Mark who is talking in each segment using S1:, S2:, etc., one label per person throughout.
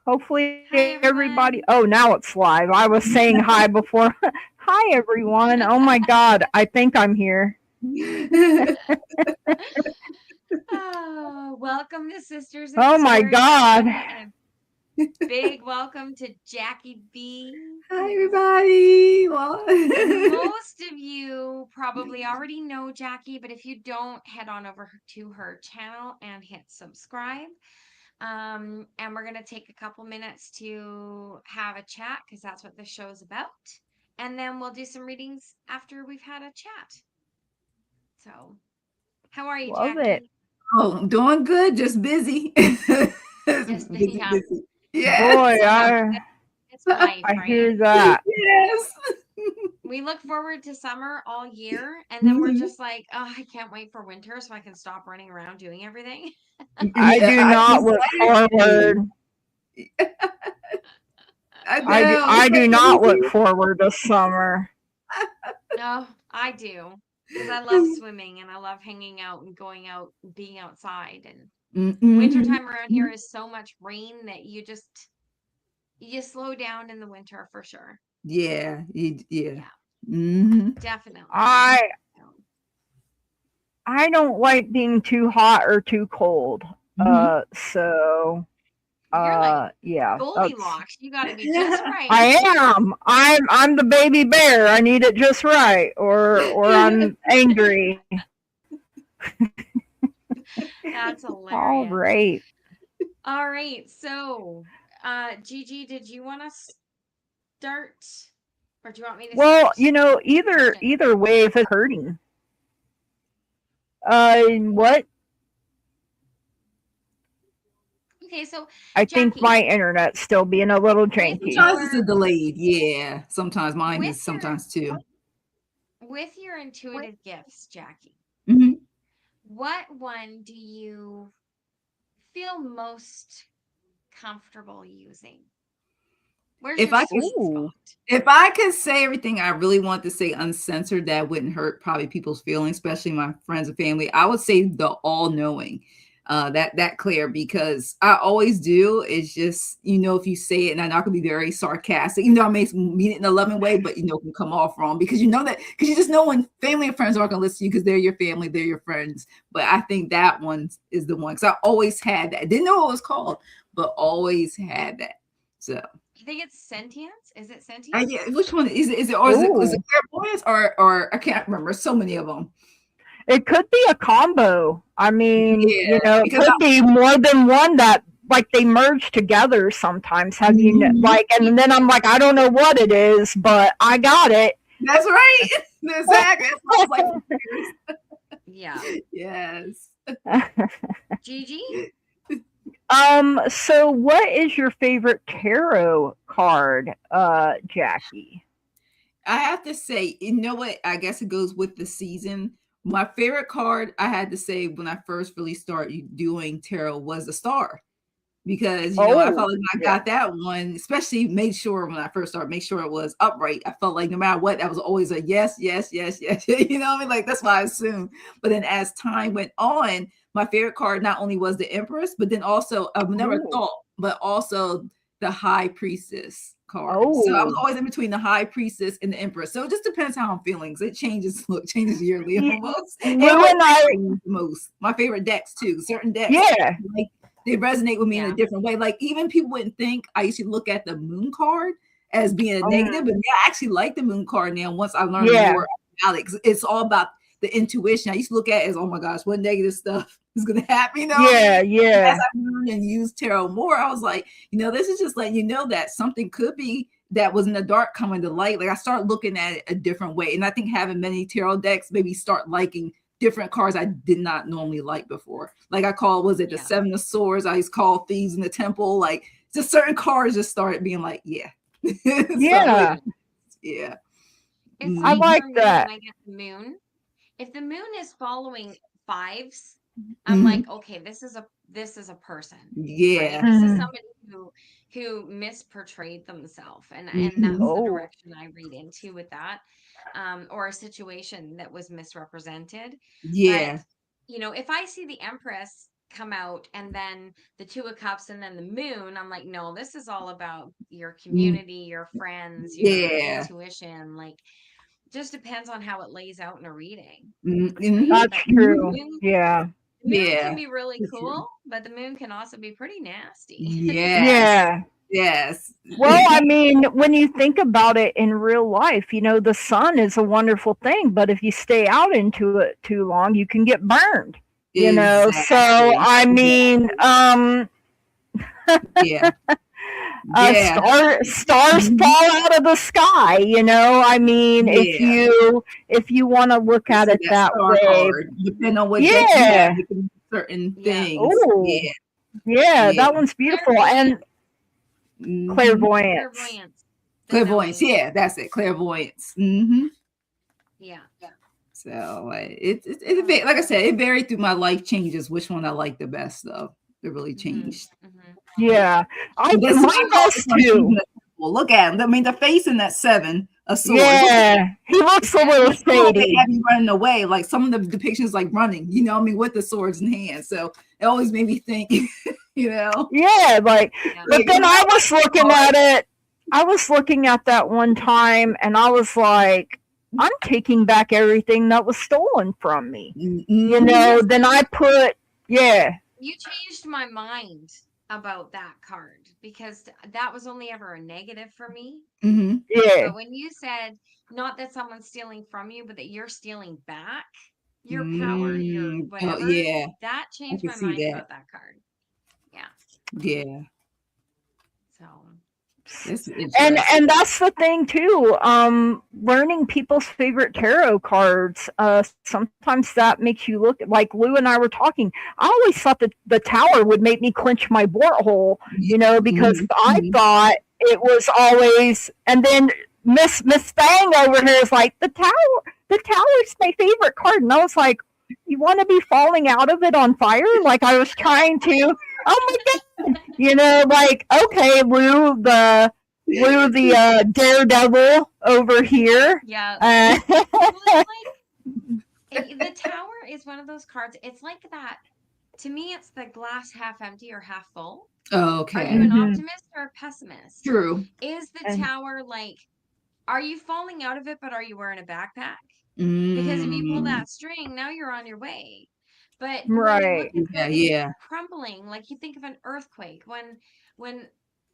S1: Hopefully
S2: Hi,
S1: everybody.
S2: everyone.
S1: Oh, now it's live. I was saying hi before. Hi everyone. Oh my God. I think I'm here.
S2: Oh, welcome to Sisters in
S1: Oh my God.
S2: Storytelling, and a big welcome to Jackie B.
S3: Hi, everybody. Well,
S2: Most of you probably already know Jackie, but if you don't, head on over to her channel and hit subscribe. And we're going to take a couple minutes to have a chat because that's what the show's about. And then we'll do some readings after we've had a chat. So, how are you,
S1: Love it.
S2: Jackie?
S3: oh, I'm doing good. Just busy.
S2: Just,
S3: busy,
S2: yeah,
S3: busy. Yes.
S1: Boy,
S2: sometimes
S1: I
S2: it's life,
S1: I
S2: right?
S1: hear that.
S3: Yes.
S2: We look forward to summer all year, and then we're
S3: Mhm.
S2: just like, oh, I can't wait for winter so I can stop running around doing everything.
S1: I do
S3: I
S1: not
S3: the
S1: look
S3: same.
S1: forward.
S3: I know.
S1: I do not look
S3: Same
S1: forward to summer.
S2: No, I do because I love swimming and I love hanging out and going out and being outside. And
S3: Mhm.
S2: wintertime around here is so much rain that you slow down in the winter for sure.
S3: Yeah. Yeah.
S2: Yeah,
S3: Hmm.
S2: definitely.
S1: I
S2: So,
S1: I don't like being too hot or too cold.
S3: Hmm.
S1: So
S2: you're like
S1: yeah, that's
S2: Goldilocks. You got to be just right.
S1: I am. I'm the baby bear. I need it just right, or I'm angry.
S2: That's
S1: All
S2: hilarious.
S1: right.
S2: All right. So, Gigi, did you want to start or do you want me to
S1: Well,
S2: start with a question?
S1: either way, if it's hurting. What?
S2: Okay. So,
S1: I think
S2: Jackie,
S1: my internet's still being a little
S2: with
S1: janky.
S3: Sometimes it's a
S2: your
S3: delayed. Yeah. Sometimes mine
S2: with
S3: is
S2: your
S3: sometimes too.
S2: with your intuitive gifts, Jackie,
S3: Hmm.
S2: what one do you feel most comfortable using? Where's
S3: If
S2: your
S3: I could
S2: sweet
S1: Ooh.
S2: spot?
S3: If I could say everything I really want to say uncensored, that wouldn't hurt probably people's feelings, especially my friends and family. I would say the all knowing, that clear because I always do. It's just if you say it, and I'm not gonna be very sarcastic, even though I may mean it in a loving way, but it can come off wrong because because you just know when family and friends aren't gonna listen to you because they're your family, they're your friends. But I think that one is the one because I always had that. Didn't know what it was called, but always had that. So.
S2: You think it's sentience? Is it
S3: Yeah,
S2: sentience?
S3: which one is it? Is it
S1: Ooh.
S3: clairvoyance or I can't remember. So many of them.
S1: It could be a combo. I mean,
S3: Yeah,
S1: it
S3: because I,
S1: could be more than one that like they merge together sometimes.
S3: Mhm.
S1: Like, and then I'm like, I don't know what it is, but I got it.
S3: That's right. Exactly. That's what I was like for years.
S2: Yeah.
S3: Yes.
S2: Gigi?
S1: So what is your favorite tarot card, Jackie?
S3: I have to say, you know what? I guess it goes with the season. My favorite card, I had to say, when I first really started doing tarot was the star. Because I
S1: Oh,
S3: felt like when I
S1: yeah.
S3: got that one, especially made sure when I first started, make sure it was upright. I felt like no matter what, that was always a yes, yes, yes, yes. You know what I mean? Like that's why I assumed. But then as time went on, my favorite card not only was the Empress, but then also I've never
S1: Ooh.
S3: thought, but also the High Priestess card. So I was
S1: Oh.
S3: always in between the High Priestess and the Empress. So it just depends how I'm feeling. 'Cause it changes, look, changes yearly almost. And
S1: Lou
S3: what
S1: and
S3: deck
S1: I,
S3: I use the most. My favorite decks too. Certain decks
S1: yeah.
S3: like they resonate with me in a
S2: Yeah.
S3: different way. Like even people wouldn't think I used to look at the moon card as being a
S1: Oh,
S3: negative, but yeah, I actually like the moon card now once I learned
S1: yeah.
S3: more about it. 'Cause it's all about the intuition. I used to look at it as, oh my gosh, what negative stuff is gonna happen, you know what I mean?
S1: Yeah,
S3: And as
S1: yeah.
S3: I learned and used tarot more, I was like, this is just letting you know that something could be that was in the dark coming to light. Like I started looking at it a different way. And I think having many tarot decks maybe start liking different cards I did not normally like before. Like I call, was it the
S2: Yeah.
S3: Seven of Swords? I used to call Thieves in the Temple. Like just certain cards just started being like, yeah. So
S1: Yeah.
S3: yeah.
S2: It's
S1: I
S2: like
S3: Mhm.
S2: for
S1: like
S2: me when
S1: that.
S2: I get the moon, if the moon is following fives, I'm
S3: Mhm.
S2: like, okay, this is a person, right?
S3: Yeah.
S2: This is
S1: Mm.
S2: somebody who misportrayed themselves, and
S3: Mhm.
S2: that's the
S1: Oh,
S2: direction I read into with that, or a situation that was misrepresented. But
S3: Yeah.
S2: if I see the Empress. come out, and then the Two of Cups, and then the Moon. I'm like, no, this is all about your community, your friends, your
S3: Yeah.
S2: intuition. Like, just depends on how it lays out in a reading,
S3: Mm-hmm.
S2: right?
S1: That's
S2: But
S1: true.
S2: moon,
S1: Yeah.
S2: the moon
S3: Yeah.
S2: can be really
S3: For sure.
S2: cool, but the moon can also be pretty nasty.
S3: Yes.
S1: Yeah.
S3: Yes.
S1: Well, I mean, when you think about it in real life, the sun is a wonderful thing, but if you stay out into it too long, you can get burned. So
S3: Exactly.
S1: I mean,
S3: Yeah. Yeah.
S1: stars
S3: Mhm.
S1: fall out of the sky. I mean,
S3: Yeah.
S1: if you want to look
S3: You
S1: at
S3: see
S1: it
S3: that
S1: that
S3: star
S1: way,
S3: card, depending on what deck you have,
S1: yeah.
S3: it can be certain
S2: Yeah.
S3: things.
S1: Oh,
S3: Yeah.
S1: yeah,
S3: Yeah.
S1: that one's beautiful. And
S2: Clairvoyance.
S3: Hmm.
S1: clairvoyance.
S2: Clairvoyance. The
S3: Clairvoyance.
S2: knowing.
S3: Yeah, that's it. Clairvoyance. Hmm.
S2: Yeah.
S3: So
S2: Oh,
S3: like I said, it varied through my life changes. Which one I like the best, though, it really
S2: mm-hmm,
S3: changed.
S2: mm-hmm.
S1: Yeah,
S3: This
S1: mine
S3: same card
S1: does
S3: is from
S1: too.
S3: Season of Temple. Look at him. I mean, the face in that 7 of swords. Look at
S1: Yeah, he looks a
S2: Yeah.
S1: little
S3: looks a little bit
S1: shady.
S3: heavy running away. Like some of the depictions, like running. I mean, with the swords in hand. So it always made me think.
S1: Yeah,
S3: Like,
S1: but then I was looking
S3: card.
S1: at it. I was looking at that one time, and I was like, I'm taking back everything that was stolen from me.
S3: Mhm.
S1: Then I put, yeah,
S2: You changed my mind about that card, because that was only ever a negative for me.
S3: Mhm.
S1: yeah,
S2: But when you said, not that someone's stealing from you, but that you're stealing back your power, your
S3: Oh,
S2: whatever,
S3: yeah.
S2: that
S3: I
S2: changed
S3: can
S2: my
S3: see
S2: mind
S3: that.
S2: about that card. Yeah.
S3: Yeah.
S2: So,
S3: That's
S1: and
S3: interesting.
S1: that's the thing too. Learning people's favorite tarot cards. Sometimes that makes you look like Lou and I were talking. I always thought that the tower would make me clench my butthole, because
S3: Mhm.
S1: I
S3: Mhm.
S1: thought it was always. And then Miss Thang over here is like, the tower. The tower's my favorite card, and I was like, you want to be falling out of it on fire? Like I was trying to. Oh my god! Like, okay, Lou the daredevil over here.
S2: yeah.
S1: Uh,
S2: Well, it's like the tower is one of those cards. It's like that. To me, it's the glass half empty or half full.
S3: Oh,
S2: Are you an
S3: okay.
S1: mhm.
S2: optimist or a pessimist?
S3: True.
S2: Is the
S1: And
S2: tower like, are you falling out of it, but are you wearing a backpack? Because if you pull
S3: Mm.
S2: that string, now you're on your way. But when you look
S1: right.
S2: at
S3: Yeah,
S2: buildings
S3: yeah.
S2: crumbling, like you think of an earthquake, when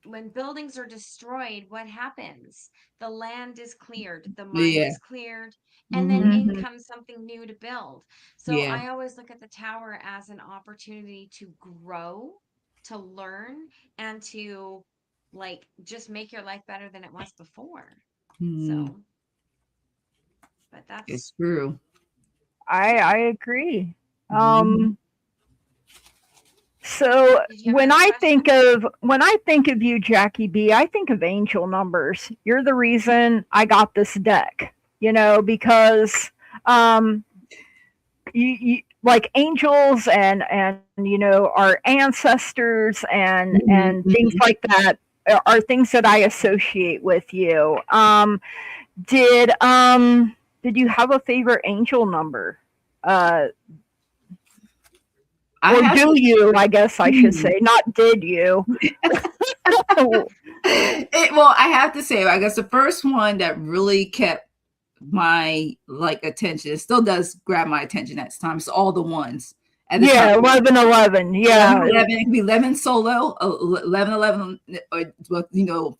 S2: when buildings are destroyed, what happens? The land is cleared, the mind
S3: Yeah.
S2: is cleared, and then
S3: Mhm.
S2: in
S1: Mhm.
S2: comes something new to build. So
S3: Yeah.
S2: I always look at the tower as an opportunity to grow, to learn, and to like just make your life better than it was before.
S3: Mm.
S2: So, but
S3: It's
S2: that's,
S3: true.
S1: I agree.
S3: Mhm.
S1: So
S2: did you have another question?
S1: when I think of you, Jackie B, I think of angel numbers. You're the reason I got this deck. Because you like angels and our ancestors and
S3: Mhm.
S1: things
S3: Mhm.
S1: like that are things that I associate with you. Did did you have a favorite angel number? Uh,
S3: I
S1: or
S3: have
S1: do
S3: to.
S1: you? I guess I should
S3: Hmm.
S1: say, not did you?
S3: Well, I have to say, I guess the first one that really kept my like attention, it still does grab my attention at times. All the ones at the
S1: Yeah,
S3: top.
S1: 1111.
S3: 11,
S1: Yeah,
S3: 11, it could be 11 solo, 11, 11,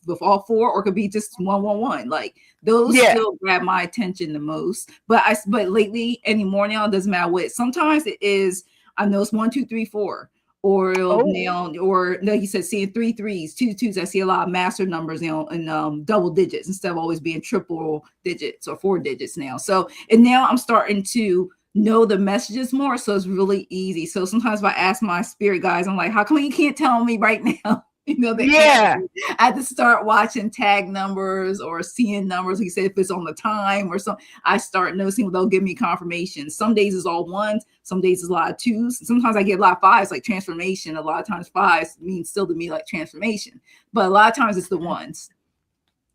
S3: with all four, or it could be just 111. Like those
S1: yeah.
S3: still grab my attention the most. But lately, anymore now, it doesn't matter what. Sometimes it is, I know it's 1, 2, 3, 4, or
S1: Oh,
S3: now, or like you said, seeing 3 threes, 2 twos. I see a lot of master numbers now in double digits instead of always being triple digits or 4 digits now. So, and now I'm starting to know the messages more, so it's really easy. So sometimes if I ask my spirit guides, I'm like, how come you can't tell me right now the
S1: yeah.
S3: answer? I had to start watching tag numbers or seeing numbers. Like you said, if it's on the time or something, I start noticing, they'll give me confirmation. Some days it's all ones, some days it's a lot of twos. Sometimes I get a lot of fives, like transformation. A lot of times fives means still to me like transformation, but a lot of times it's the ones.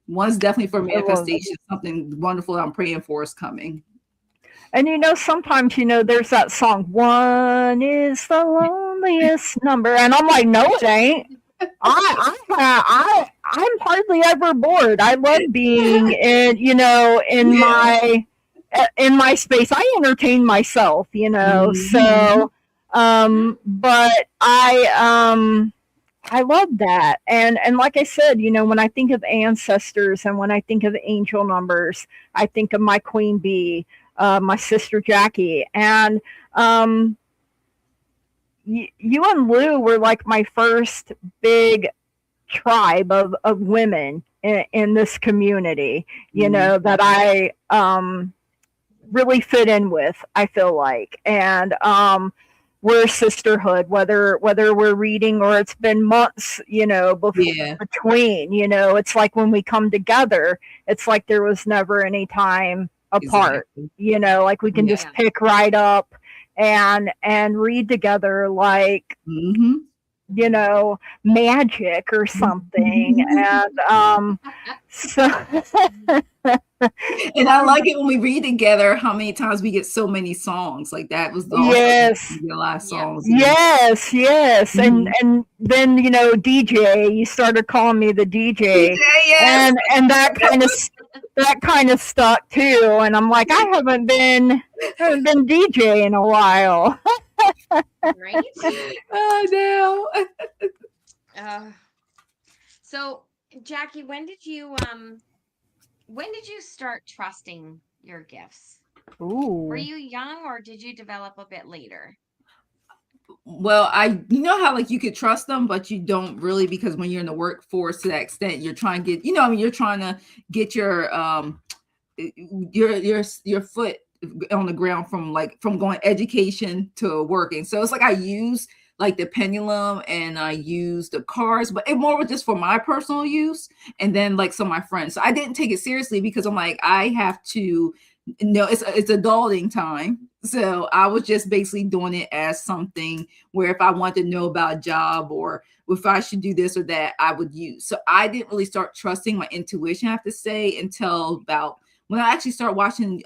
S3: One's definitely for
S1: I love it.
S3: manifestation. Something wonderful that I'm praying for is coming.
S1: And sometimes there's that song, "One is the loneliest number, and I'm like, no, it ain't. I'm hardly ever bored. I love being in,
S3: Yeah.
S1: in my space. I entertain myself,
S3: Mhm.
S1: so, but I love that. And like I said, when I think of ancestors and when I think of angel numbers, I think of my queen bee, my sister Jackie, and um, you and Lou were like my first big tribe of women in this community, that I really fit in with, I feel like. And we're a sisterhood, whether we're reading or it's been months,
S3: Yeah,
S1: between, it's like when we come together, it's like there was never any time apart,
S3: exactly.
S1: like we can
S3: Yeah.
S1: just
S2: Yeah.
S1: pick right up and read together like,
S3: Mhm.
S1: magic or something. And so
S3: And I like it when we read together how many times we get so many songs. Like that was also
S1: yes.
S3: a lot of
S2: Yes.
S3: songs.
S1: Yes, yes. And
S3: Mhm.
S1: and then, DJ, you started calling me the DJ.
S3: DJ, yes.
S1: And that kind of stuck too. And I'm like, I haven't been DJ in a while.
S2: Right?
S3: Oh no.
S2: Uh, so Jackie, when did you start trusting your gifts? Were
S1: Ooh.
S2: you young or did you develop a bit later?
S3: Well, you know how like you could trust them, but you don't really, because when you're in the workforce to that extent, you're trying to get, I mean, you're trying to get your foot on the ground from going education to working. So it's like I use like the pendulum and I use the cards, but it more was just for my personal use. And then like some of my friends. So I didn't take it seriously because I'm like, I have to it's adulting time. So I was just basically doing it as something where if I want to know about a job or if I should do this or that, I would use. So I didn't really start trusting my intuition, I have to say, until about when I actually start watching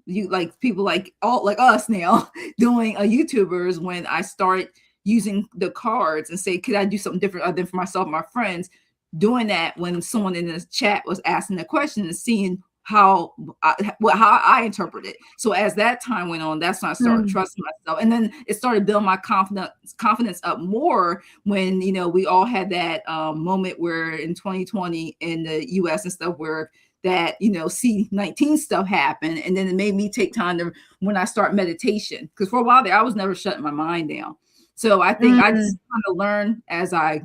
S3: you like people like all like us now doing YouTubers, when I start using the cards and say, could I do something different other than for myself and my friends? Doing that when someone in the chat was asking the question and seeing how I interpret it. So as that time went on, that's when I started
S1: Mm.
S3: trusting myself, and then it started building my confidence up more when we all had that moment where in 2020 in the U.S. and stuff where that C-19 stuff happened, and then it made me take time to when I start meditation, because for a while there I was never shutting my mind down. So I think I just
S1: Mm.
S3: kind of learn as I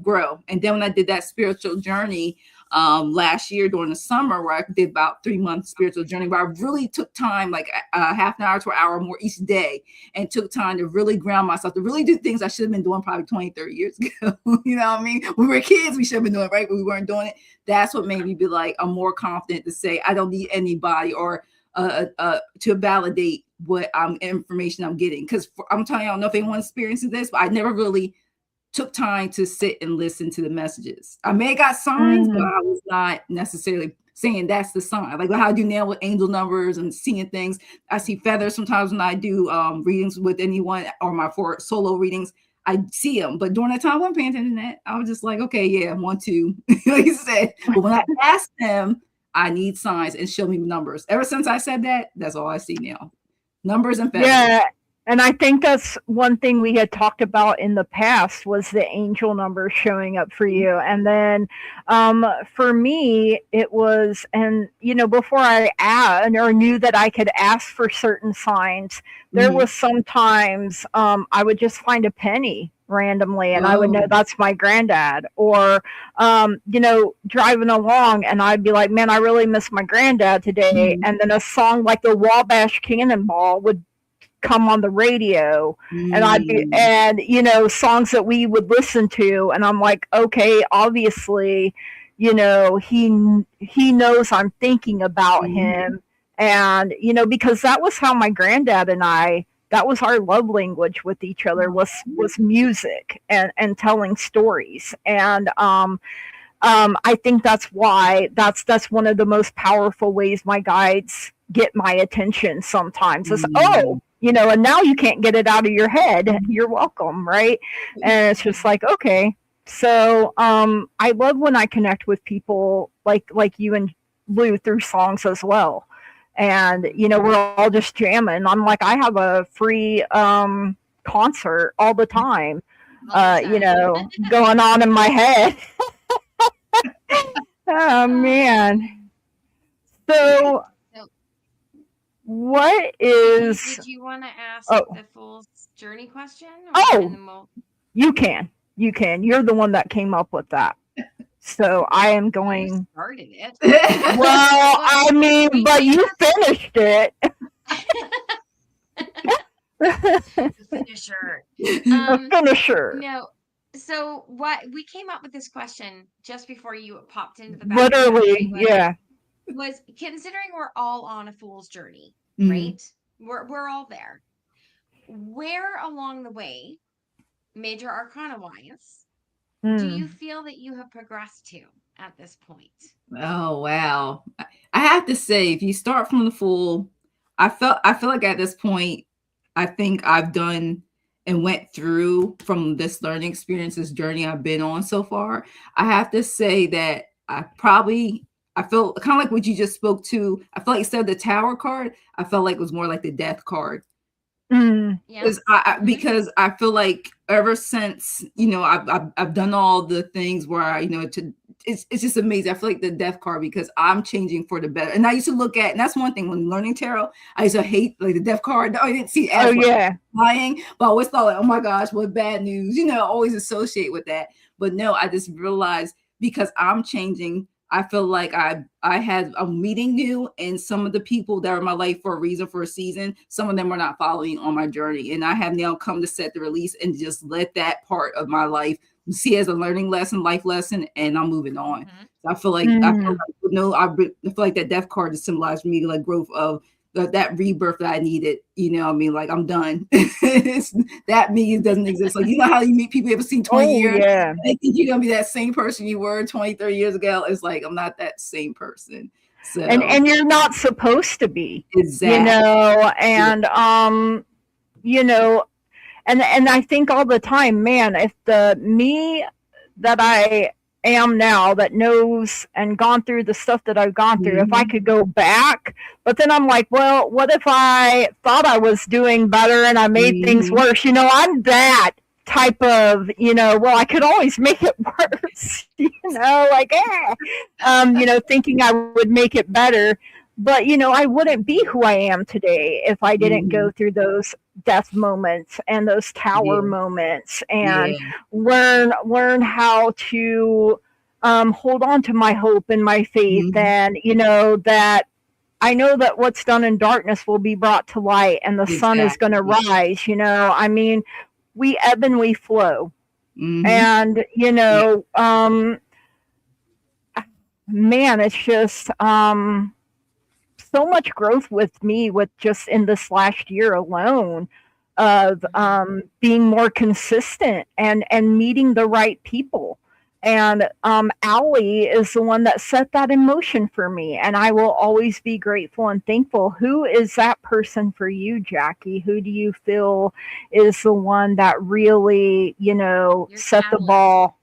S3: grow. And then when I did that spiritual journey last year during the summer, where I did about 3 months spiritual journey, where I really took time, like half an hour to an hour more each day, and took time to really ground myself, to really do things I should have been doing probably 20, 30 years ago. You know what I mean? When we were kids, we should have been doing it, right? But we weren't doing it. That's what made me be like, I'm more confident to say, I don't need anybody or to validate what information I'm getting. Because I'm telling you, I don't know if anyone experiences this, but I never really took time to sit and listen to the messages. I may have got signs, but
S1: Mm.
S3: I was not necessarily saying that's the sign. Like how I do now with angel numbers and seeing things. I see feathers sometimes when I do readings with anyone, or my for solo readings. I see them, but during that time, I wasn't paying attention to that. I was just like, okay, yeah, 1, 2, like you said. But when I asked them, I need signs and show me numbers. Ever since I said that, that's all I see now. Numbers and feathers.
S1: Yeah, and I think that's one thing we had talked about in the past was the angel number showing up for you. And then for me, it was, and before I asked or knew that I could ask for certain signs, there
S3: Mm-hmm.
S1: was sometimes I would just find a penny randomly and I would know
S3: Oh.
S1: that's my granddad. Or driving along and I'd be like, man, I really miss my granddad today.
S3: Mm-hmm.
S1: And then a song like the Wabash Cannonball would come on the radio, and I'd be,
S3: Mm-hmm.
S1: and songs that we would listen to, and I'm like, okay, obviously, he knows I'm thinking about
S3: Mm-hmm.
S1: him. And because that was how my granddad and I, that was our love language with each other, was music and telling stories. And I think that's why that's one of the most powerful ways my guides get my attention sometimes is,
S3: Mm-hmm.
S1: and now you can't get it out of your head. You're welcome, right? And it's just like, okay. So I love when I connect with people like you and Lou through songs as well. And we're all just jamming. I'm like, I have a free concert all the time,
S2: All the time.
S1: going on in my head. Oh man. So
S2: So,
S1: what
S2: did
S1: is
S2: you want to ask
S1: oh
S2: the fool's journey question, and
S1: oh
S2: then we'll?
S1: you can you're the one that came up with that, so I am
S2: Well, you
S1: going.
S2: started it.
S1: Well,
S2: Well,
S1: I mean,
S2: we
S1: but
S2: came
S1: you
S2: up
S1: finished it.
S2: the finisher.
S1: A finisher.
S2: No. So what we came up with this question just before you popped into the bathroom,
S1: Literally,
S2: Jackie,
S1: yeah.
S2: was considering we're all on a fool's journey,
S3: Mhm.
S2: right? We're all there. Where along the way, major arcana wise, do you
S1: Mm.
S2: feel that you have progressed to at this point?
S3: Oh wow. I have to say, if you start from the full, I feel like at this point, I think I've done and went through from this learning experience, this journey I've been on so far. I have to say that I feel kind of like what you just spoke to. I feel like instead of the tower card, I felt like it was more like the death card.
S1: Mm.
S2: Yeah. Mhm.
S3: Because I feel like ever since I've done all the things where it's just amazing. I feel like the death card because I'm changing for the better. And I used to look at, and that's one thing when learning tarot, I used to hate like the death card. I didn't see it
S1: Oh
S3: as like
S1: yeah.
S3: lying, but I always thought like, oh my gosh, what bad news, always associate with that. But no, I just realized because I'm changing, I feel like I had a meeting new, and some of the people that are in my life for a reason, for a season, some of them are not following on my journey, and I have now come to set the release and just let that part of my life see as a learning lesson, life lesson, and I'm moving on.
S2: Mhm.
S3: So
S1: Mm.
S3: I feel like that death card just symbolized for me like growth of that rebirth that I needed. I mean, like I'm done. That me doesn't exist. Like how you meet people you ever seen 20
S1: Oh
S3: years.
S1: yeah.
S3: I think you're gonna be that same person you were 20, 30 years ago. It's like I'm not that same person.
S1: And
S3: So
S1: and you're not supposed to be,
S3: exactly.
S1: and you know, and I think all the time, man, if the me that I am now that knows and gone through the stuff that I've gone through, if I
S3: Mhm.
S1: could go back, but then I'm like, well, what if I thought I was doing better and I made things
S3: Mhm.
S1: worse? I'm that type of, well, I could always make it worse, like, thinking I would make it better. But, I wouldn't be who I am today if I didn't go
S3: Mhm.
S1: through those death moments and those tower
S3: Yeah.
S1: moments and
S3: Yeah.
S1: learn how to hold on to my hope and my faith,
S3: Mhm.
S1: and that I know that what's done in darkness will be brought to light and the sun is going to
S3: Exactly.
S1: rise. I mean, we ebb and we flow.
S3: Mhm.
S1: And
S3: Yeah.
S1: man, it's just so much growth with me with just in this last year alone of
S2: Mhm.
S1: being more consistent and meeting the right people. And Allie is the one that set that in motion for me, and I will always be grateful and thankful. Who is that person for you, Jackie? Who do you feel is the one that really,
S2: Your
S1: set the
S2: catalyst.
S1: ball?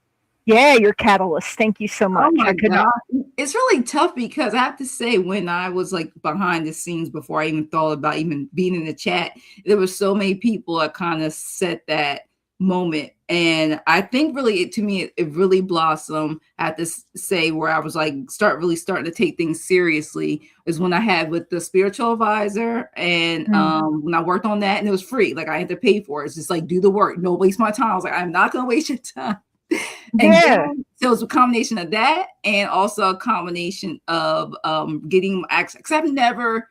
S1: Yeah, your catalyst. Thank you so
S3: Oh
S1: much.
S3: my
S1: I could not.
S3: God. It's really tough because I have to say, when I was like behind the scenes before I even thought about even being in the chat, there were so many people that kind of set that moment. And I think really to me, it really blossomed. I have to say, where I was like, really starting to take things seriously is when I had with the spiritual advisor. And
S1: Mm.
S3: when I worked on that, and it was free, like I had to pay for it. It's just like, do the work, don't waste my time. I was like, I'm not going to waste your time. And
S1: Yeah.
S3: then so it's a combination of that and also a combination of getting access. Because I've never,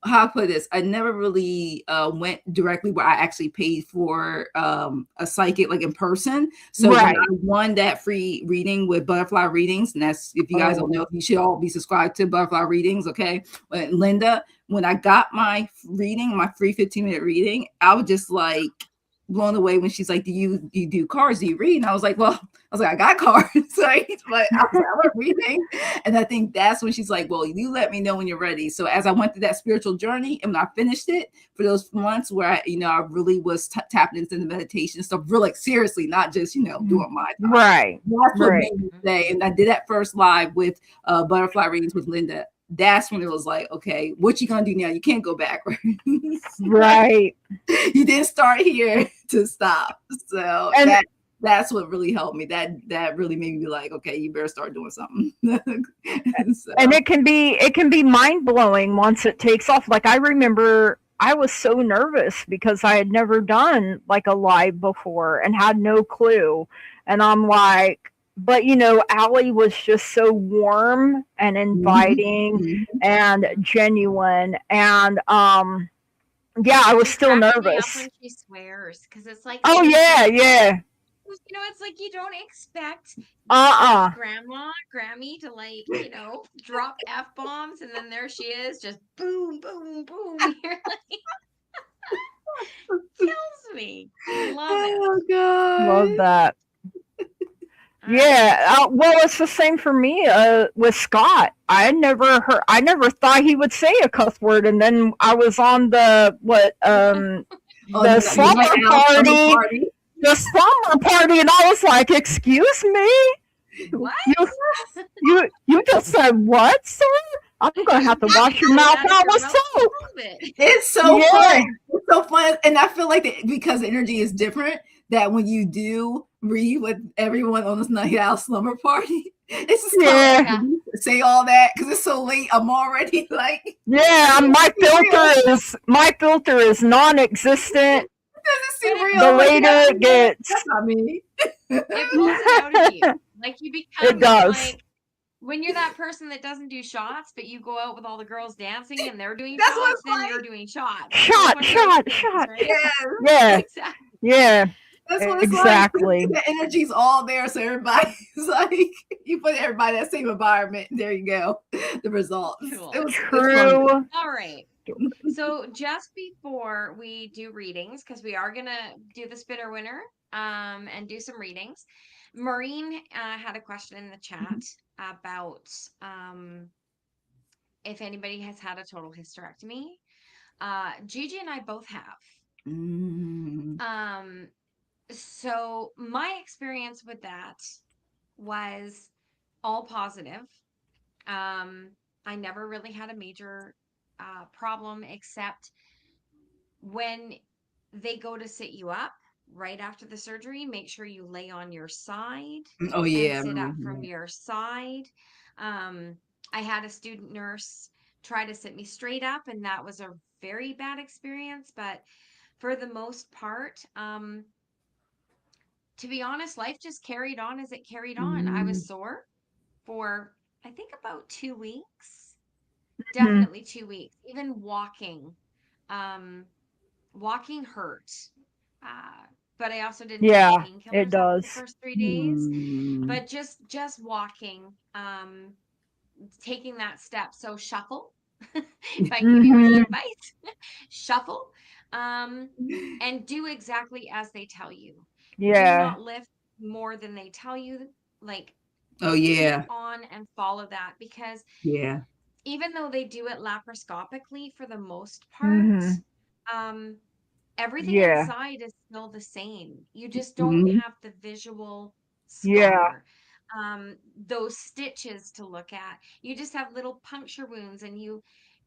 S3: how I put this, I never really went directly where I actually paid for a psychic like in person. So when I
S1: Right.
S3: won that free reading with Butterfly Readings, and that's, if you guys don't
S1: Oh.
S3: know, you should all be subscribed to Butterfly Readings, okay? But Linda, when I got my reading, my free 15-minute reading, I was just like, blown away when she's like, do you do cards? Do you read? And I was like, well, I got cards, right? But I was reading. And I think that's when she's like, well, you let me know when you're ready. So as I went through that spiritual journey and when I finished it for those months where I really was tapping into the meditation stuff, really like seriously, not just, doing my time.
S1: Right.
S3: That's what made me say. And I did that first live with butterfly readings with Linda. That's when it was like, okay, what you gonna do now? You can't go back.
S1: Right.
S3: You didn't start here to stop. So that's what really helped me. That really made me be like, okay, you better start doing something. So.
S1: And it can be mind blowing once it takes off. Like I remember I was so nervous because I had never done like a live before and had no clue. And I'm like, but Allie was just so warm and inviting and genuine. And yeah, I was still nervous.
S2: When she swears, because it's like,
S1: oh yeah.
S2: It's like you don't expect Grandma, Grammy to like, drop F-bombs, and then there she is, just boom, boom, boom. You're like, kills me. Love it.
S3: Oh God,
S1: love that. Yeah, well, it's the same for me with Scott. I never thought he would say a cuss word, and then I was on the slumber party. The slumber party, and I was like, "Excuse me,
S2: what?
S1: You just said what, sir? I'm gonna have to wash your mouth out with soap."
S3: It's so fun. It's so fun, and I feel like because the energy is different, that when you do read with everyone on this night out slumber party, it's just say all that because it's so late. I'm already like,
S1: my filter is non-existent. The later it gets,
S3: that's not me.
S2: It pulls it out of you. Like you become.
S1: It does.
S2: Like, when you're that person that doesn't do shots, but you go out with all the girls dancing and they're doing shots, then you're doing shots.
S1: Shot.
S2: Right?
S1: Yeah.
S2: Exactly.
S1: Yeah.
S3: That's what
S1: it's exactly.
S3: Like. The energy's all there, so everybody's like, you put everybody in that same environment. There you go. The results.
S2: Cool.
S3: It was
S2: true. All right. So just before we do readings, because we are gonna do the spinner winner, and do some readings. Maureen had a question in the chat about if anybody has had a total hysterectomy. Gigi and I both have. So my experience with that was all positive. I never really had a major problem, except when they go to sit you up right after the surgery, make sure you lay on your side.
S3: Oh yeah.
S2: And sit up from your side. I had a student nurse try to sit me straight up, and that was a very bad experience. But for the most part, to be honest, life just carried on as it carried on. I was sore for, I think, about 2 weeks. Definitely 2 weeks. Even walking hurt. But I also didn't take painkillers
S1: it does.
S2: the first 3 days. But just walking, taking that step. So shuffle. If I can give you any advice, shuffle. And do exactly as they tell you. Do not lift more than they tell you. Like, keep on and follow that, because even though they do it laparoscopically for the most part, everything inside is still the same. You just don't have the visual scar. Those stitches to look at. You just have little puncture wounds, and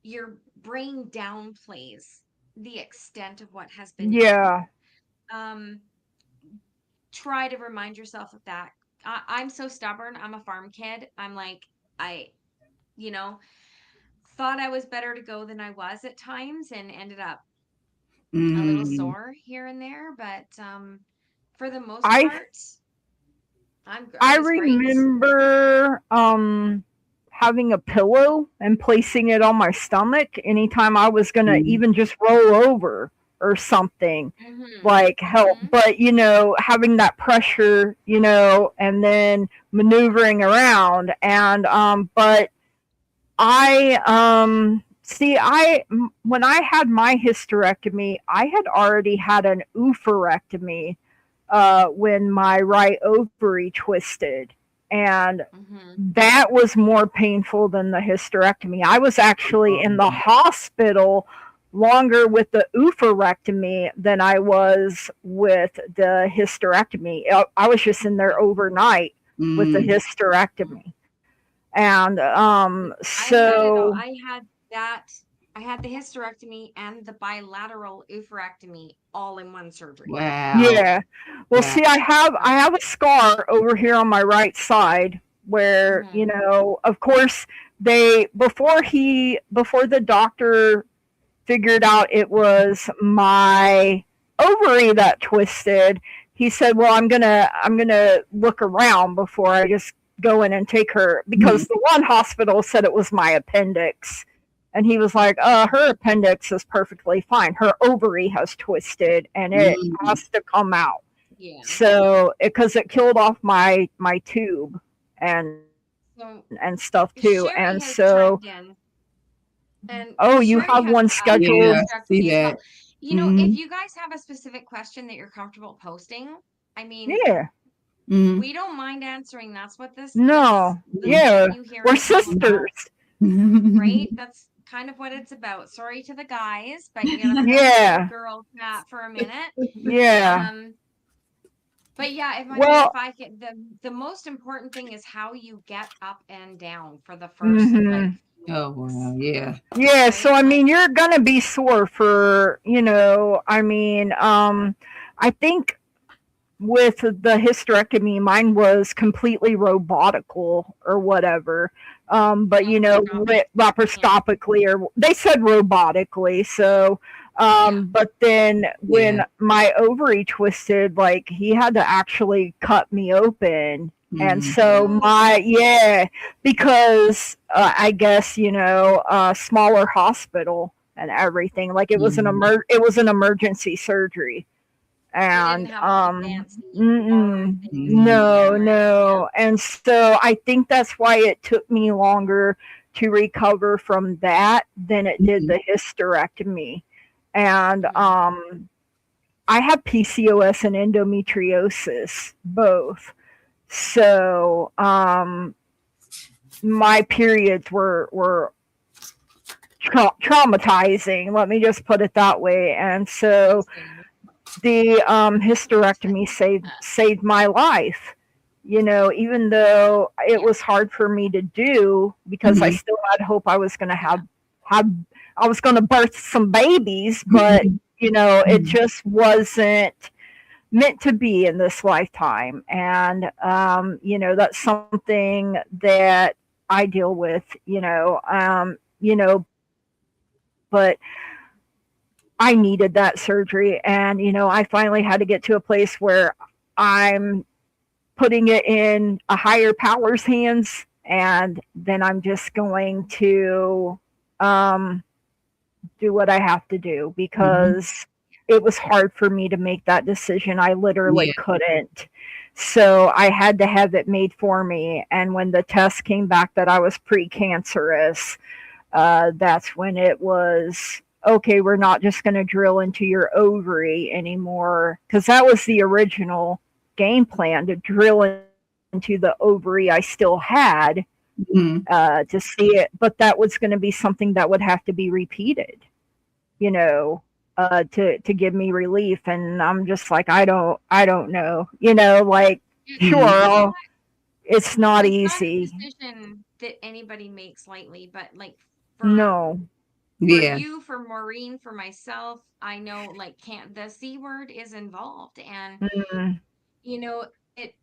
S2: your brain downplays the extent of what has been done. Try to remind yourself of that. I'm so stubborn. I'm a farm kid. I'm like, I thought I was better to go than I was at times, and ended up a little sore here and there. But for the most part,
S1: I remember having a pillow and placing it on my stomach anytime I was gonna even just roll over or something, like help. But having that pressure, and then maneuvering around. And but I See, when I had my hysterectomy, I had already had an oophorectomy when my right ovary twisted, and
S2: Mm-hmm.
S1: that was more painful than the hysterectomy. I was actually in the hospital longer with the oophorectomy than I was with the hysterectomy. I was just in there overnight with the
S3: Mm.
S1: hysterectomy. And
S2: I had it all.
S1: so
S2: I had the hysterectomy and the bilateral oophorectomy all in one surgery.
S3: Wow.
S1: yeah. Well,
S3: Wow.
S1: see, I have a scar over here on my right side where,
S2: Mm-hmm.
S1: of course, they before the doctor figured out it was my ovary that twisted, he said, "Well, I'm gonna look around before I just go in and take her,"
S3: Mhm.
S1: because the one hospital said it was my appendix. And he was like, her appendix is perfectly fine. Her ovary has twisted and it
S3: Mm.
S1: has to come out.
S2: Yeah.
S1: So, because it killed off my tube and
S2: So
S1: stuff too. And
S2: Sherry
S1: so,
S2: has chimed in, and
S1: oh, you
S2: Sherry
S1: have
S2: has
S1: one
S2: the
S1: scheduled.
S3: Yeah, see
S2: hysterectomy as well.
S3: that.
S2: If
S3: Mhm.
S2: you guys have a specific question that you're comfortable posting, I mean,
S1: Yeah.
S3: Mhm.
S2: we don't mind answering. That's what this
S1: No.
S2: the
S3: Mhm.
S1: Yeah.
S2: thing you hear
S1: We're
S2: is all about,
S1: sisters.
S2: right? That's kind of what it's about. Sorry to the guys, but you gotta put up with the
S1: Yeah.
S2: girl chat for a minute.
S1: Yeah.
S2: Um, but yeah, if
S1: Well,
S2: I get the most important thing is how you get up and down for the first like
S1: mhm.
S2: few
S3: Oh, wow.
S2: weeks,
S3: Yeah.
S1: Yeah, so
S2: right?
S1: I
S2: Like,
S1: mean, you're gonna be sore for, I mean, I think with the hysterectomy, mine was completely robotical or whatever. But
S2: laparoscopic. Yeah.
S1: laparoscopically, or they said robotically. So,
S2: Yeah.
S1: but then
S3: Yeah.
S1: when my ovary twisted, like he had to actually cut me open. And
S3: Mhm.
S1: so
S2: Ooh.
S1: yeah, because I guess, smaller hospital and everything. Like
S3: Mhm.
S1: it was an emergency surgery.
S2: They didn't
S1: And
S2: have all the fancy OR
S1: mm-mm,
S2: things that you
S3: Mhm.
S2: get,
S1: no,
S2: right? Yeah.
S1: no. And so I think that's why it took me longer to recover from that than it did
S3: Mhm.
S1: the hysterectomy. And
S2: Mm-hmm.
S1: I have PCOS and endometriosis both. So my periods were traumatizing. Let me just put it that way. And so
S2: Interesting.
S1: the hysterectomy saved my life. Even though it
S2: Yeah.
S1: was hard for me to do because I
S3: Mhm.
S1: still had hope I was going to
S2: Yeah.
S1: have I was going to birth some babies, but
S3: Mhm.
S1: it
S3: Mhm.
S1: just wasn't meant to be in this lifetime. And that's something that I deal with. But I needed that surgery. And, I finally had to get to a place where I'm putting it in a higher power's hands. And then I'm just going to um, do what I have to do
S3: Mhm.
S1: because it was hard for me to make that decision. I
S3: Yeah.
S1: literally couldn't. So I had to have it made for me. And when the test came back that I was precancerous, that's when it was okay. We're not just going to drill into your ovary anymore because that was the original game plan to drill into the ovary I still had
S3: Mhm.
S1: to see it, but that was going to be something that would have to be repeated, you know, to give me relief. And I'm just like, I don't know, like sure,
S3: Mhm.
S2: You know what?
S1: it's not
S2: It's not a
S1: easy.
S2: decision that anybody makes lightly, but like for
S1: No,
S2: for
S3: Yeah.
S2: you, for Maureen, for myself, I know like can't the C word is involved, and
S1: mm,
S2: you know it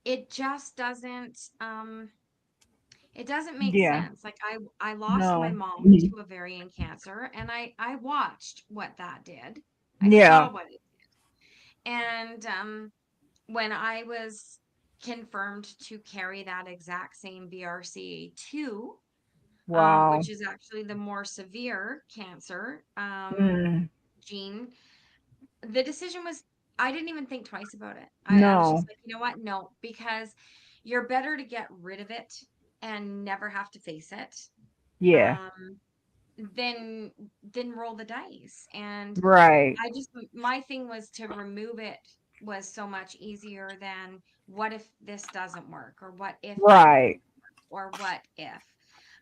S2: it just doesn't make
S1: yeah,
S2: sense. Like I lost my
S1: no,
S2: mom
S3: Mhm.
S2: to ovarian cancer, and I watched what that did. I
S1: yeah,
S2: saw what it did. And when I was confirmed to carry that exact same BRCA2,
S1: wow,
S2: which is actually the more severe cancer
S1: mm,
S2: gene, the decision was I didn't even think twice about it. I was just
S1: no,
S2: like, you know what? No, because you're better to get rid of it and never have to face it.
S1: yeah,
S2: Um, then roll the dice. And
S1: Right.
S2: my thing was to remove it was so much easier than what if this doesn't work, or what if that
S1: Right.
S2: doesn't work, or what if.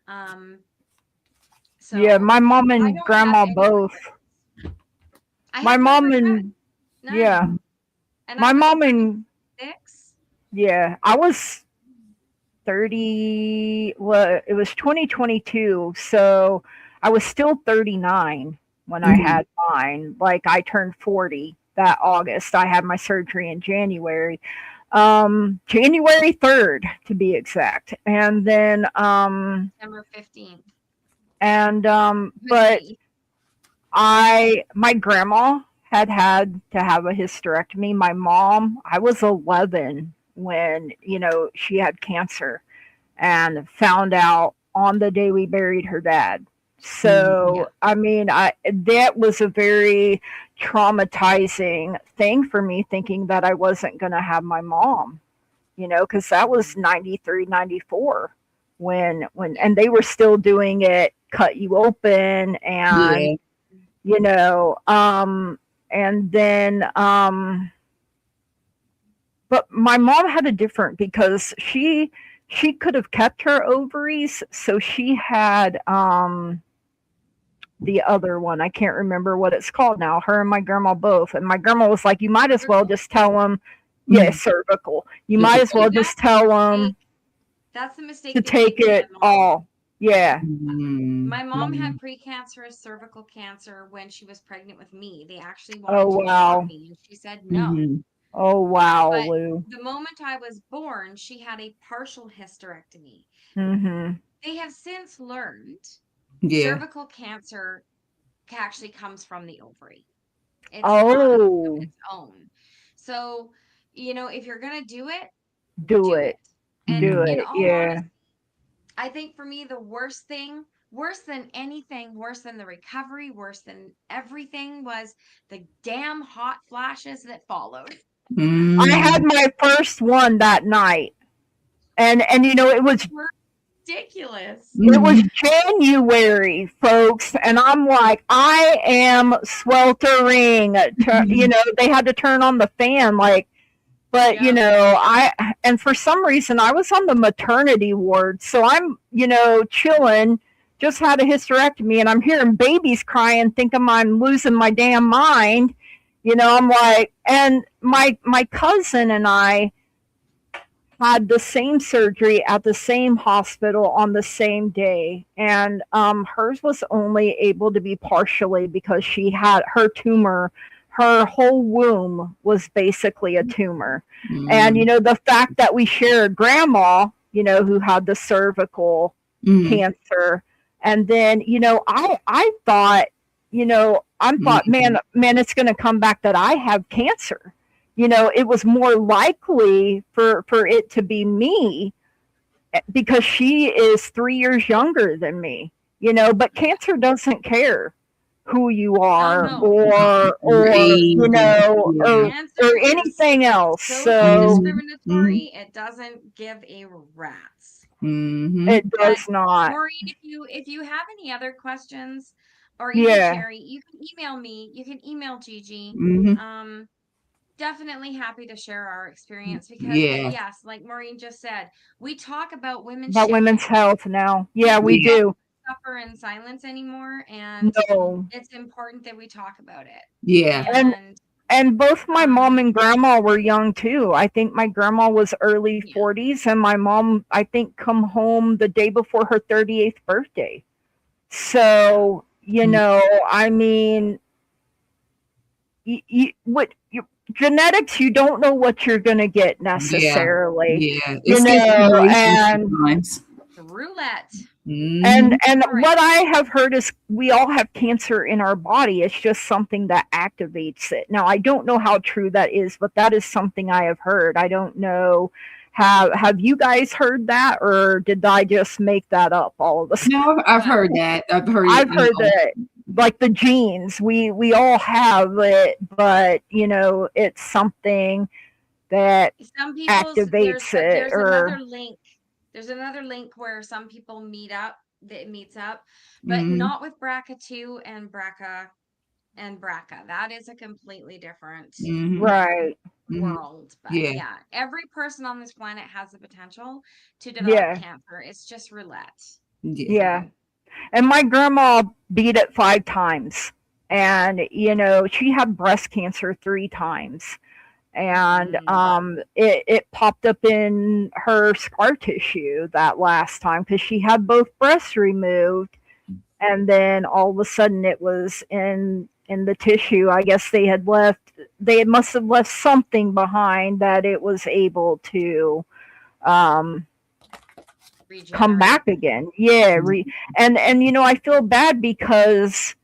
S2: Um,
S1: Yeah,
S2: so
S1: my mom
S2: I
S1: and
S2: don't have
S1: grandma
S2: any
S1: both.
S2: regrets. I
S1: My
S2: have no
S1: mom
S2: regrets,
S1: and
S2: none.
S1: yeah,
S2: And I
S1: my
S2: was
S1: mom and
S2: 36.
S1: yeah, I was 30. Well, it was 2022, so I was still 39 when I
S3: Mhm.
S1: had mine. Like I turned 40 that August. I had my surgery in January. January 3rd to be exact. And then
S2: September 15th was
S1: but
S2: me.
S1: my grandma had to have a hysterectomy. My mom, I was 11 when, she had cancer and found out on the day we buried her dad.
S2: Yeah.
S1: So, I mean, that was a very traumatizing thing for me, thinking that I wasn't going to have my mom, because that was 93, 94
S2: Yeah.
S1: and they were still doing it, cut you open and,
S3: Yeah.
S1: you know, and then, but my mom had a different because she could have kept her ovaries, so she had the other one. I can't remember what it's called now. Her and my grandma both, and my grandma was like, "You might as well
S2: Cervical.
S1: just tell them, yeah,
S3: Mhm.
S1: cervical. You might as
S3: Difficult.
S1: well
S2: So
S1: just tell them
S2: that's the mistake
S1: to
S2: they made
S1: take
S2: with my
S1: it
S2: mom.
S1: all." Yeah.
S3: Mm.
S2: My mom had
S3: Mm.
S2: precancerous cervical cancer when she was pregnant with me. They actually
S1: Oh
S2: wanted to abort
S1: wow.
S2: me, and she said no.
S3: Mhm.
S1: Oh wow,
S2: But
S1: Lou.
S2: the moment I was born, she had a partial hysterectomy.
S1: Mhm.
S2: They have since learned
S3: Yeah.
S2: cervical cancer actually comes from the ovary. It's not of
S1: Oh,
S2: its own. So, if you're going to do it,
S1: do
S2: do
S1: it.
S2: it. And
S1: Do
S3: Mhm.
S2: in
S1: it.
S2: all
S1: Yeah.
S2: honesty, I think for me, the worst thing, worse than anything, worse than the recovery, worse than everything, was the damn hot flashes that followed.
S1: I had
S3: Mm.
S1: my first one that night. And
S2: Were ridiculous.
S1: it was
S3: Mhm.
S1: January, folks, and I'm like, I am sweltering. They had to turn on the fan, like, but
S2: Yep.
S1: and for some reason, I was on the maternity ward, so I'm, chilling. Just had a hysterectomy, and I'm hearing babies crying, thinking I'm losing my damn mind. I'm like, and my cousin and I had the same surgery at the same hospital on the same day. And hers was only able to be partially because she had her tumor, her whole womb was basically a tumor. And,
S3: Mm.
S1: the fact that we share a grandma, who had the cervical
S3: Mm.
S1: cancer. And then, I thought, I thought,
S3: Mm.
S1: man, it's going to come back that I have cancer. It was more likely for it to be me because she is 3 years younger than me. But cancer doesn't care who you
S2: Oh
S1: are
S2: no.
S1: or
S3: Age. Yeah.
S2: Cancer is
S1: anything else.
S2: so
S1: So
S3: Mhm. Mhm.
S2: non-discriminatory, it doesn't give a rat's.
S3: Mhm.
S1: it
S2: But
S1: does not.
S2: Maureen, if you have any other questions, or even
S1: Yeah.
S2: Sherry, you can email me. You can email Gigi.
S3: Mhm.
S2: Um, Definitely happy to share our experience because,
S3: Yeah.
S2: yes, like Maureen just said, we talk about women's
S1: About
S2: shit
S1: women's
S2: now.
S1: health now. Yeah, we
S2: We
S3: Yeah.
S2: don't
S1: do.
S2: suffer in silence anymore, and
S1: No.
S2: it's important that we talk about it.
S3: Yeah.
S1: And
S2: And
S1: both my mom
S2: um,
S1: and grandma were young too. I think my grandma was early
S2: yeah,
S1: 40s and my mom I think come home the day before her 38th birthday.
S2: yeah,
S1: So,
S3: Mm.
S1: I mean, what genetics, you don't know what you're going to get
S3: Yeah.
S1: necessarily,
S3: Yeah. It's generations
S1: and
S3: sometimes.
S2: the roulette.
S3: Mhm.
S2: All right.
S1: what I have heard is we all have cancer in our body. It's just something that activates it. Now, I don't know how true that is, but that is something I have heard. I don't know. Have you guys heard that, or did I just make that up all of a sudden?
S3: No, I've
S2: Uh,
S3: heard that. I've heard it.
S1: I've heard that, like the genes, we all have it, but it's something that
S2: some people's
S1: activates it,
S2: there's another
S1: or
S2: link. There's another link where some people meet up that meets up, but
S3: Mhm.
S2: not with BRCA2 and BRCA. That is a completely different
S3: Mhm.
S1: Right.
S3: Mhm.
S2: world. But
S3: Yeah.
S2: yeah, every person on this planet has the potential to develop
S1: Yeah.
S2: cancer. It's just roulette.
S3: Yeah.
S1: Yeah. And my grandma beat it 5 times. And, she had breast cancer 3 times. And it popped up in her scar tissue that last time because she had both breasts removed. And then all of a sudden it was in the tissue. I guess they must have left something behind that it was able to um come
S2: Regenerate.
S1: back again. Yeah, and I feel bad because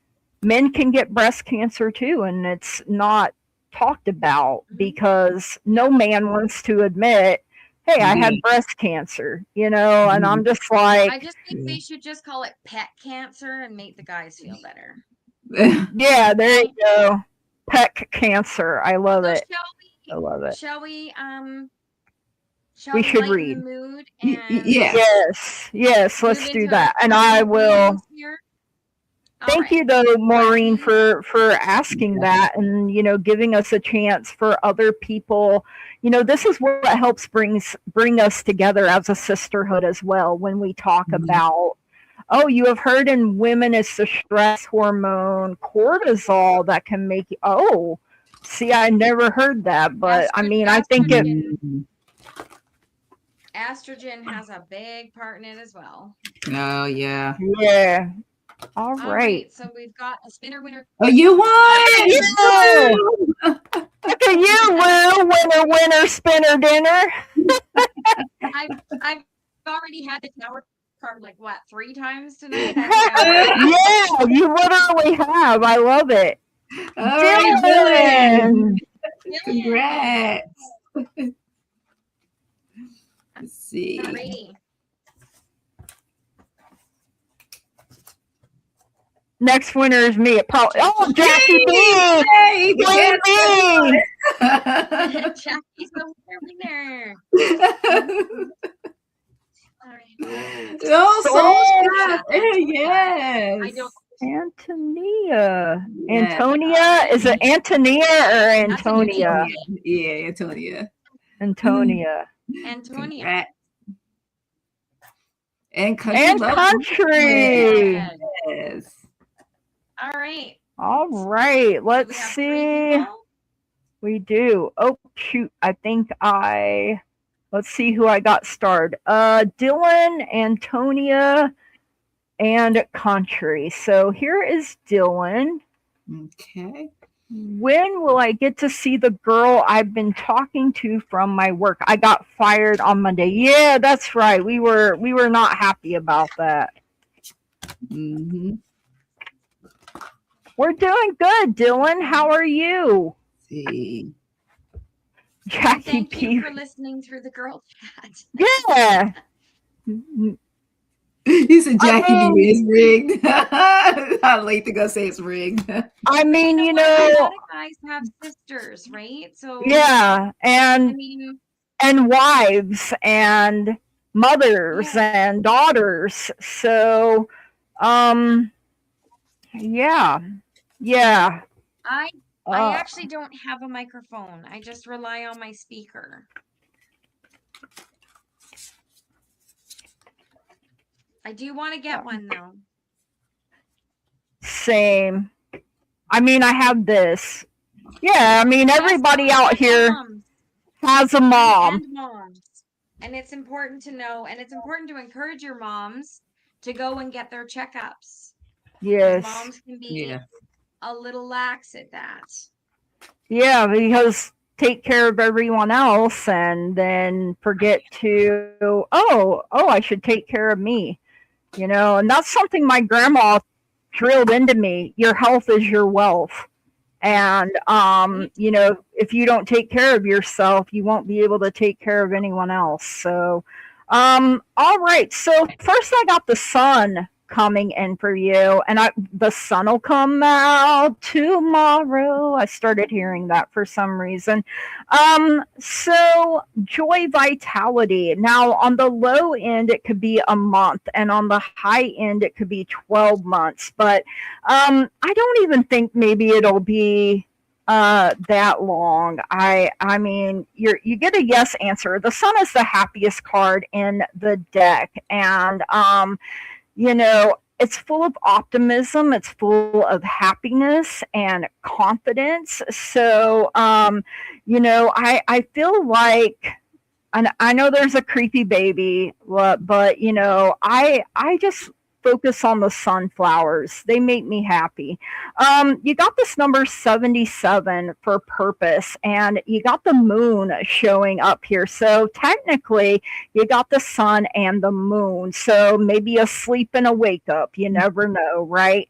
S1: men can get breast cancer too, and it's not talked about because no man wants to admit, "Hey, I
S3: Yeah.
S1: had breast cancer," and
S3: Mhm.
S1: I'm just
S2: I
S1: like,
S2: just think they should just call it pet cancer and make the guys feel better.
S1: "Yeah, there you
S2: Okay.
S1: go, peck cancer." I love
S2: So
S1: it. I love it.
S2: shall
S1: We
S2: we
S1: should
S2: lighten the
S1: read.
S2: mood and
S3: Yeah.
S1: Yes, yes,
S2: move
S1: let's do
S2: into
S1: that, and
S2: a
S1: I
S2: couple
S1: will.
S2: readings here? All
S1: Thank
S2: right.
S1: you, though,
S2: Let
S1: Maureen,
S2: me
S1: for asking that and giving us a chance for other people. This is what helps bring us together as a sisterhood as well. When we talk
S3: Mhm.
S1: about, oh, you have heard in women it's the stress hormone cortisol that can make you. Oh, see, I never heard that, but I mean, I think it.
S3: Mhm.
S2: estrogen has a big part in it as well.
S3: Oh yeah.
S1: Yeah. All
S2: All
S1: right.
S2: right, so we've got a spinner winner.
S3: Oh, you won it!
S1: You.
S3: Woo!
S1: Look at you, Lou. Winner, winner, spinner, dinner.
S2: I've already had the tower card like what 3 times tonight. I think I won.
S1: Yeah, you literally have. I love it.
S3: All right, Dylan.
S1: Dylan.
S2: Million.
S3: Congrats. Let's see.
S2: Alrighty.
S1: Next winner is me. It probably. Oh, Jackie B.
S3: Yay!
S1: Yay
S3: Yes,
S1: me.
S2: Jackie's the winner. All right.
S3: Oh,
S1: Oh,
S3: Soul Yes.
S2: I don't.
S1: Antonia.
S3: Yes.
S1: Antonia. Is it Antonia or
S2: That's
S1: Antonia?
S3: Yeah, Antonia.
S1: Antonia.
S2: Antonia.
S3: Congrats. And country.
S1: And
S3: love.
S1: country.
S3: Yes.
S2: All right.
S1: All right.
S2: We
S1: Let's
S2: have 3
S1: see.
S2: people.
S1: We do. Oh shoot! I think let's see who I got starred. Dylan, Antonia, and Country. So here is Dylan.
S3: Okay.
S1: When will I get to see the girl I've been talking to from my work? I got fired on Monday. Yeah, that's right. We were not happy about that.
S3: Mm-hmm.
S1: We're doing good, Dylan. How are you?
S3: Let's see.
S1: Jackie
S2: Thank
S1: P.
S2: you for listening through the girl chat.
S1: Yeah.
S3: He said Jackie
S1: I mean,
S3: B is rigged. Not late to go say it's rigged.
S1: I mean,
S2: A lot of guys have sisters, right? So
S1: yeah,
S2: I mean,
S1: and wives and mothers
S2: yeah.
S1: and daughters. So, yeah, yeah.
S2: I actually don't have a microphone. I just rely on my speaker. I do want to get one though.
S1: Same. I mean, I have this. Yeah, I mean, everybody out here has a mom.
S2: And moms. And it's important to know, and it's important to encourage your moms to go and get their checkups.
S1: Yes.
S2: Moms can be a little lax at that.
S1: Yeah, because take care of everyone else and then forget to, I should take care of me. And that's something my grandma drilled into me. Your health is your wealth. And, if you don't take care of yourself, you won't be able to take care of anyone else. So, all right. So first I got the sun coming in for you. And the sun will come out tomorrow. I started hearing that for some reason. So joy, vitality. Now, on the low end, it could be a month, and on the high end, it could be 12 months. But I don't even think maybe it'll be that long. I mean, you get a yes answer. The sun is the happiest card in the deck, and you know, it's full of optimism, it's full of happiness and confidence. So you know, I feel like, and I know there's a creepy baby, but you know, I just focus on the sunflowers. They make me happy. You got this number 77 for purpose, and you got the moon showing up here. So technically, you got the sun and the moon. So maybe a sleep and a wake up. You never know, right?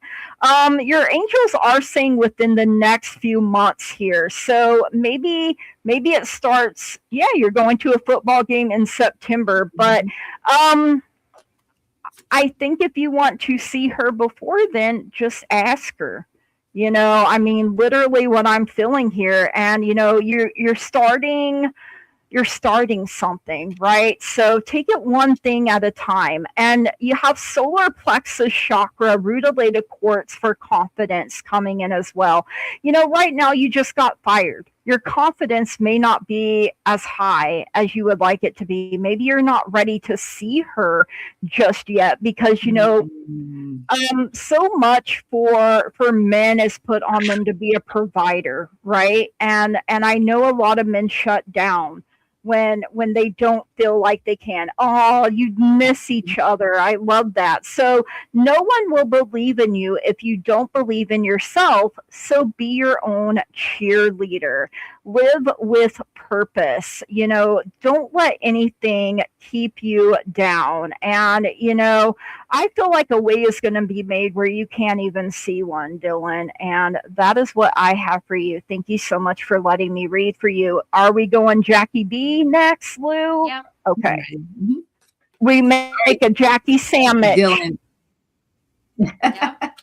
S1: Your angels are saying within the next few months here. So maybe it starts, yeah, you're going to a football game in September, but I think if you want to see her before then, just ask her. You know, I mean, literally what I'm feeling here, and you know, you're starting something, right? So take it one thing at a time. And you have solar plexus chakra, rutilated quartz for confidence coming in as well. You know, right now you just got fired. Your confidence may not be as high as you would like it to be. Maybe you're not ready to see her just yet because, you know, so much for men is put on them to be a provider, right? And I know a lot of men shut down when they don't feel like they can. Oh, you miss each other. I love that. So no one will believe in you if you don't believe in yourself. So be your own cheerleader. Live with purpose. You know, don't let anything keep you down. And, you know, I feel like a way is going to be made where you can't even see one, Dylan. And that is what I have for you. Thank you so much for letting me read for you. Are we going Jackie B next, Lou?
S2: Yep.
S1: Okay. We make a Jackie sandwich.
S3: Dylan.
S2: Yep.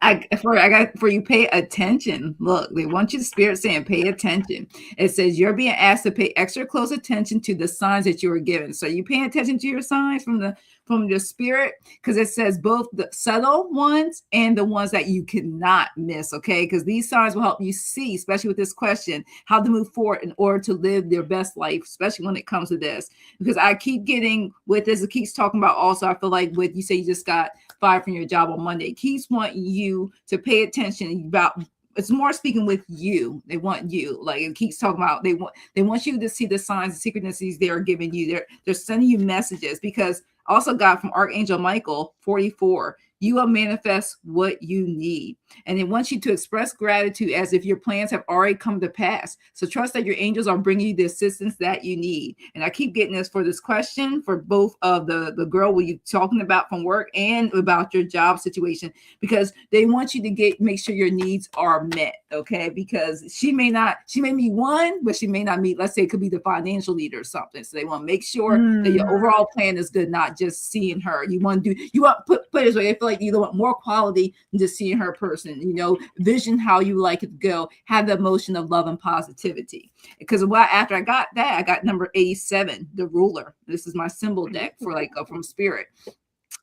S3: I got for you. Pay attention. Look, they want you to spirit saying, pay attention. It says you're being asked to pay extra close attention to the signs that you were given. So you paying attention to your signs from your spirit, because it says both the subtle ones and the ones that you cannot miss. Okay, because these signs will help you see, especially with this question, how to move forward in order to live their best life, especially when it comes to this. Because I keep getting with this, it keeps talking about also. I feel like with you say you just got fired from your job on Monday. It keeps wanting you to pay attention about. It's more speaking with you. They want you. Like it keeps talking about. They want you to see the signs, the synchronicities they are giving you. They're sending you messages because also got from Archangel Michael 44. You will manifest what you need. And it wants you to express gratitude as if your plans have already come to pass. So trust that your angels are bringing you the assistance that you need. And I keep getting this for this question for both of the girl were you talking about from work and about your job situation, because they want you to make sure your needs are met. Okay. Because she may meet one, but she may not meet, let's say it could be the financial leader or something. So they want to make sure that your overall plan is good, not just seeing her. You want to put it this way. I feel like you want more quality than just seeing her person. You know, vision how you like it to go, have the emotion of love and positivity. Because after I got that, I got number 87, the ruler. This is my symbol deck for from spirit.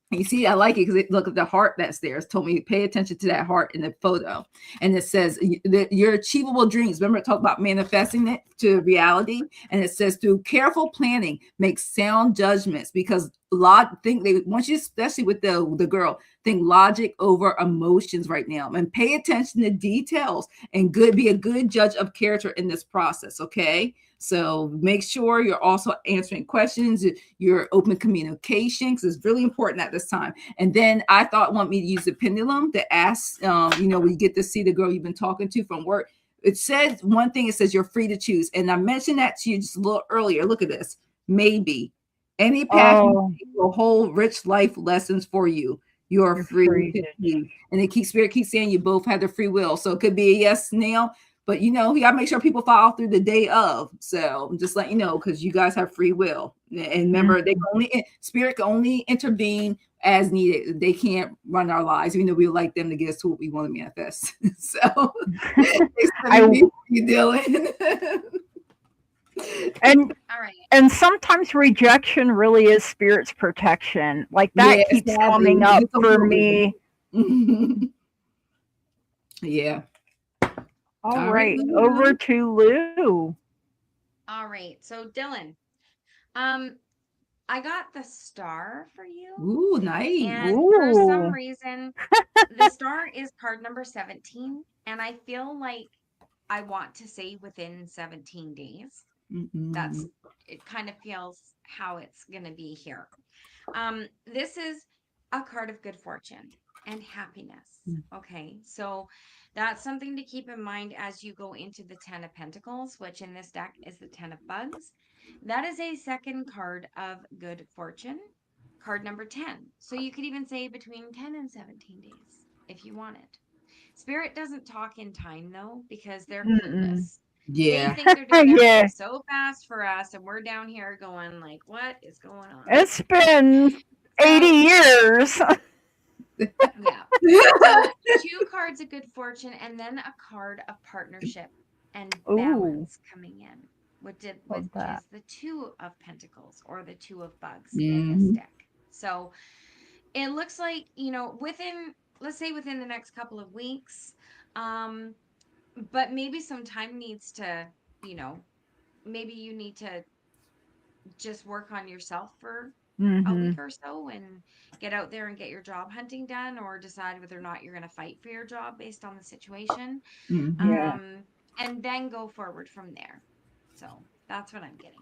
S3: And you see, I like it because look at the heart that's there. It's told me pay attention to that heart in the photo. And it says that your achievable dreams. Remember, I talked about manifesting it to reality. And it says through careful planning, make sound judgments, because they want you, especially with the girl, think logic over emotions right now, and pay attention to details and be a good judge of character in this process. Okay. So make sure you're also answering questions, your open communication, because it's really important at this time. And then I want me to use the pendulum to ask, when you get to see the girl you've been talking to from work. It says one thing, it says you're free to choose. And I mentioned that to you just a little earlier. Look at this. Maybe any path will hold rich life lessons for you. You're free to choose. And spirit keeps saying you both have the free will. So it could be a yes now, But you gotta make sure people follow through the day of. So I'm just letting you know, because you guys have free will. And remember, they can only spirit can only intervene as needed. They can't run our lives, even though we would like them to get us to what we want to manifest. So you doing.
S1: And
S2: All right.
S1: and sometimes rejection really is spirit's protection. Like that keeps coming up for me.
S3: Yeah.
S1: All right, over to Lou.
S2: All right. So Dylan, I got the star for you.
S3: Ooh, nice.
S2: And for some reason, the star is card number 17. And I feel like I want to say within 17 days. It kind of feels how it's going to be here. This is a card of good fortune and happiness. Okay. So that's something to keep in mind as you go into the 10 of Pentacles, which in this deck is the 10 of Bugs. That is a second card of good fortune, card number 10. So you could even say between 10 and 17 days if you wanted. Spirit doesn't talk in time though, because they're clueless.
S3: Yeah.
S2: They think they're doing everything so fast for us, and we're down here going like, what is going on?
S1: It's been 80 years.
S2: Yeah. So 2 cards of good fortune and then a card of partnership and balance coming in, which is the 2 of Pentacles or the 2 of Bugs in this deck. So it looks like, let's say within the next couple of weeks, but maybe some time needs to, maybe you need to just work on yourself for a week or so and get out there and get your job hunting done, or decide whether or not you're going to fight for your job based on the situation. And then go forward from there. So that's what I'm getting.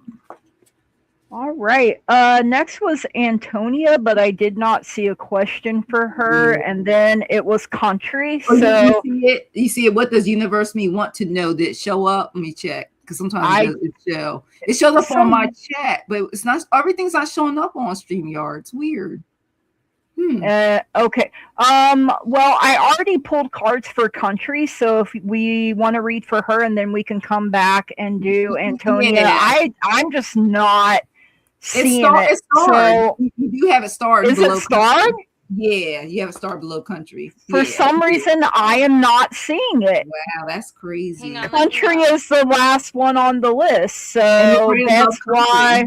S1: All right. Next was Antonia, but I did not see a question for her. And then it was country. So
S3: you see it. What does universe me want to know? Did it show up? Let me check. Because sometimes it shows up on my chat, but it's not, everything's not showing up on StreamYard. It's weird.
S1: Okay. Well, I already pulled cards for country, so if we want to read for her, and then we can come back and do Antonia. I'm just not seeing it.
S3: It's starred. So you do have it starred.
S1: Is it starred?
S3: Yeah, you have a star below country.
S1: For some reason, I am not seeing it.
S3: Wow, that's crazy.
S1: Country is the last one on the list, so that's why.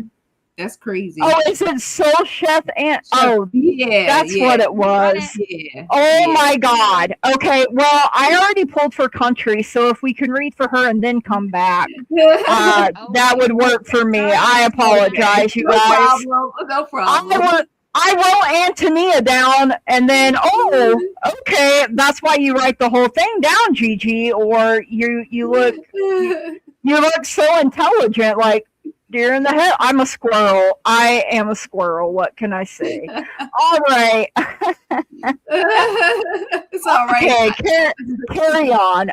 S3: That's crazy.
S1: Oh, is it Soul Chef and that's what it was.
S3: Yeah.
S1: My God. Okay, well, I already pulled for country, so if we can read for her and then come back, that would work for me. I apologize, you guys.
S3: No problem.
S1: I wrote Antonia down, and then okay, that's why you write the whole thing down, Gigi, or you look so intelligent, like deer in the head. I'm a squirrel. I am a squirrel. What can I say? All right.
S3: It's all right.
S1: Okay, carry on.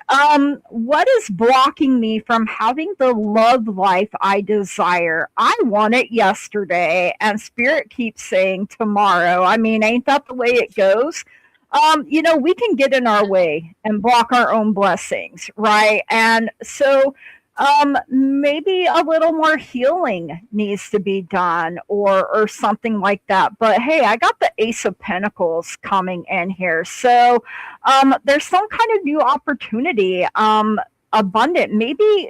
S1: What is blocking me from having the love life I desire? I want it yesterday, and Spirit keeps saying tomorrow. I mean, ain't that the way it goes? We can get in our way and block our own blessings, right? And so maybe a little more healing needs to be done or something like that. But hey, I got the Ace of Pentacles coming in here. So there's some kind of new opportunity, abundant. Maybe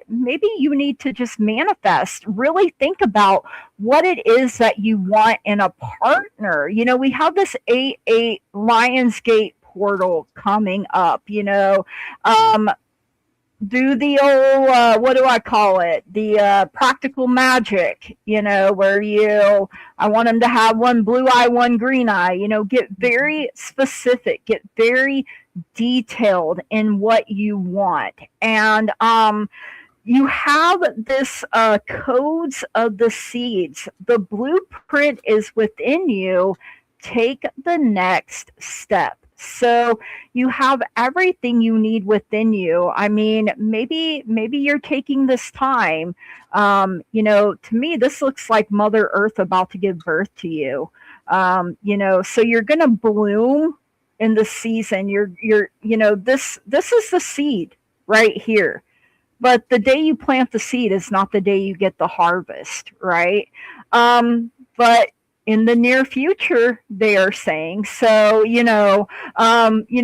S1: you need to just manifest, really think about what it is that you want in a partner. We have this 8/8 Lionsgate portal coming up, do the old what do I call it, the practical magic, where I want them to have one blue eye, one green eye, get very specific, get very detailed in what you want. And you have this codes of the seeds. The blueprint is within you. Take the next step. So you have everything you need within you. I mean, maybe you're taking this time. To me, this looks like Mother Earth about to give birth to you. So you're gonna bloom in the season. This is the seed right here. but the day you plant the seed is not the day you get the harvest, right? But in the near future, they are saying. So,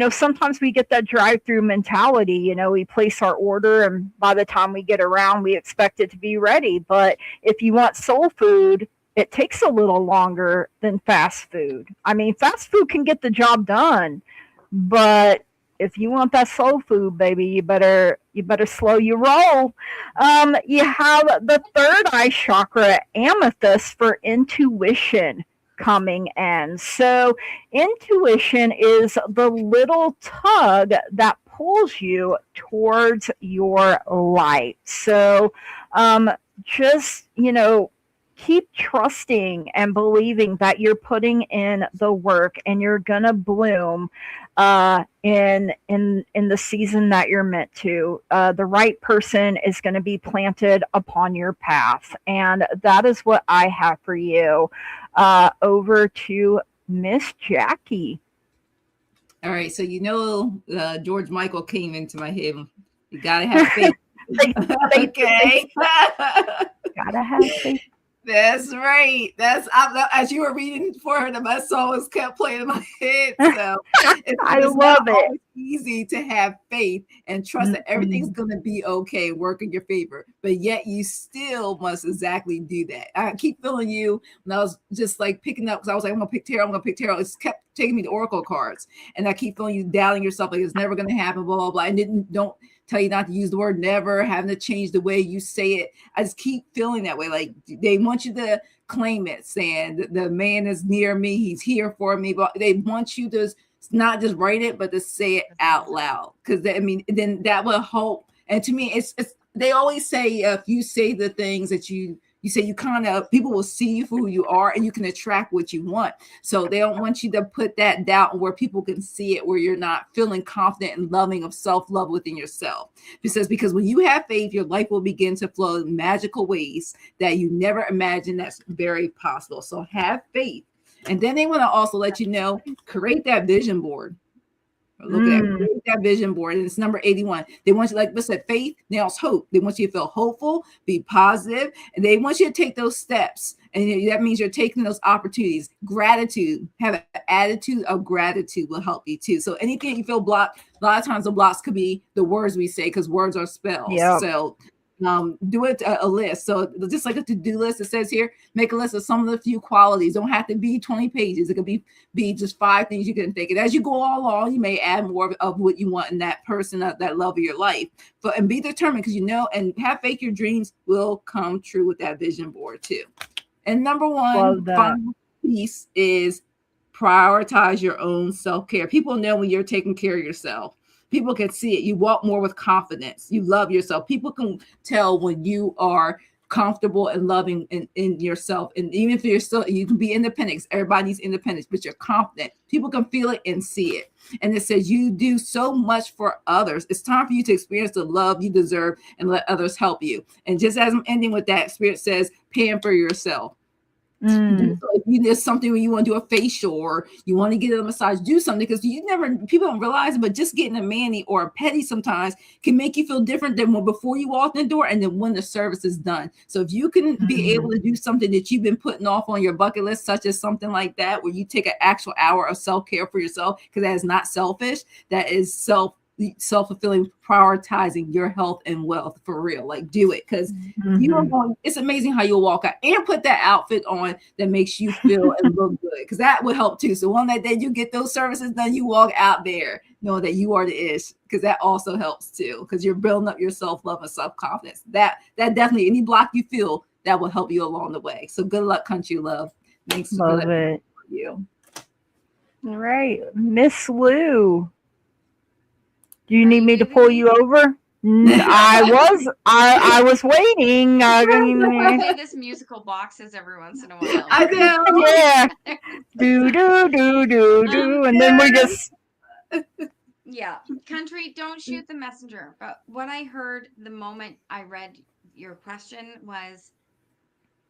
S1: sometimes we get that drive-through mentality. We place our order, and by the time we get around, we expect it to be ready. But if you want soul food, it takes a little longer than fast food. I mean, fast food can get the job done, but if you want that soul food, baby, you better slow your roll. You have the third eye chakra, amethyst, for intuition coming in. So intuition is the little tug that pulls you towards your light. So just keep trusting and believing that you're putting in the work and you're gonna bloom in the season that you're meant to. The right person is going to be planted upon your path, and that is what I have for you. Over to Miss Jackie.
S3: All right, so George Michael came into my head. You gotta have faith. Okay.
S1: Gotta have faith.
S3: That's right. As you were reading for her, my songs kept playing in my head. So
S1: I
S3: it's
S1: love
S3: not
S1: it.
S3: always easy to have faith and trust that everything's going to be okay, work in your favor. But yet you still must exactly do that. I keep feeling you when I was just like picking up, because I was like, I'm going to pick tarot. I'm going to pick tarot. It's kept taking me to oracle cards, and I keep feeling you doubting yourself, like it's never going to happen, blah blah blah. And don't tell you not to use the word never, having to change the way you say it. I just keep feeling that way. Like they want you to claim it, saying the man is near me, he's here for me. But they want you to not just write it, but to say it out loud. Because then that will help. And to me, it's they always say if you say the things that you say, you kind of, people will see you for who you are, and you can attract what you want. So they don't want you to put that doubt where people can see it, where you're not feeling confident and loving of self-love within yourself. Because when you have faith, your life will begin to flow in magical ways that you never imagined. That's very possible. So have faith. And then they want to also let you know, create that vision board. Look at that vision board, and it's number 81. They want you, like I said, faith, now it's hope. They want you to feel hopeful, be positive, and they want you to take those steps. And that means you're taking those opportunities. Gratitude, have an attitude of gratitude will help you too. So anything you feel blocked, a lot of times the blocks could be the words we say, because words are spells.
S1: Yep.
S3: So do it a list. So just like a to-do list, it says here, make a list of some of the few qualities. Don't have to be 20 pages. It could be just 5 things you can think. And as you go along, you may add more of what you want in that person, that love of your life. And be determined, because and have faith your dreams will come true with that vision board too. And number one, final piece is prioritize your own self-care. People know when you're taking care of yourself. People can see it. You walk more with confidence. You love yourself. People can tell when you are comfortable and loving in yourself. And even if you can be independent. Everybody needs independence, but you're confident. People can feel it and see it. And it says you do so much for others. It's time for you to experience the love you deserve and let others help you. And just as I'm ending with that, Spirit says, paying for yourself. If there's something where you want to do a facial or you want to get a massage, do something, because people don't realize it, but just getting a mani or a pedi sometimes can make you feel different than before you walk in the door and then when the service is done. So if you can be able to do something that you've been putting off on your bucket list, such as something like that, where you take an actual hour of self-care for yourself, because that is not selfish, that is self-fulfilling, prioritizing your health and wealth for real. Like, do it, because it's amazing how you'll walk out and put that outfit on that makes you feel and look good, because that will help too. So one that day you get those services done, you walk out there knowing that you are the ish, because that also helps too, because you're building up your self-love and self-confidence. That definitely, any block you feel, that will help you along the way. So good luck, country love. Thanks.
S1: Love it.
S3: For you.
S1: All right, Miss Lou. Do you need me to pull you over? I was waiting.
S2: Play this musical boxes every once in a while.
S3: I know.
S1: Yeah. Do, and then we just.
S2: Yeah, country, don't shoot the messenger. But what I heard the moment I read your question was,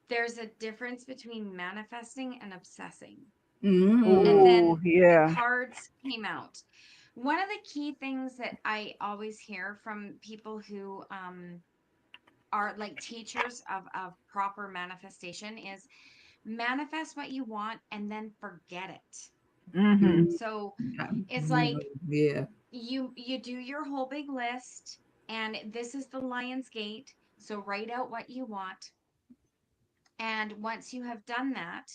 S2: there's a difference between manifesting and obsessing. And then the cards came out. One of the key things that I always hear from people who are like teachers of proper manifestation is manifest what you want and then forget it.
S1: Mm-hmm.
S3: Mhm.
S2: So it's
S3: No,
S2: like
S3: yeah.
S2: you do your whole big list, and this is the Lion's Gate. So write out what you want. And once you have done that,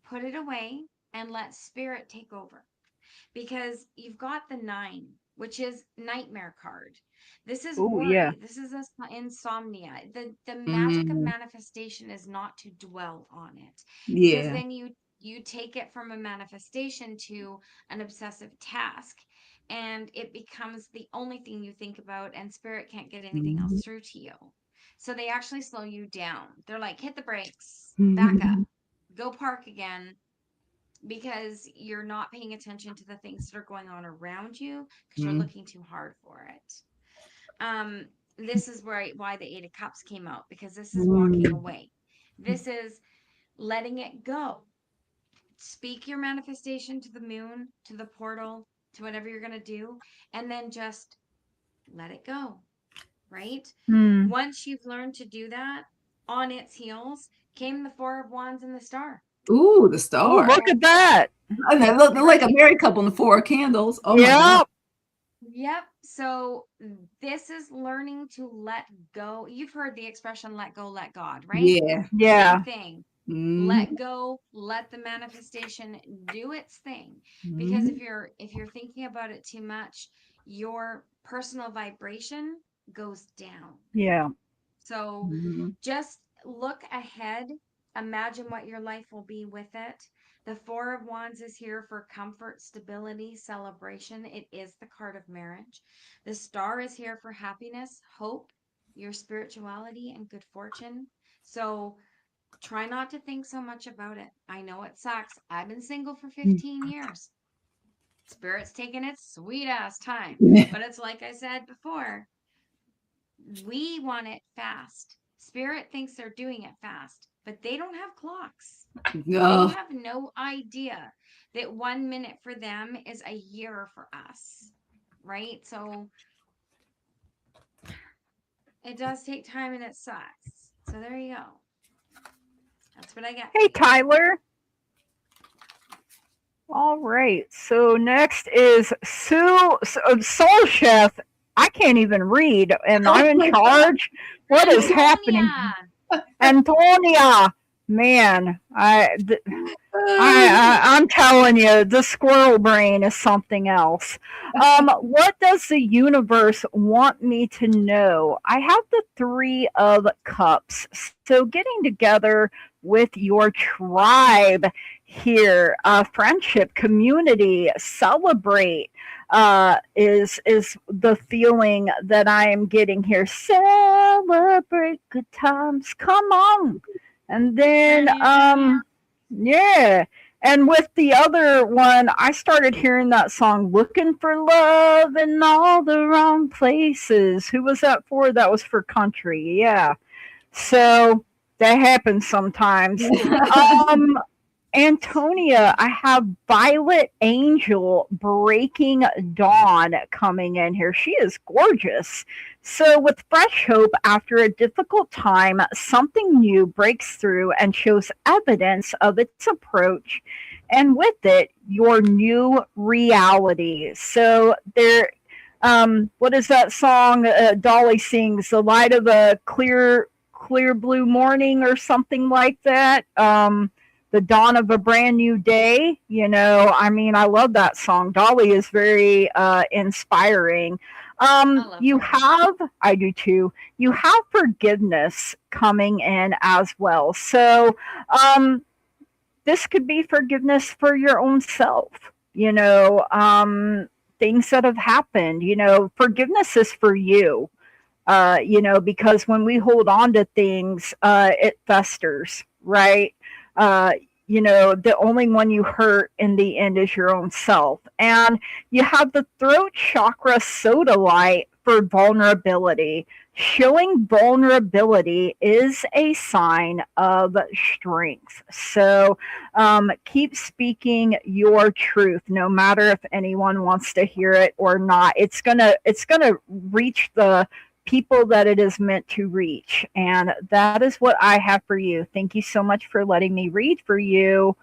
S2: put it away and let spirit take over, because you've got the 9, which is nightmare card. This is
S1: Oh yeah.
S2: worry. This is insomnia. The magic of
S3: Mhm.
S2: manifestation is not to dwell on it, because
S3: Yeah.
S2: then you take it from a manifestation to an obsessive task, and it becomes the only thing you think about, and spirit can't get anything else
S3: Mhm.
S2: through to you. So they actually slow you down. They're like, hit the brakes, back up,
S3: Mhm.
S2: go park again, because you're not paying attention to the things that are going on around you because you're
S3: Mhm.
S2: looking too hard for it. Um, this is why the 8 of Cups came out, because this is walking
S3: Mhm.
S2: away. This is letting it go. Speak your manifestation to the moon, to the portal, to whatever you're going to do, and then just let it go, right?
S1: Hmm.
S2: Once you've learned to do that, on its heels came the Four of Wands and the Star.
S3: Ooh, the
S1: Oh,
S3: star.
S1: look
S2: So,
S1: at that.
S3: And they look like a
S2: right?
S3: married couple in the Four of Candles. Oh my God.
S1: Yep.
S2: Yep. So this is learning to let go. You've heard the expression let go, let God, right?
S3: Yeah.
S2: Same
S1: Yeah.
S2: thing. Let
S3: Mhm.
S2: go, let the manifestation do its thing. Because
S3: Mhm.
S2: if you're thinking about it too much, your personal vibration goes down.
S1: Yeah.
S2: So
S3: Mhm.
S2: just look ahead, imagine what your life will be with it. The Four of Wands is here for comfort, stability, celebration. It is the card of marriage. The Star is here for happiness, hope, your spirituality, and good fortune. So try not to think so much about it. I know it sucks. I've been single for 15 years. Spirit's taking its sweet ass time. But it's like I said before, we want it fast. Spirit thinks they're doing it fast, but they don't have clocks. They
S3: Oh,
S2: have no idea that 1 minute for them is a year for us, right? So it does take time and it sucks. So there you go. That's what I got for
S1: Hey,
S2: you.
S1: Tyler. All right. So next is Soul Chef. I can't even read, and
S3: oh
S1: I'm in
S3: my God.
S1: charge. What is happening?
S2: Antonia.
S1: Antonia, man, I'm telling you, the squirrel brain is something else. What does the universe want me to know? I have the 3 of Cups. So getting together with your tribe here, friendship, community, celebrate is the feeling that I am getting here. Celebrate good times. Come on. And then yeah. And with the other one, I started hearing that song "Looking for Love in All the Wrong Places." Who was that for? That was for country. Yeah. So that happens sometimes. Um, Antonia, I have Violet Angel Breaking Dawn coming in here. She is gorgeous. So, with fresh hope after a difficult time, something new breaks through and shows evidence of its approach, and with it, your new reality. So, what is that song Dolly sings? The light of a clear blue morning, or something like that. The dawn of a brand new day. I mean, I love that song. Dolly is very inspiring.
S2: I love
S1: You
S2: Dolly.
S1: have, I do too, you have forgiveness coming in as well. So, this could be forgiveness for your own self, things that have happened. Forgiveness is for you, because when we hold on to things, it festers, right? Uh, the only one you hurt in the end is your own self. And you have the throat chakra soda light for vulnerability. showing vulnerability is a sign of strength. So keep speaking your truth, no matter if anyone wants to hear it or not. It's gonna reach the people that it is meant to reach, and that is what I have for you. Thank you so much for letting me read for you.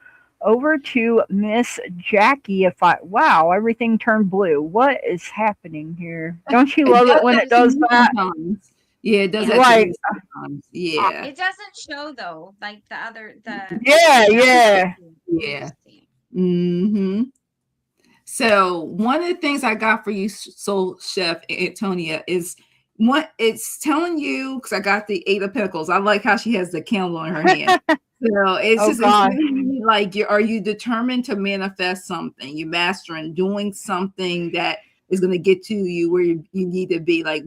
S1: Over to Miss Jackie. If I wow, everything turned blue. What is happening here? Don't you
S3: It
S1: love
S3: does
S1: it when
S3: that
S1: it
S3: to
S1: does
S3: me
S1: that?
S3: sometimes. Yeah, it does
S2: Yeah.
S3: that to
S1: Like
S3: me sometimes. Yeah.
S2: It doesn't show though, like
S1: yeah,
S2: now I do
S1: yeah.
S2: see. I do
S3: Yeah.
S2: see.
S3: Hmm. So one of the things I got for you, Soul Chef Antonia, is what it's telling you, because I got the Eight of Pentacles. I like how she has the candle in her hand. So it's
S1: Oh
S3: just it's
S1: gosh.
S3: giving me like are you determined to manifest something? You mastering doing something that is going to get to you where you need to be. Like,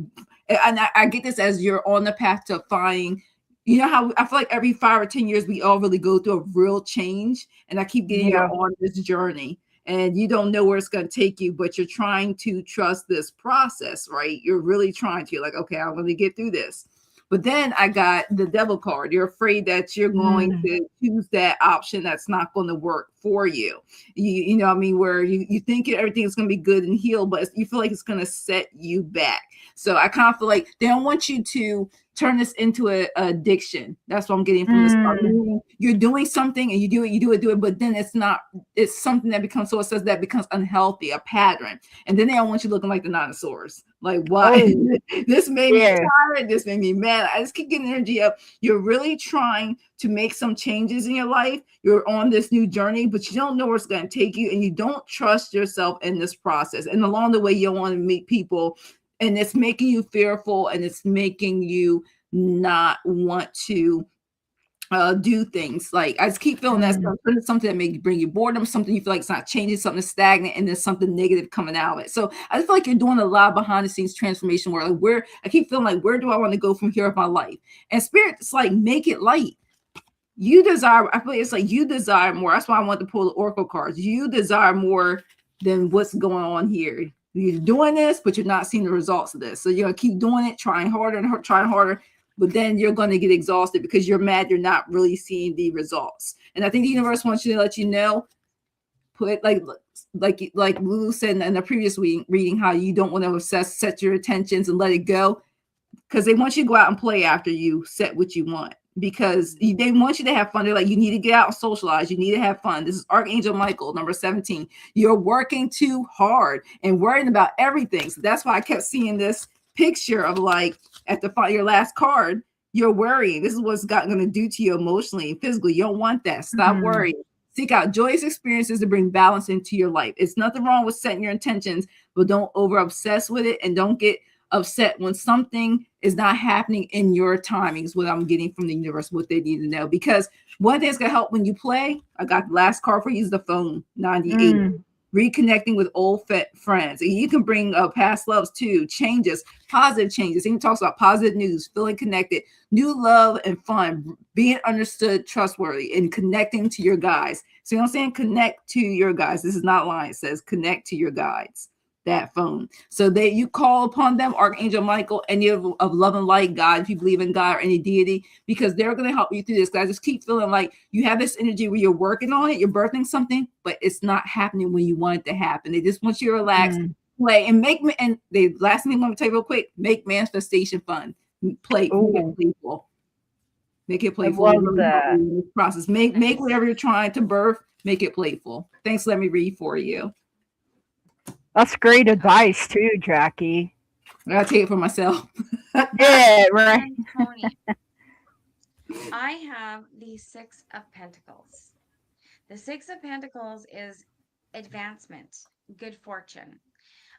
S3: and I get this as you're on the path to find. You know how I feel like every 5 or 10 years we all really go through a real change, and I keep getting you're
S1: Yeah.
S3: on this journey and you don't know where it's going to take you, but you're trying to trust this process, right? You're really trying to, like, okay, I'm going to get through this. But then I got the devil card. You're afraid that you're going
S1: Mm,
S3: to choose that option that's not going to work for you. You know what I mean? Where you think everything's going to be good and healed, but you feel like it's going to set you back. So I kind of feel like they don't want you to turn this into a addiction. That's what I'm getting from this card.
S1: mm,
S3: You're doing something and do it, but then it's something that becomes, so it says that becomes unhealthy, a pattern. And then they don't want you looking like the dinosaurs. Like, why?
S1: oh,
S3: This made me
S1: yeah.
S3: tired. This made me mad. I just keep getting energy up. You're really trying to make some changes in your life. You're on this new journey, but you don't know where it's going to take you. And you don't trust yourself in this process. And along the way, you want to meet people, and it's making you fearful, and it's making you not want to do things. Like, I just keep feeling that
S1: Mm,
S3: something that may bring you boredom, something you feel like it's not changing, something that's stagnant, and there's something negative coming out of it. So I just feel like you're doing a lot of behind the scenes transformation where, like, where I keep feeling like, where do I want to go from here with my life? And spirit's like, make it light. You desire, I feel like it's like you desire more. That's why I want to pull the oracle cards. You desire more than what's going on here. You're doing this, but you're not seeing the results of this. So you're gonna keep doing it, trying harder and trying harder, but then you're going to get exhausted because you're mad you're not really seeing the results. And I think the universe wants you to let you know, put like Lulu said in the previous reading, how you don't want to set your intentions and let it go, because they want you to go out and play after you set what you want, because they want you to have fun. They're like, you need to get out and socialize, you need to have fun. This is Archangel Michael, number 17. You're working too hard and worrying about everything. So that's why I kept seeing this picture of, like, at the your last card, you're worrying. This is what's going to do to you emotionally and physically. You don't want that. Stop
S1: mm,
S3: worrying. Seek out joyous experiences to bring balance into your life. It's nothing wrong with setting your intentions, but don't over obsess with it, and don't get upset when something is not happening in your timing, is what I'm getting from the universe, what they need to know. Because one thing that's going to help when you play, I got the last card for you, is the phone, 98.
S1: mm,
S3: Reconnecting with old friends. And you can bring past loves too, changes, positive changes. He even talks about positive news, feeling connected, new love and fun, being understood, trustworthy, and connecting to your guides. So, you know what I'm saying? Connect to your guides. This is not lying. It says connect to your guides. That phone. So that you call upon them, Archangel Michael, any of love and light, God, if you believe in God or any deity, because they're going to help you through this. I just keep feeling like you have this energy where you're working on it, you're birthing something, but it's not happening when you want it to happen. They just want you to relax,
S1: mm.
S3: play, and and the last thing I'm going to tell you real quick, make manifestation fun. Play, make it
S1: Oh,
S3: playful. Make it
S1: I
S3: playful. They
S1: love
S3: really help you
S1: that.
S3: in this process. Make
S2: Nice.
S3: whatever you're trying to birth, make it playful. Thanks. Let me read for you.
S1: That's great
S2: Okay.
S1: advice too, Jackie.
S3: I gotta take it for myself.
S1: Yeah, right.
S2: Antonia, I have the Six of Pentacles. The Six of Pentacles is advancement, good fortune.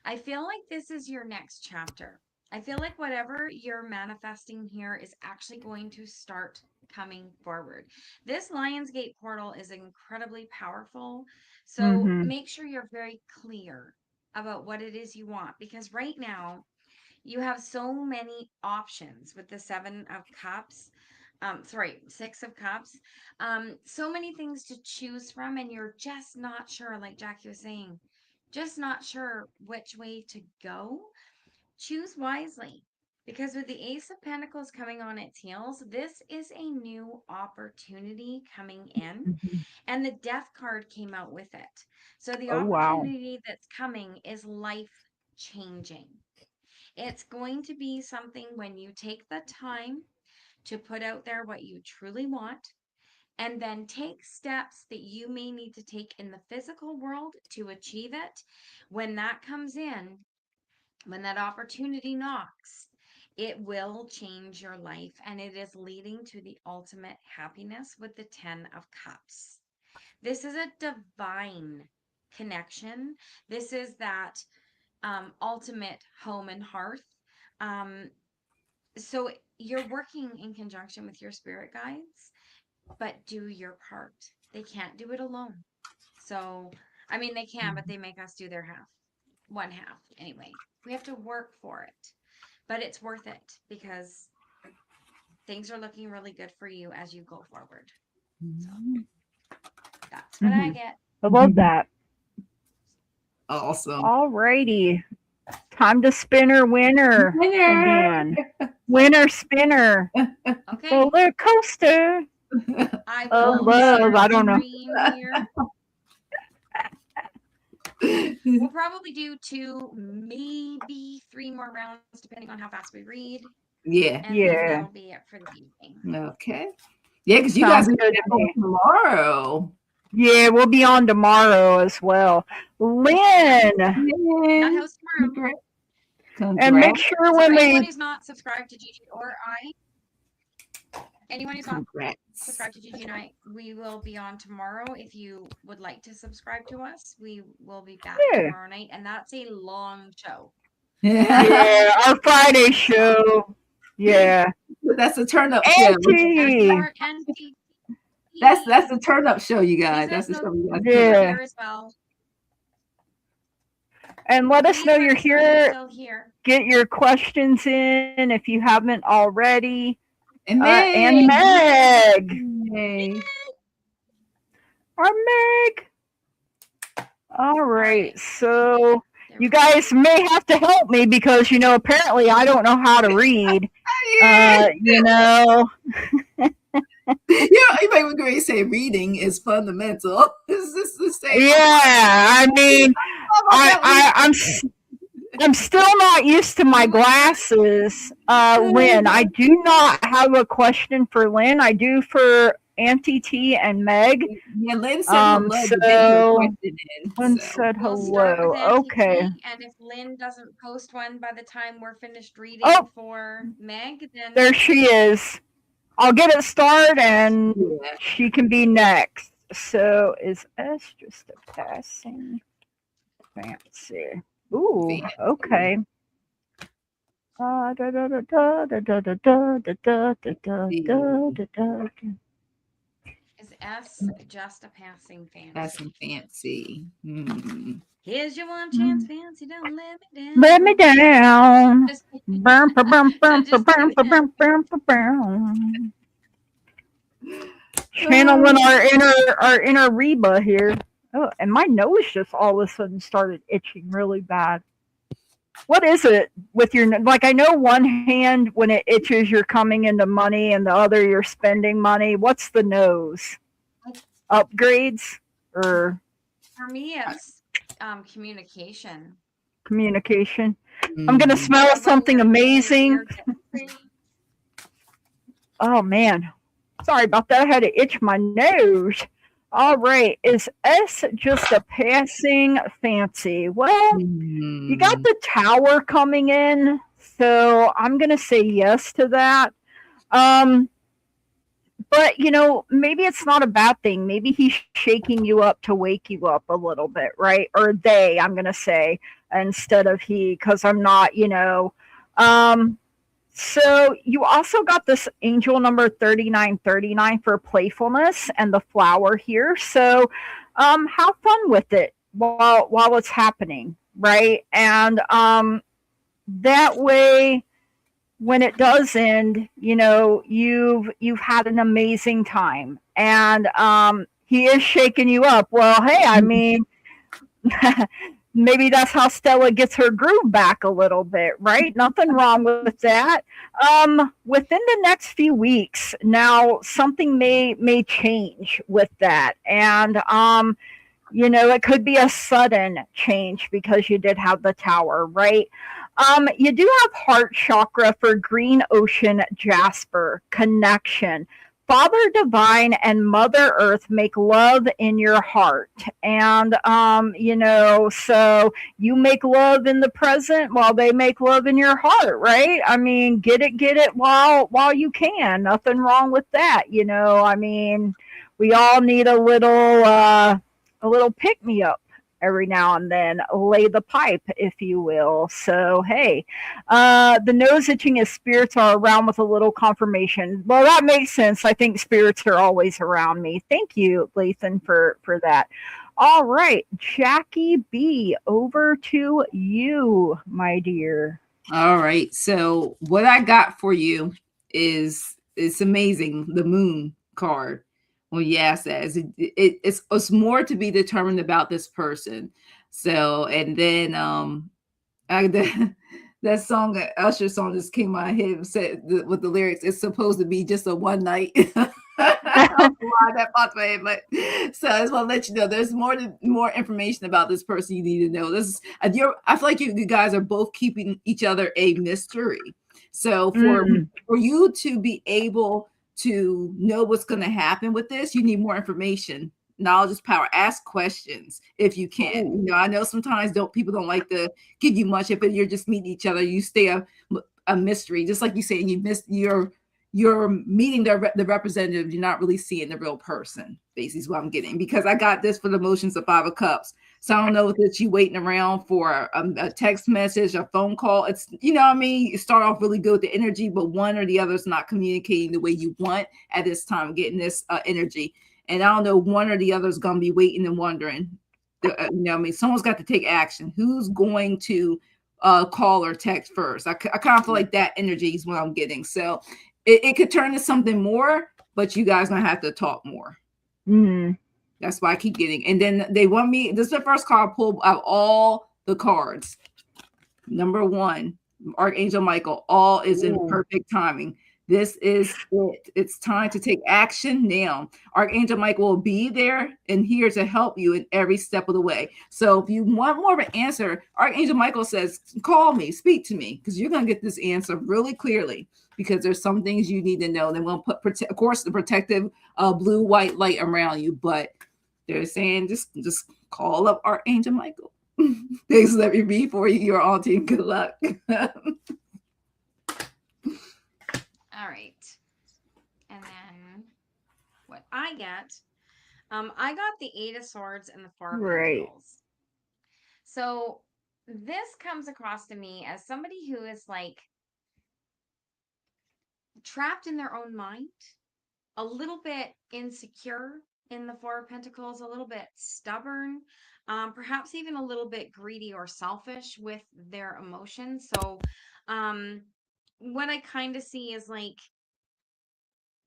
S2: I feel like this is your next chapter. I feel like whatever you're manifesting here is actually going to start coming forward. This Lionsgate portal is incredibly powerful. So
S1: Mm-hmm.
S2: make sure you're very clear about what it is you want, because right now you have so many options with the Seven of Cups. Sorry, Six of Cups. So many things to choose from, and you're just not sure, like Jackie was saying, just not sure which way to go. Choose wisely. Because with the Ace of Pentacles coming on its heels, this is a new opportunity coming in.
S1: Mhm.
S2: And the Death card came out with it. So the
S1: Oh, wow.
S2: opportunity that's coming is life changing. It's going to be something when you take the time to put out there what you truly want, and then take steps that you may need to take in the physical world to achieve it. When that comes in, when that opportunity knocks, it will change your life, and it is leading to the ultimate happiness with the 10 of Cups. This is a divine connection. This is that ultimate home and hearth. Um, so you're working in conjunction with your spirit guides, but do your part. They can't do it alone. So, I mean, they can, but they make us do their half, one half anyway. We have to work for it, but it's worth it because things are looking really good for you as you go forward. So that's what I
S1: Mhm.
S2: get.
S1: I love that.
S3: Awesome.
S1: All righty. Time to spin her winner
S3: Winner.
S1: again. Winner spinner.
S2: Okay,
S1: Roller coaster
S2: I
S1: of
S2: will
S1: love.
S2: share
S1: I
S2: the
S1: don't know.
S2: screen here. We'll probably do 2, maybe 3 more rounds, depending on how fast we read.
S3: Yeah.
S2: And then
S1: Yeah.
S2: that'll be it for the evening.
S3: Okay. Yeah, because you guys
S1: Sounds
S3: are
S1: good
S3: back
S1: to
S3: on
S1: me.
S3: tomorrow.
S1: Yeah, we'll be on tomorrow as well. Lynn,
S2: Not
S3: Man,
S2: host tomorrow.
S3: congrats.
S1: and make
S3: Congrats.
S1: sure
S2: So
S1: when
S2: anyone
S1: we
S2: who's not subscribed to Gigi or anyone who's not
S3: Congrats.
S2: subscribed to Gigi and I, we will be on tomorrow. If you would like to subscribe to us, we will be back
S1: yeah,
S2: tomorrow night, and that's a long show.
S1: yeah, our Friday show. Yeah,
S3: That's a turn up show.
S1: Auntie.
S2: Our NTT.
S3: That's the turn up show, you guys.
S2: Please
S3: That's the
S2: let us
S3: show
S2: know
S3: you guys.
S2: you're
S1: Yeah,
S2: here as well.
S1: and let us
S2: Please
S1: know
S2: let
S1: you're
S2: us know you're
S1: here.
S2: still here.
S1: Get your questions in if you haven't already.
S3: And
S1: And Meg,
S3: Meg.
S1: our Meg. All right,
S2: right.
S1: so
S2: There
S1: you
S2: we go.
S1: guys may have to help me because apparently I don't know how to read.
S3: Yeah.
S1: You know,
S3: You might agree say reading is fundamental. It's just the same.
S1: yeah. I mean, I'm still not used to my glasses, Lynn. I do not have a question for Lynn. I do for Auntie T and Meg.
S3: Yeah, Lynn said hello to get her
S1: So
S3: question in.
S1: Lynn
S3: So
S1: said
S2: We'll start with
S1: hello.
S2: Auntie
S1: Okay.
S2: T, and if Lynn doesn't post one by the time we're finished reading
S1: Oh,
S2: for Meg, then
S1: there she is. I'll get it started and
S3: yeah.
S1: she can be next. So is S just a passing fancy? Ooh, okay. Da da da da da da da da da da da da da da.
S2: is S just a passing
S3: That's
S2: fancy?
S3: some fancy. Hmm.
S2: Here's your one chance, fancy, don't let me down.
S1: Let me down.
S2: Just,
S1: Burn, burn, burn, burn,
S2: just
S1: burn,
S2: kidding.
S1: burn, burn, burn, burn. Channeling our inner Reba here. Oh, and my nose just all of a sudden started itching really bad. What is it with your like? I know one hand when it itches, you're coming into money, and the other you're spending money. What's the nose? Upgrades or
S2: For me, it's communication.
S1: communication? I'm gonna smell something amazing. Oh man, sorry about that. I had to itch my nose. All right, is S just a passing fancy? Well, you got the tower coming in, so I'm gonna say yes to that. But maybe it's not a bad thing. Maybe he's shaking you up to wake you up a little bit, right? Or they, I'm gonna say instead of he, because I'm not. So you also got this angel number 3939 for playfulness and the flower here. So have fun with it while it's happening, right? And that way when it does end, you've had an amazing time. And he is shaking you up. Well, hey, I mean maybe that's how Stella gets her groove back a little bit, right? Nothing wrong with that. Within the next few weeks, now something may change with that, and it could be a sudden change because you did have the tower, right? You do have heart chakra for green ocean jasper connection. Father Divine and Mother Earth make love in your heart. And, so you make love in the present while they make love in your heart, right? I mean, get it while you can. Nothing wrong with that, I mean, we all need a little pick me up every now and then, lay the pipe, if you will. So, hey, the nose itching is spirits are around with a little confirmation. Well, that makes sense. I think spirits are always around me. Thank you, Lathan, for that. All right, Jackie B, over to you, my dear.
S3: All right. So what I got for you is it's amazing. The moon card. Well, yeah, says it's more to be determined about this person. So and then that, that song, that Usher song, just came to my head. Said with the lyrics, it's supposed to be just a one night. I don't know why that popped in my head, but so I just want to let you know there's more information about this person you need to know. This is I feel like you guys are both keeping each other a mystery. So for you to be able to know what's going to happen with this, you need more information. Knowledge is power. Ask questions if you can. I know sometimes people don't like to give you much if you're just meeting each other. You stay a mystery, just like you say, and you're meeting the representative. You're not really seeing the real person. Basically, is what I'm getting, because I got this for the motions of 5 of Cups. So I don't know if it's you waiting around for a text message, a phone call. It's what I mean. You start off really good with the energy, but one or the other is not communicating the way you want at this time. Getting this energy. And I don't know, one or the other is going to be waiting and wondering. Someone's got to take action. Who's going to call or text first? I kind of feel like that energy is what I'm getting. So it could turn to something more, but you guys going to have to talk more. That's why I keep getting. And then they want me. This is the first card I pulled out all the cards. Number 1, Archangel Michael. All is in perfect timing. This is it. It's time to take action now. Archangel Michael will be there and here to help you in every step of the way. So if you want more of an answer, Archangel Michael says, call me, speak to me, because you're going to get this answer really clearly, because there's some things you need to know. Then we'll put, of course, the protective blue-white light around you, but they're saying just call up Archangel Michael. Thanks, let me be for you. You're all team. Good luck.
S2: All right. And then what I get, I got the 8 of Swords and the 4 of Pentacles. So this comes across to me as somebody who is like trapped in their own mind, a little bit insecure in the 4 of Pentacles, a little bit stubborn, perhaps even a little bit greedy or selfish with their emotions. So what I kind of see is like,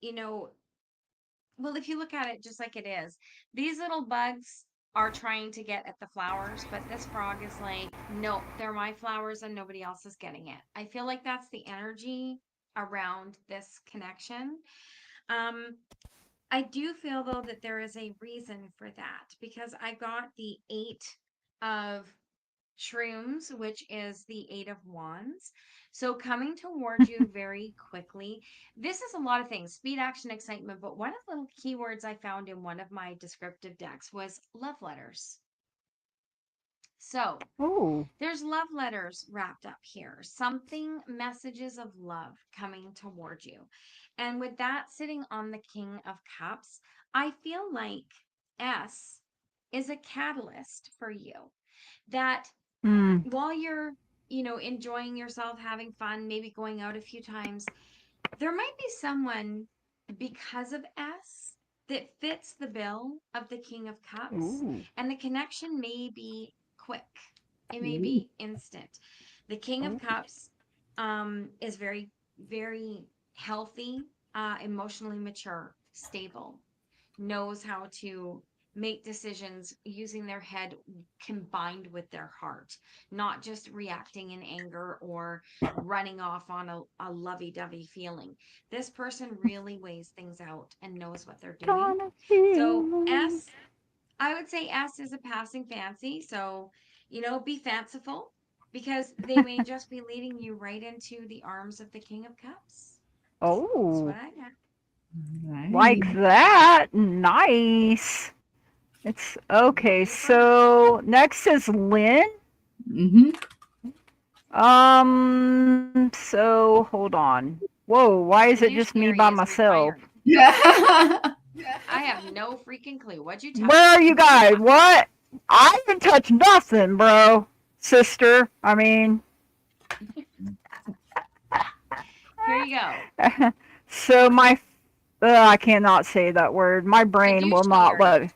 S2: well, if you look at it just like it is, these little bugs are trying to get at the flowers, but this frog is like, nope, they're my flowers and nobody else is getting it. I feel like that's the energy around this connection. I do feel though that there is a reason for that, because I got the 8 of shrooms, which is the 8 of wands. So coming towards you very quickly. This is a lot of things: speed, action, excitement. But one of the little keywords I found in one of my descriptive decks was love letters. So there's love letters wrapped up here, something, messages of love coming towards you. And with that sitting on the King of Cups, I feel like S is a catalyst for you, that while you're, enjoying yourself, having fun, maybe going out a few times, there might be someone, because of S, that fits the bill of the King of Cups, and the connection may be quick. It may be instant. The King of Cups is very, very healthy, emotionally mature, stable, knows how to make decisions using their head combined with their heart, not just reacting in anger or running off on a lovey-dovey feeling. This person really weighs things out and knows what they're doing.
S1: Gonna
S2: So
S1: feel.
S2: S, I would say S is a passing fancy. So, be fanciful because they may just be leading you right into the arms of the King of Cups. That's what
S1: Oh,
S2: I got.
S1: like
S3: Right.
S1: that. Nice. It's okay. So next is Lynn.
S3: Mm-hmm.
S1: So hold on. Whoa, why is it just me
S2: Fiduciary
S1: by
S2: is
S1: myself?
S2: retired.
S3: Yeah.
S2: I have no freaking clue. What'd you touch?
S1: Where are you guys? What? I haven't touched nothing, bro. Sister, I mean.
S2: Here you go.
S1: So I cannot say that word. My brain will not
S2: Fiduciary.
S1: let.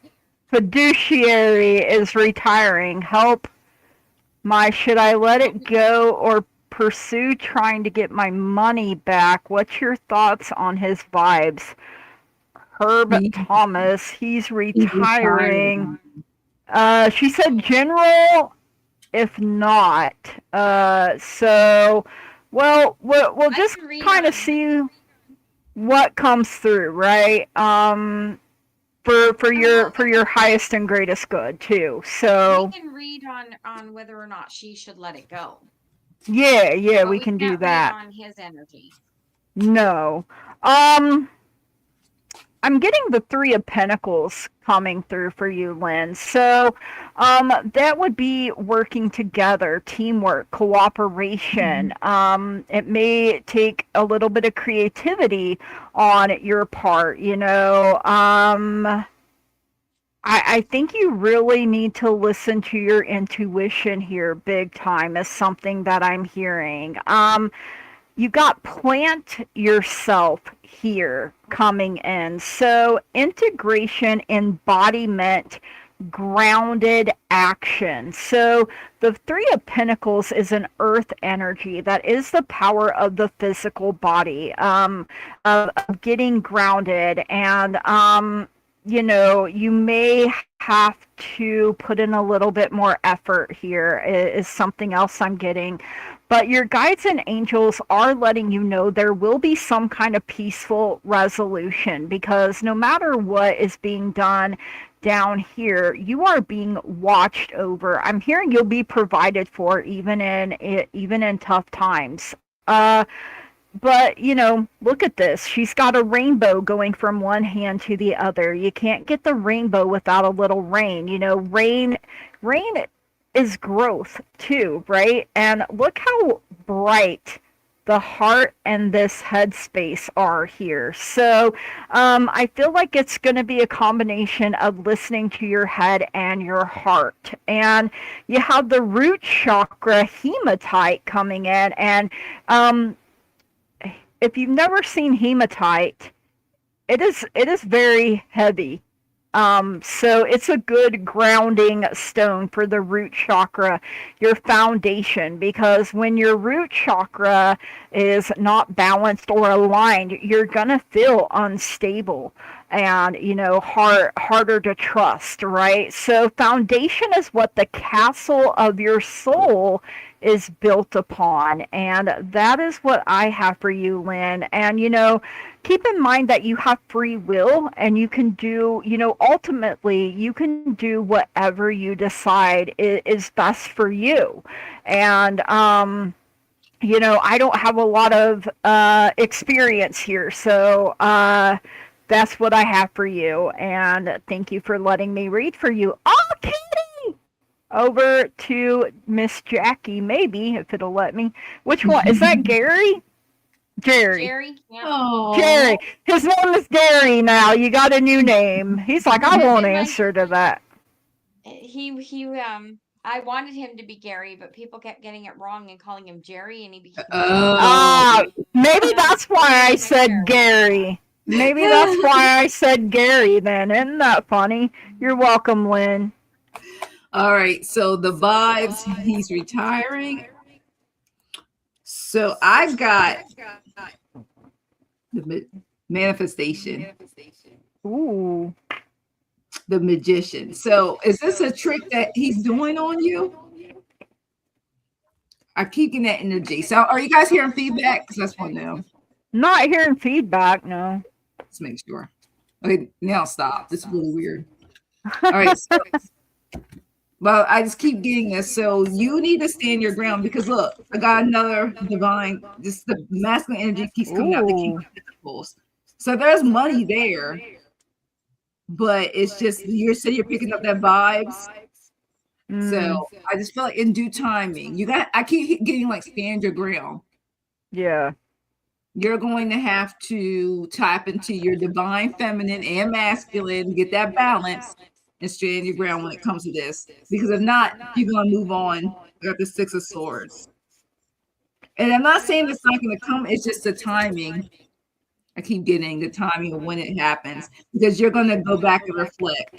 S1: Fiduciary is retiring. Help. Should I let it go or pursue trying to get my money back? What's your thoughts on his vibes? Herb
S3: He,
S1: Thomas, he's
S3: he's
S1: retiring.
S3: retiring.
S1: She said general, if not. So, well, we'll
S2: I
S1: just
S2: can read
S1: kind of
S2: on.
S1: see what comes through, right? For
S2: Well,
S1: your highest and greatest good too.
S2: we
S1: So,
S2: can read on whether or not she should let it go,
S1: yeah,
S2: but
S1: we
S2: we
S1: can do
S2: can't read
S1: that.
S2: on his energy.
S1: No. Um, I'm getting the Three of Pentacles coming through for you, Lynn. So, that would be working together, teamwork, cooperation. It may take a little bit of creativity on your part, you know. I think you really need to listen to your intuition here, big time, is something that I'm hearing. You got plant yourself here coming in. So integration, embodiment, grounded action. So the Three of Pentacles is an earth energy that is the power of the physical body, of getting grounded. And, you may have to put in a little bit more effort here, is something else I'm getting. But your guides and angels are letting you know there will be some kind of peaceful resolution, because no matter what is being done down here, you are being watched over. I'm hearing you'll be provided for even in tough times. But, look at this. She's got a rainbow going from one hand to the other. You can't get the rainbow without a little rain. Rain is growth too, right? And look how bright the heart and this headspace are here. So, I feel like it's going to be a combination of listening to your head and your heart. And you have the root chakra hematite coming in, and um, if you've never seen hematite, it is very heavy. So it's a good grounding stone for the root chakra, your foundation, because when your root chakra is not balanced or aligned, you're gonna feel unstable and harder to trust, right? So foundation is what the castle of your soul is built upon, and that is what I have for you, Lynn. And keep in mind that you have free will, and you can do, ultimately, you can do whatever you decide is best for you. And, I don't have a lot of experience here, so that's what I have for you. And thank you for letting me read for you. Oh, Katie! Over to Miss Jackie, maybe, if it'll let me. Which one? Is that Gary? Jerry.
S2: Jerry, yeah.
S1: Jerry.
S3: Oh,
S1: His name is Gary now. You got a new name. He's like, I won't
S2: In my
S1: answer to that.
S2: I wanted him to be Gary, but people kept getting it wrong and calling him Jerry, and he became Jerry.
S3: oh.
S1: Maybe
S2: So
S1: that's
S2: he
S1: why I
S2: became a
S1: said
S2: Jerry.
S1: Gary. Maybe that's why I said Gary then. Isn't that funny? You're welcome, Lynn.
S3: All right. So the vibes, he's retiring. So I've got the manifestation.
S1: Ooh.
S3: the magician. So is this a trick that he's doing on you? I keep getting that energy. So are you guys hearing feedback? Because that's one now.
S1: Not hearing feedback, no.
S3: Let's make sure. Okay, now stop. This is really weird. All right. So, well, I just keep getting this. So you need to stand your ground because look, I got another divine. Just the masculine energy keeps coming out. The King of Pentacles. So there's money there, but it's just you're picking up that vibes. So I just feel like in due timing, I keep getting like stand your ground.
S1: Yeah.
S3: You're going to have to tap into your divine feminine and masculine, get that balance, and stand your ground when it comes to this. Because if not, you're going to move on. I got the Six of Swords. And I'm not saying it's not going to come, it's just the timing. I keep getting the timing of when it happens. Because you're going to go back and reflect.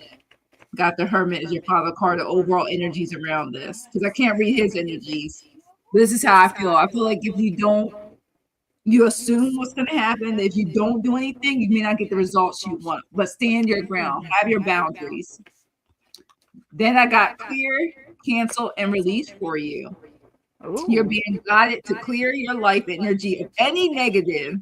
S3: Got the Hermit as your father card, the overall energies around this. Because I can't read his energies. But this is how I feel. I feel like if you assume what's going to happen. If you don't do anything, you may not get the results you want. But stand your ground. Have your boundaries. Then I got clear, cancel, and release for you. Ooh. You're being guided to clear your life energy of any negative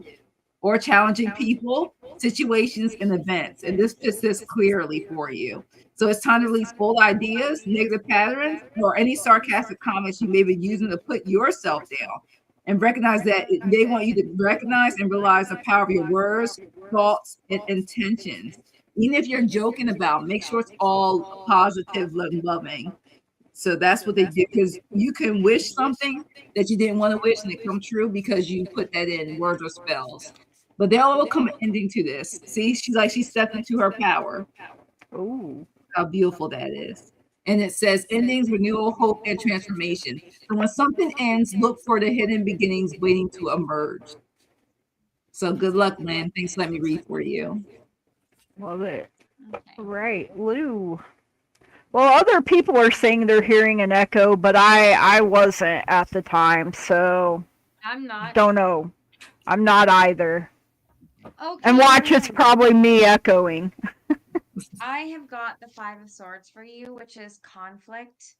S3: or challenging people, situations, and events. And this fits this clearly for you. So it's time to release old ideas, negative patterns, or any sarcastic comments you may be using to put yourself down. And recognize that they want you to recognize and realize the power of your words, thoughts, and intentions. Even if you're joking about, make sure it's all positive and loving. So that's what they do, because you can wish something that you didn't want to wish and it come true because you put that in words or spells. But there will come an ending to this. See, she stepped into her power.
S1: Ooh,
S3: how beautiful that is. And it says endings, renewal, hope, and transformation. So when something ends, look for the hidden beginnings waiting to emerge. So good luck, Lynn. Thanks for letting me read for you.
S1: Love it. Okay. Right, Lou. Well, other people are saying they're hearing an echo, but I wasn't at the time, so
S2: I'm not.
S1: Don't know. I'm not either.
S2: Okay.
S1: And watch, it's probably me echoing.
S2: I have got the Five of Swords for you, which is conflict,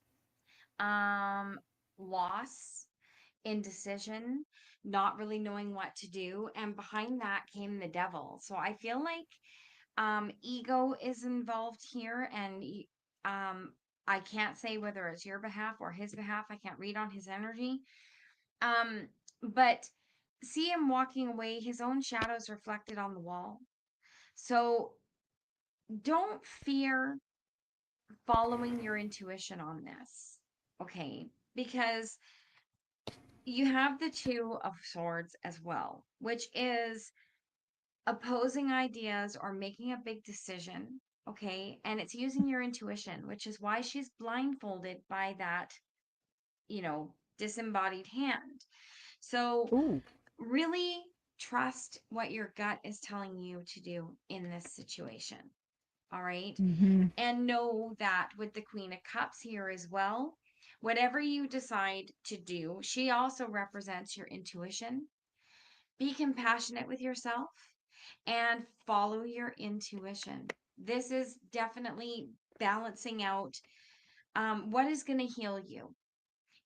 S2: loss, indecision, not really knowing what to do, and behind that came the Devil. So I feel like ego is involved here, and I can't say whether it's your behalf or his behalf. I can't read on his energy. But see him walking away, his own shadows reflected on the wall. So don't fear following your intuition on this, okay? Because you have the Two of Swords as well, which is opposing ideas or making a big decision, okay? And it's using your intuition, which is why she's blindfolded by that, disembodied hand. So
S1: Ooh.
S2: really trust what your gut is telling you to do in this situation. All right.
S1: Mm-hmm.
S2: And know that with the Queen of Cups here as well, whatever you decide to do, she also represents your intuition. Be compassionate with yourself and follow your intuition. This is definitely balancing out what is going to heal you.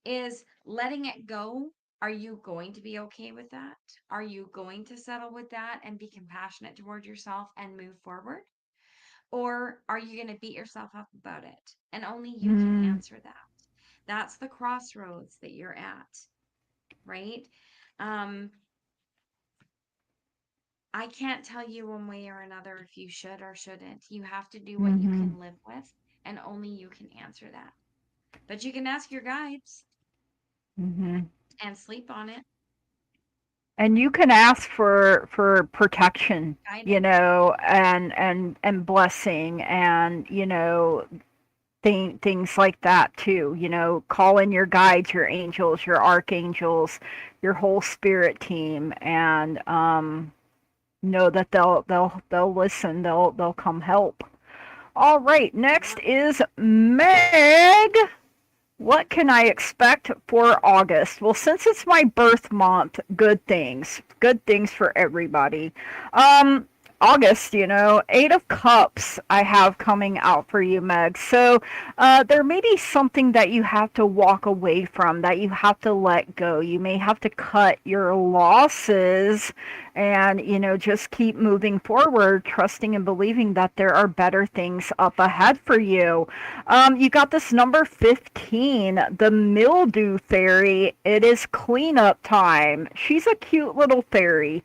S2: Is letting it go. Are you going to be okay with that? Are you going to settle with that and be compassionate toward yourself and move forward? Or are you going to beat yourself up about it? And only you can answer that. That's the crossroads that you're at, right? I can't tell you one way or another if you should or shouldn't. You have to do what you can live with, and only you can answer that. But you can ask your guides and sleep on it.
S1: And you can ask for protection, and blessing, and things like that too. Call in your guides, your angels, your archangels, your whole spirit team, and know that they'll listen. They'll come help. All right, next is Meg. What can I expect for August? Well, since it's my birth month, good things for everybody. August, you know, Eight of Cups I have coming out for you, Meg. So there may be something that you have to walk away from, that you have to let go. You may have to cut your losses and, you know, just keep moving forward, trusting and believing that there are better things up ahead for you. You got this number 15, the mildew fairy. It is cleanup time. She's a cute little fairy.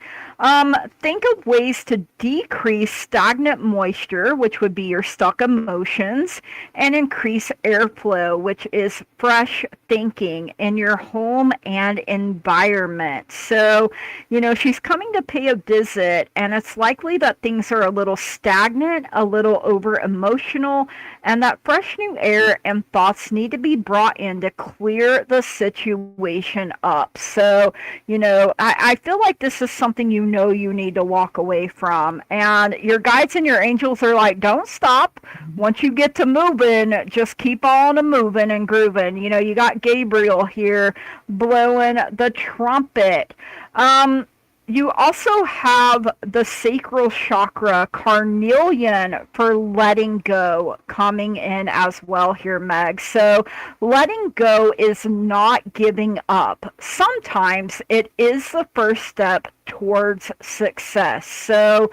S1: Think of ways to decrease stagnant moisture, which would be your stuck emotions, and increase airflow, which is fresh thinking in your home and environment. So, you know, she's coming to pay a visit, and it's likely that things are a little stagnant, a little over emotional, and that fresh new air and thoughts need to be brought in to clear the situation up. So, you know, I feel like this is something you know you need to walk away from. And your guides and your angels are like, don't stop. Once you get to moving, just keep on a moving and grooving. You know, you got Gabriel here blowing the trumpet. Um, you also have the sacral chakra, carnelian, for letting go coming in as well here, Meg. So letting go is not giving up. Sometimes it is the first step towards success. So,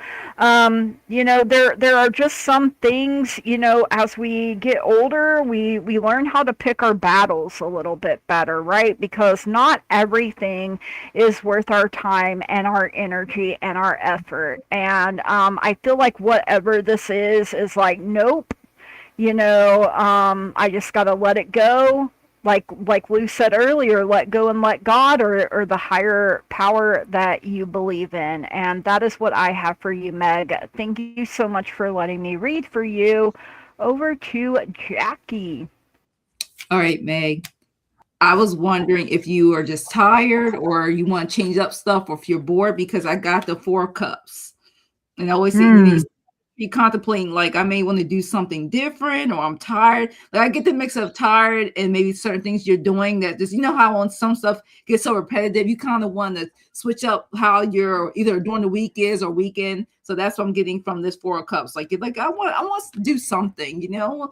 S1: you know, there are just some things, you know, as we get older, we learn how to pick our battles a little bit better, right? Because not everything is worth our time and our energy and our effort. And I feel like whatever this is like, nope, you know, I just got to let it go. Like Lou said earlier, let go and let God, or the higher power that you believe in. And that is what I have for you, Meg. Thank you so much for letting me read for you. Over to Jackie.
S3: All right, Meg. I was wondering if you are just tired or you want to change up stuff, or if you're bored, because I got the 4 cups. And I always say, you know,
S1: Hmm.
S3: be contemplating, like, I may want to do something different, or I'm tired. Like, I get the mix of tired and maybe certain things you're doing that just, you know, how on some stuff gets so repetitive, you kind of want to switch up how you're either during the week is or weekend. So that's what I'm getting from this 4 cups. Like, you're like, I want to do something, you know,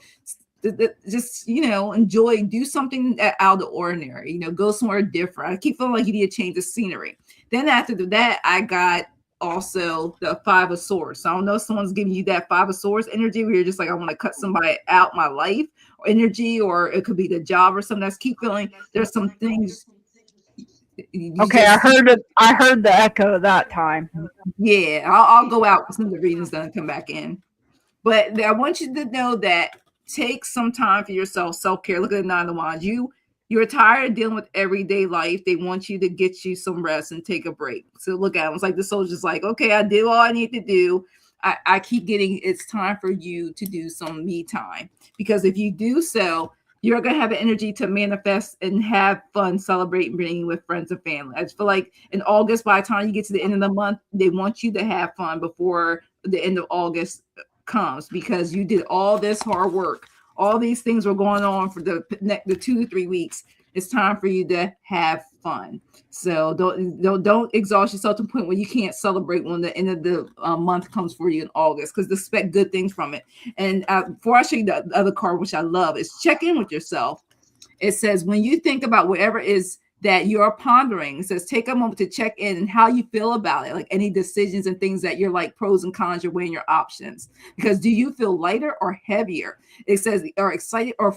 S3: just, you know, enjoy, do something out of the ordinary, you know, go somewhere different. I keep feeling like you need to change the scenery. Then after that, I got also the 5 of Swords. So I don't know if someone's giving you that 5 of Swords energy where you're just like, I want to cut somebody out my life or energy, or it could be the job or something. That's keep feeling there's some things you
S1: Okay, I
S3: just,
S1: heard it. I heard the echo that time.
S3: yeah, I'll go out with some of the readings done and come back in. But I want you to know that take some time for yourself, self-care. Look at the 9 of Wands. You're tired of dealing with everyday life. They want you to get you some rest and take a break. So look at it. It's like the soldier's like, okay, I did all I need to do. I keep getting it's time for you to do some me time. Because if you do so, you're gonna have the energy to manifest and have fun, celebrating, bringing with friends and family. I just feel like in August, by the time you get to the end of the month, they want you to have fun before the end of August comes, because you did all this hard work. All these things were going on for the 2 to 3 weeks. It's time for you to have fun. So don't exhaust yourself to the point where you can't celebrate when the end of the month comes for you in August, because expect good things from it. And before I show you the other card, which I love, is check in with yourself. It says, when you think about whatever is that you're pondering, it says, take a moment to check in and how you feel about it, like any decisions and things that you're like pros and cons, you're weighing your options. Because do you feel lighter or heavier? It says, or excited or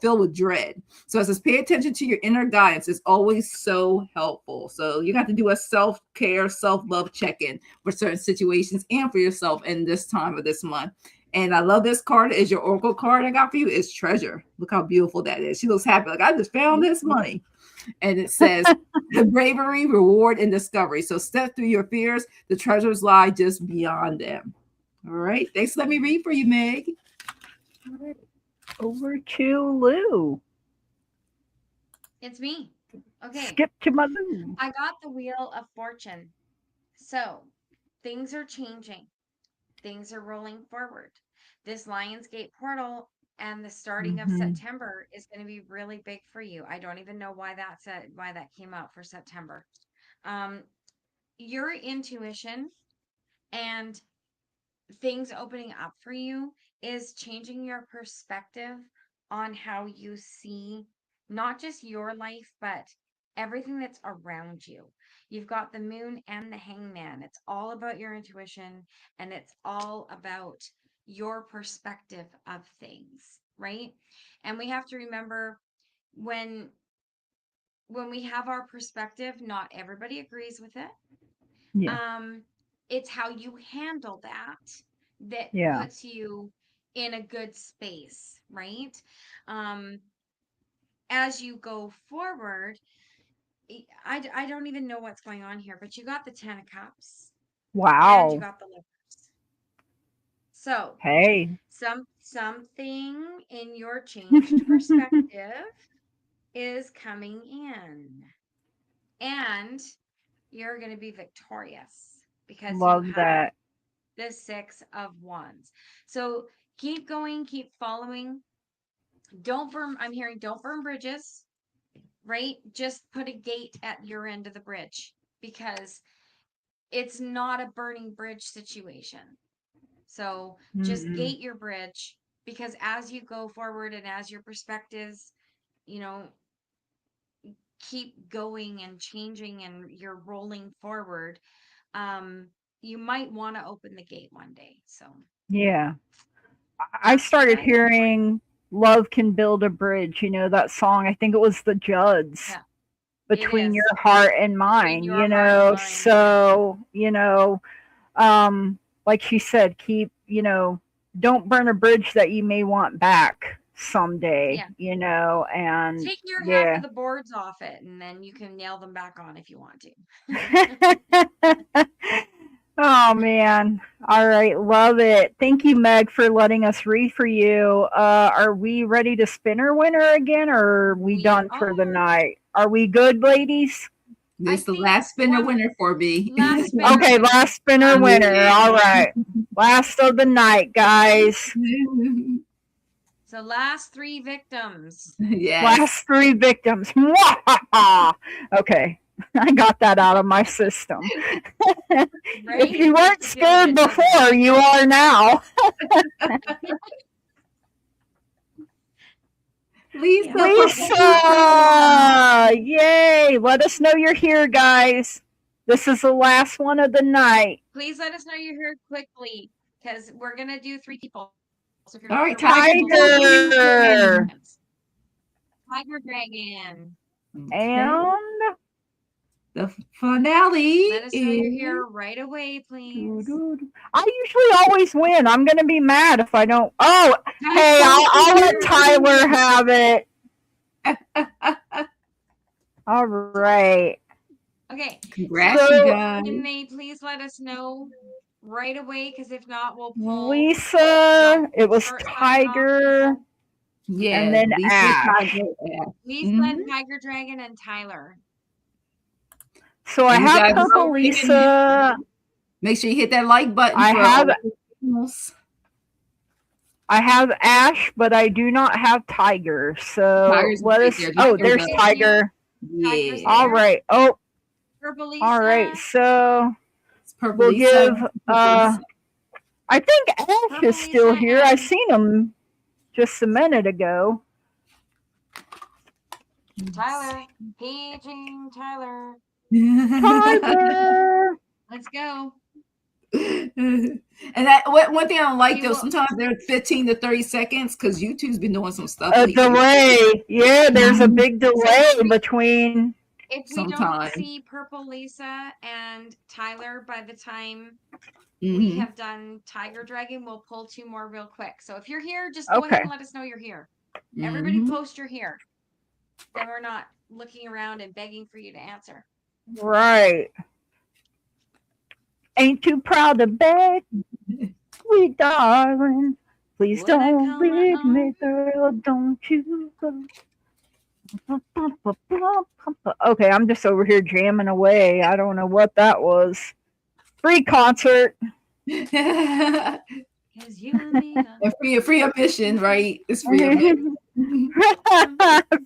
S3: filled with dread. So it says, pay attention to your inner guidance. It's always so helpful. So you got to do a self-care, self-love check-in for certain situations and for yourself in this time of this month. And I love this card. Is your oracle card I got for you is treasure. Look how beautiful that is. She looks happy. Like, I just found this money. And it says bravery, reward, and discovery. So step through your fears. The treasures lie just beyond them. All right. Thanks. Let me read for you, Meg.
S1: Over to Lou.
S2: It's me. Okay.
S1: Skip to my Lou.
S2: I got the Wheel of Fortune. So things are changing. Things are rolling forward. This Lionsgate portal and the starting of
S1: Mm-hmm.
S2: September is going to be really big for you. I don't even know why that came out for September. Um, your intuition and things opening up for you is changing your perspective on how you see not just your life, but everything that's around you. You've got the moon and the hangman. It's all about your intuition, and it's all about your perspective of things, right? And we have to remember when we have our perspective, not everybody agrees with it.
S1: Yeah.
S2: It's how you handle that
S1: Yeah.
S2: puts you in a good space, right? um as you go forward, I don't even know what's going on here, but you got the 10 of cups and you
S1: Wow.
S2: got the lovers. So
S1: Hey.
S2: something in your changed perspective is coming in, and you're going to be victorious because you
S1: Love
S2: have
S1: that.
S2: the 6 of Wands. So keep going, keep following. Don't burn, I'm hearing don't burn bridges, right? Just put a gate at your end of the bridge, because it's not a burning bridge situation. So just
S1: Mm-mm.
S2: gate your bridge, because as you go forward and as your perspectives, you know, keep going and changing and you're rolling forward, um, you might want to open the gate one day. So
S1: Yeah. I
S2: that's what
S1: started
S2: I got for
S1: hearing Love Can Build a Bridge, that song. I think it was the
S2: you.
S1: Judds,
S2: Yeah, it
S1: between your
S2: is
S1: heart and
S2: between
S1: mine,
S2: your heart and mine. Yeah.
S1: So, like she said, don't burn a bridge that you may want back someday,
S2: Yeah.
S1: and
S2: Take your half of
S1: yeah.
S2: the boards off it, and then you can nail them back on if you want to.
S1: Oh man. All right, love it. Thank you, Meg, for letting us read for you. Are we ready to spin our winner again, or are we
S2: We
S1: done for the
S2: are.
S1: night? Are we good, ladies?
S2: I
S3: This is the
S2: think
S3: last spinner
S2: one
S3: winner for me.
S2: last spinner
S1: Okay,
S2: winner.
S1: last spinner
S2: Last
S1: winner.
S2: spinner
S1: All
S2: winner.
S1: right. Last of the night, guys.
S2: So last 3 victims.
S3: Yes.
S1: Last 3 victims. Okay. I got that out of my system.
S2: Right?
S1: If you weren't
S2: Makes you feel
S1: scared
S2: good, doesn't it?
S1: before, you are now.
S3: Lisa,
S2: Yeah.
S1: Lisa! Yay! Let us know you're here, guys. This is the last one of the night.
S2: Please let us know you're here quickly, because we're gonna do 3 people. So if you're
S3: All
S2: here
S3: right,
S2: right away, we'll do
S1: Tiger!
S2: Tiger Dragon.
S3: Okay.
S1: And
S3: The finale
S2: Let us know you're
S3: is
S2: here right away, please.
S1: I usually always win. I'm going to be mad if I don't. Oh, hey, I'll let Tyler have it. All right.
S2: Okay.
S3: Congrats,
S2: So
S3: you guys.
S2: can they please let us know right away? Because if not, we'll pull.
S1: Lisa, it was
S2: Start signing off,
S1: Tiger,
S2: people.
S3: Yeah,
S1: and then
S3: Lisa,
S1: Ash.
S3: Tiger, Ash.
S2: Lisa,
S3: Mhm.
S2: Tiger Dragon, and Tyler.
S1: So I
S3: And you
S1: have
S3: guys
S1: Purple
S3: vote in.
S1: Lisa.
S3: Make sure you hit that like button
S1: I
S3: for
S1: have
S3: all the signals.
S1: I have Ash, but I do not have Tiger. So
S3: Tiger's
S1: let
S3: right
S1: us.
S3: there.
S1: Oh,
S3: Just
S1: there's
S3: go.
S1: Tiger.
S2: Tiger's
S3: Yeah.
S1: All
S2: there.
S1: right. Oh,
S2: Purple Lisa.
S1: all right. So
S3: It's Purple
S1: we'll
S3: Lisa.
S1: give.
S3: Purple Lisa.
S1: I think Ash
S2: Purple
S1: is still
S2: Lisa
S1: here. I
S2: and
S1: seen him just a minute ago.
S2: Tyler. Paging Tyler.
S1: Tiger.
S2: Let's go.
S3: And that one thing I don't like
S2: We
S3: though,
S2: will.
S3: sometimes they're 15 to 30 seconds because YouTube's been doing some stuff
S1: A
S3: lately.
S1: delay. Yeah, there's a big
S2: So
S1: delay between.
S2: if we don't
S3: Sometimes.
S2: see Purple Lisa and Tyler by the time
S3: Mhm.
S2: we have done Tiger Dragon, we'll pull 2 more real quick. So if you're here, just go ahead
S1: Okay.
S2: and let us know you're here. Everybody
S3: Mhm.
S2: post you're here. Then we're not looking around and begging for you to answer.
S1: Right. Ain't too proud to beg, sweet darling. Please
S2: Would I
S1: don't
S2: call my
S1: leave me,
S2: own?
S1: girl. Don't you go. Okay, I'm just over here jamming away. I don't know what that was. Free concert.
S2: Cause you and me are
S3: And free admission, right? It's free admission.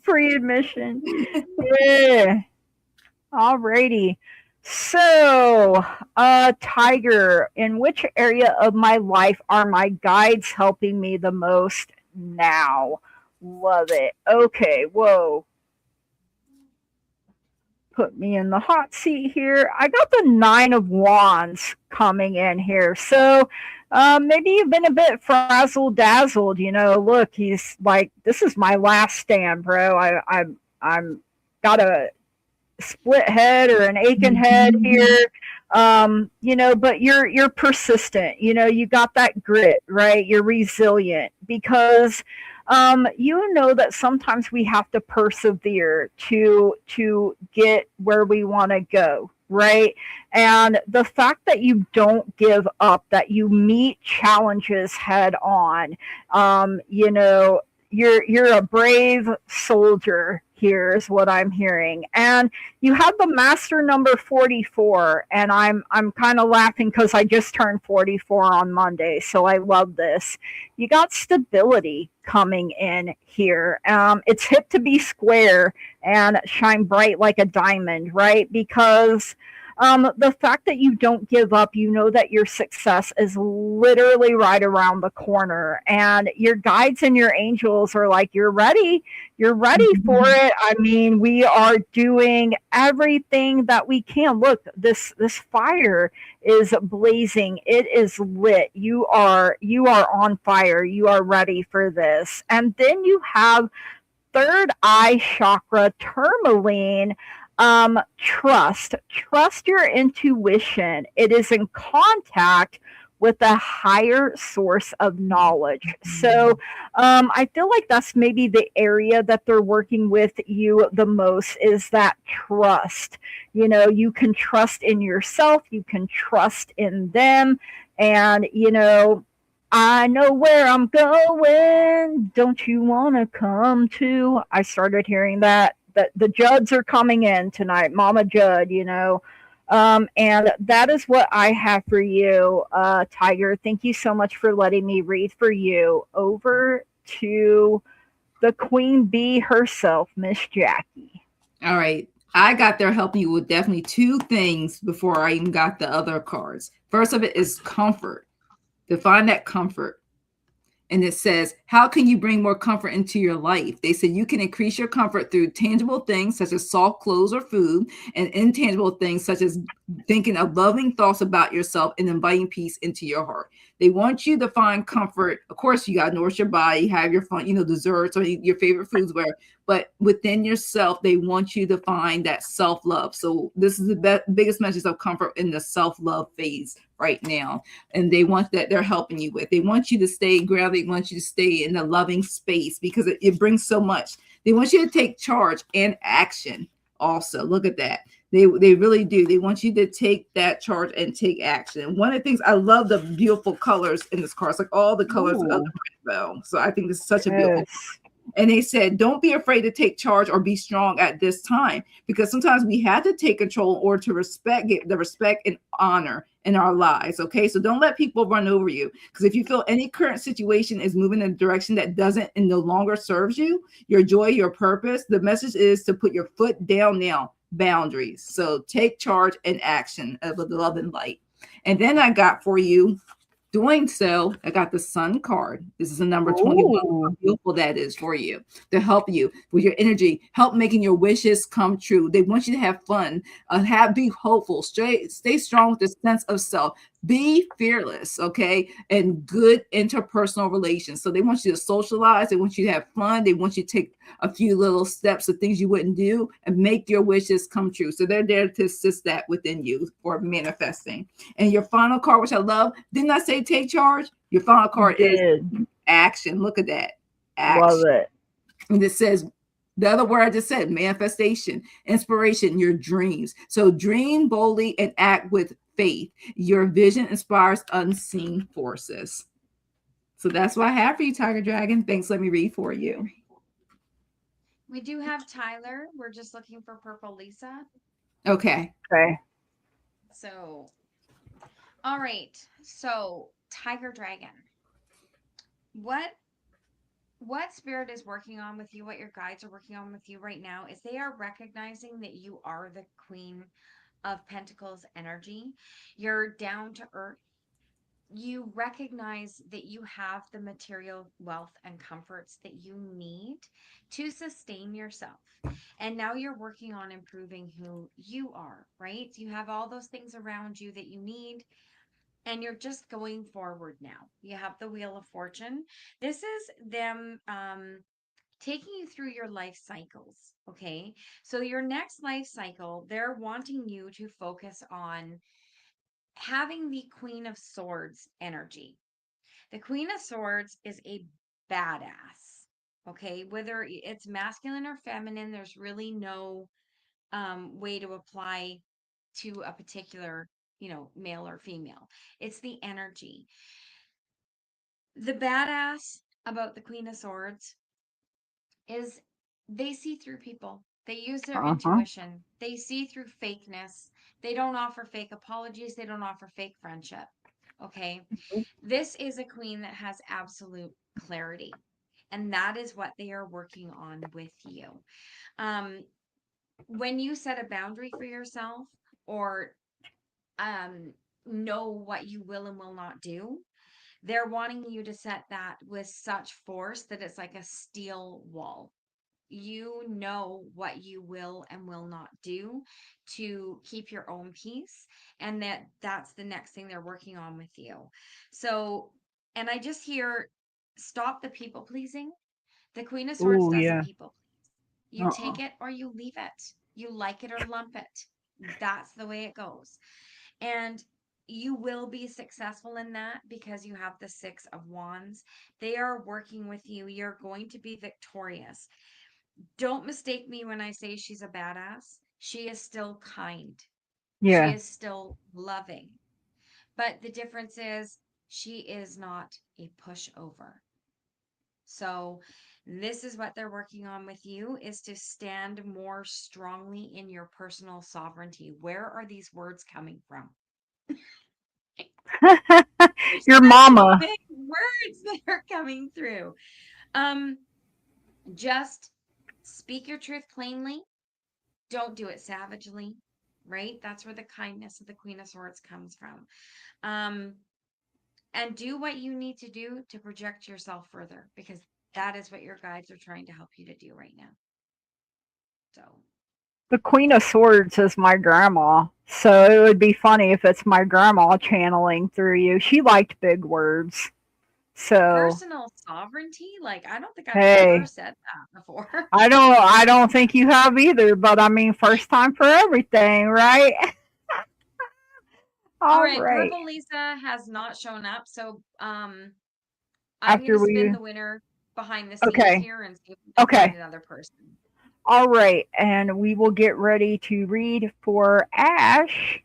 S1: Free admission. Yeah. Alrighty. So, Tiger, in which area of my life are my guides helping me the most now? Love it. Okay, whoa. Put me in the hot seat here. I got the Nine of Wands coming in here. So, maybe you've been a bit frazzled dazzled. Look, he's like, this is my last stand, bro. I'm got a split head or an aching head here. But you're persistent. You got that grit, right? You're resilient because you know that sometimes we have to persevere to get where we want to go, right? And the fact that you don't give up, that you meet challenges head on, you're a brave soldier here is what I'm hearing. And you have the master number 44, and I'm kind of laughing because I just turned 44 on Monday, so I love this. You got stability coming in here. It's hip to be square and shine bright like a diamond, right? Because the fact that you don't give up, you know that your success is literally right around the corner, and your guides and your angels are like, you're ready for it. I mean, we are doing everything that we can. Look, this fire is blazing. It is lit. You are on fire. You are ready for this. And then you have third eye chakra tourmaline. Trust your intuition. It is in contact with a higher source of knowledge. So I feel like that's maybe the area that they're working with you the most, is that trust. You can trust in yourself, you can trust in them, and I know where I'm going. Don't you want to come too? I started hearing that. That the Judds are coming in tonight, Mama Judd, and that is what I have for you, Tiger. Thank you so much for letting me read for you. Over to the Queen Bee herself, Miss Jackie.
S3: All right. I got there helping you with definitely two things before I even got the other cards. First of it is comfort. Define that comfort. And it says, how can you bring more comfort into your life? They said you can increase your comfort through tangible things such as soft clothes or food, and intangible things such as thinking of loving thoughts about yourself and inviting peace into your heart. They want you to find comfort. Of course, you got to nourish your body, have your fun, desserts or your favorite foods, where, but within yourself, they want you to find that self-love. So this is the biggest message of comfort in the self-love phase right now. And they want that they're helping you with. They want you to stay grounded. They want you to stay in a loving space because it brings so much. They want you to take charge and action also. Look at that. They really do. They want you to take that charge and take action. And one of the things, I love the beautiful colors in this card. It's like all the colors of the rainbow. So I think this is such a beautiful. And they said, don't be afraid to take charge or be strong at this time, because sometimes we have to take control in order to get the respect and honor in our lives. Okay. So don't let people run over you. Because if you feel any current situation is moving in a direction that doesn't and no longer serves you, your joy, your purpose, the message is to put your foot down now. Boundaries. So take charge and action of the love and light. And then I got for you, doing so, I got the Sun card. This is a number 21. How beautiful that is for you, to help you with your energy, help making your wishes come true. They want you to have fun, be hopeful, stay strong with the sense of self, be fearless, okay, and good interpersonal relations. So they want you to socialize. They want you to have fun. They want you to take a few little steps of things you wouldn't do and make your wishes come true. So they're there to assist that within you for manifesting. And your final card, which I love, didn't I say take charge? Your final card is action. Look at that. Action.
S1: Love it.
S3: And it says, the other word I just said, manifestation, inspiration, your dreams. So dream boldly and act with faith. Your vision inspires unseen forces. So that's what I have for you, Tiger Dragon. Thanks. Let me read for you.
S2: We do have Tyler. We're just looking for Purple Lisa.
S3: Okay.
S2: So, all right. So, Tiger Dragon, what spirit is working on with you, what your guides are working on with you right now, is they are recognizing that you are the queen of Pentacles energy. You're down to earth. You recognize that you have the material wealth and comforts that you need to sustain yourself. And now you're working on improving who you are, right? You have all those things around you that you need, and you're just going forward now. You have the Wheel of Fortune. This is them taking you through your life cycles, okay? So your next life cycle, they're wanting you to focus on having the Queen of Swords energy. The Queen of Swords is a badass. Okay, whether it's masculine or feminine, there's really no way to apply to a particular, male or female. It's the energy. The badass about the Queen of Swords is they see through people. They use their
S1: Uh-huh.
S2: intuition. They see through fakeness. They don't offer fake apologies. They don't offer fake friendship. Okay. This is a queen that has absolute clarity. And that is what they are working on with you. Um, when you set a boundary for yourself, or um, know what you will and will not do, they're wanting you to set that with such force that it's like a steel wall. You know what you will and will not do to keep your own peace, and that's the next thing they're working on with you. So, and I just hear, stop the people pleasing. The Queen of Swords
S1: Oh
S2: doesn't
S1: yeah.
S2: people please. You
S1: Uh-uh.
S2: take it or you leave it. You like it or lump it. That's the way it goes. And you will be successful in that because you have the Six of Wands. They are working with you. You're going to be victorious. Don't mistake me when I say she's a badass. She is still kind. She
S1: Yeah.
S2: is still loving. But the difference is she is not a pushover. So this is what they're working on with you, is to stand more strongly in your personal sovereignty. Where are these words coming from? There's
S1: Your
S2: such
S1: mama.
S2: big words that are coming through. Um, just speak your truth plainly. Don't do it savagely, right? That's where the kindness of the Queen of Swords comes from. Um, and do what you need to do to project yourself further, because that is what your guides are trying to help you to do right now. So,
S1: The Queen of Swords is my grandma. So it would be funny if it's my grandma channeling through you. She liked big words. So,
S2: personal sovereignty, like, I don't think I've ever
S1: hey,
S2: said that before.
S1: I don't think you have either, but I mean first time for everything, right?
S2: All
S1: All
S2: right,
S1: right.
S2: Purple Lisa has not shown up, so I'm going
S1: After
S2: to spin
S1: we
S2: the winner behind the scenes
S1: Okay.
S2: here and see if we can find
S1: Okay.
S2: another person.
S1: All right. And we will get ready to read for Ash.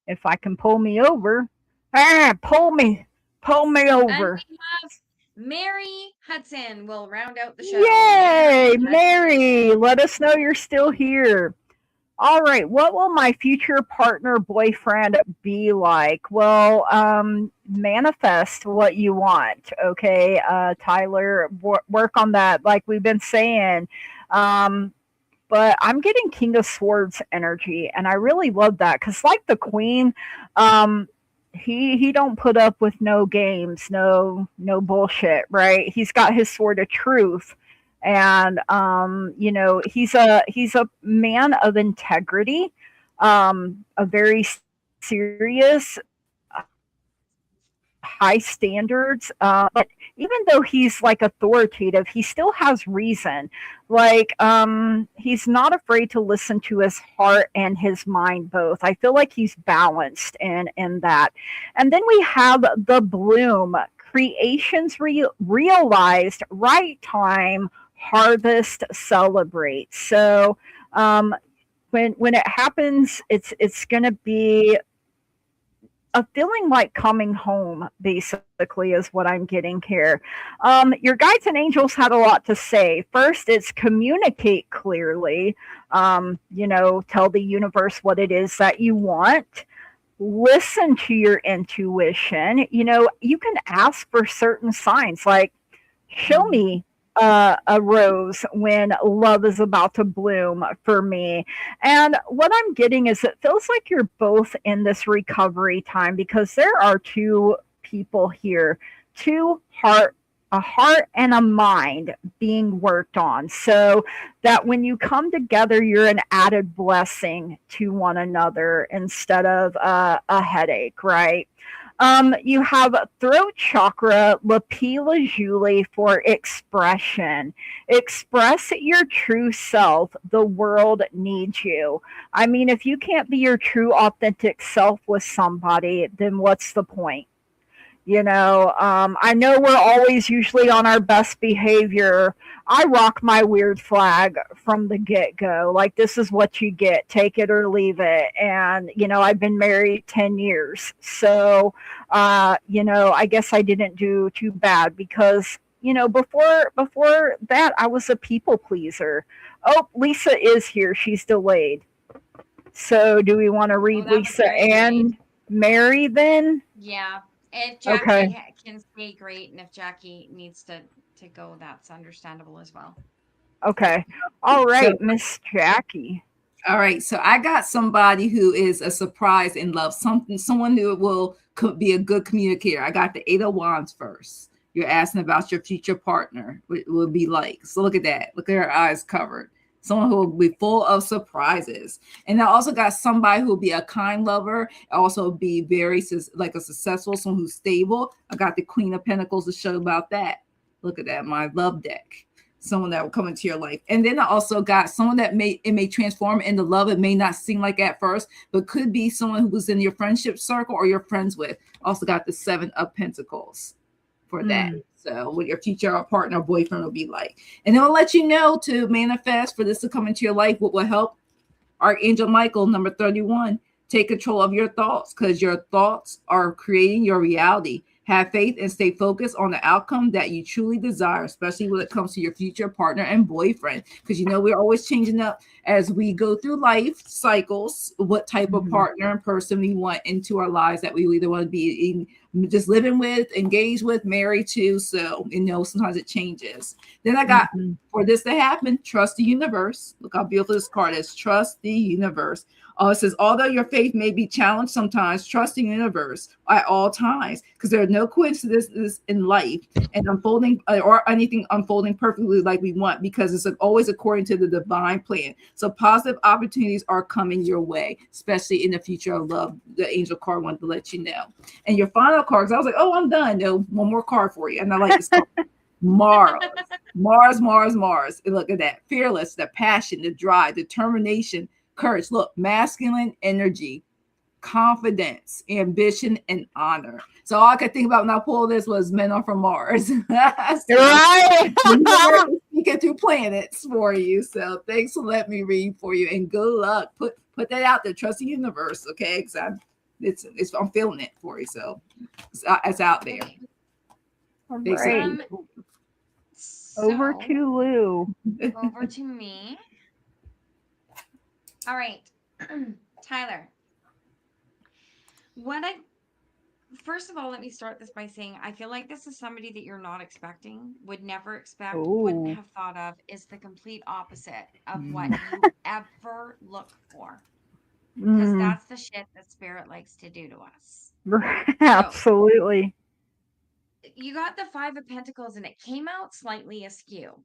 S1: If I can pull me over. Ah, pull me. Pull me
S2: And
S1: over.
S2: we have Mary Hudson will round out the show.
S1: Yay,
S2: Mary
S1: Mary.
S2: Hudson.
S1: Let us know you're still here. All right, what will my future partner boyfriend be like? Well, manifest what you want, okay? Tyler, work on that, like we've been saying. Um, but I'm getting King of Swords energy, and I really love that because, like the Queen, um, he don't put up with no games, no bullshit, right? He's got his sword of truth, and he's a man of integrity, a very serious, high standards. But even though he's like authoritative, he still has reason. Like he's not afraid to listen to his heart and his mind both. I feel like he's balanced in that. And then we have the bloom, creations realized, right time, harvest celebrate. So when it happens, it's going to be a feeling like coming home, basically, is what I'm getting here. Your guides and angels had a lot to say. First, it's communicate clearly, tell the universe what it is that you want. Listen to your intuition. You can ask for certain signs like, show
S3: Mhm.
S1: me. a rose when love is about to bloom for me. And what I'm getting is it feels like you're both in this recovery time because there are two people here, two heart a heart and a mind being worked on. So that when you come together, you're an added blessing to one another instead of a headache, right? You have throat chakra, lapis lazuli for expression. Express your true self. The world needs you. I mean, if you can't be your true, authentic self with somebody, then what's the point? I know we're always usually on our best behavior. I rock my weird flag from the get go. Like, this is what you get, take it or leave it. And, I've been married 10 years. So, I guess I didn't do too bad because, before that, I was a people pleaser. Oh, Lisa is here. She's delayed. So, do we want to
S2: Oh,
S1: read
S2: that was
S1: Lisa
S2: very great.
S1: and Mary then?
S2: Yeah. If
S1: Okay.
S2: Jackie can stay, great, and if Jackie needs to go, that's understandable as well.
S1: Okay. All
S3: So,
S1: right, Miss Jackie.
S3: all right. So I got somebody who is a surprise in love, someone who will be a good communicator. I got the Eight of Wands first. You're asking about your future partner, what it will be like. So look at that. Look at her eyes covered. Someone who will be full of surprises. And I also got somebody who will be a kind lover, also be very like a successful, someone who's stable. I got the Queen of Pentacles to show about that. Look at that, my love deck. Someone that will come into your life. And then I also got someone that may transform into love. It may not seem like at first, but could be someone who was in your friendship circle or you're friends with. Also got the Seven of Pentacles for that.
S1: Mm.
S3: So what your future partner or boyfriend will be like. And it'll let you know to manifest for this to come into your life, what will help. Archangel Michael, number 31. Take control of your thoughts because your thoughts are creating your reality. Have faith and stay focused on the outcome that you truly desire, especially when it comes to your future partner and boyfriend. Because we're always changing up as we go through life cycles, what type of
S1: Mhm.
S3: partner and person we want into our lives that we either want to be just living with, engaged with, married to. So, sometimes it changes. Then I got
S1: Mhm.
S3: for this to happen, trust the universe. Look how beautiful this card is. Trust the universe. It says, although your faith may be challenged sometimes, trust the universe at all times, because there are no coincidences in life and unfolding or anything unfolding perfectly like we want, because it's always according to the divine plan. So positive opportunities are coming your way, especially in the future of love. The angel card wanted to let you know. And your final cards, I was like, oh, I'm done. No, one more card for you. And I like this card. Mars. Mars, Mars, Mars. And look at that. Fearless, the passion, the drive, determination, courage. Look, masculine energy, confidence, ambition, and honor. So all I could think about when I pulled this was men are from Mars. So
S1: Right.
S3: the universe is speaking through planets for you. So thanks for letting me read for you, and good luck. Put that out there. Trust the universe, okay? Because I'm feeling it for you. So it's out there.
S2: Okay.
S1: All
S3: Thanks.
S1: right. Over
S2: So
S1: to Lou.
S2: over to me. All right. Tyler, what I first of all, let me start this by saying I feel like this is somebody that you're not expecting, would never expect, wouldn't
S1: Oh.
S2: have thought of, is the complete opposite of what
S3: Mm.
S2: you ever look for. Because
S1: Mm.
S2: that's the shit that spirit likes to do to us. So
S1: Absolutely.
S2: you got the Five of Pentacles and it came out slightly askew.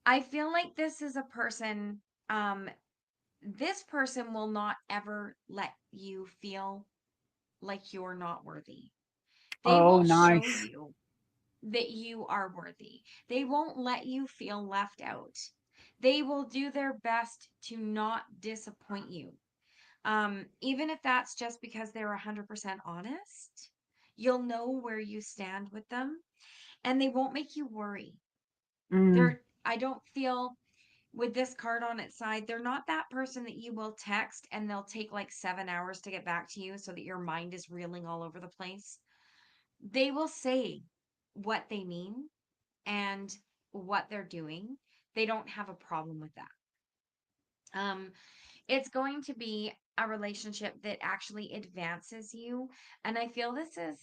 S2: I feel like this is a person, this person will not ever let you feel like you're not worthy. They
S1: Oh,
S2: will show
S1: nice.
S2: you that you are worthy. They won't let you feel left out. They will do their best to not disappoint you. Even if that's just because they're 100% honest, you'll know where you stand with them and they won't make you worry.
S1: Mm.
S2: I don't feel with this card on its side, they're not that person that you will text and they'll take like 7 hours to get back to you so that your mind is reeling all over the place. They will say what they mean and what they're doing. They don't have a problem with that. It's going to be a relationship that actually advances you. And I feel this is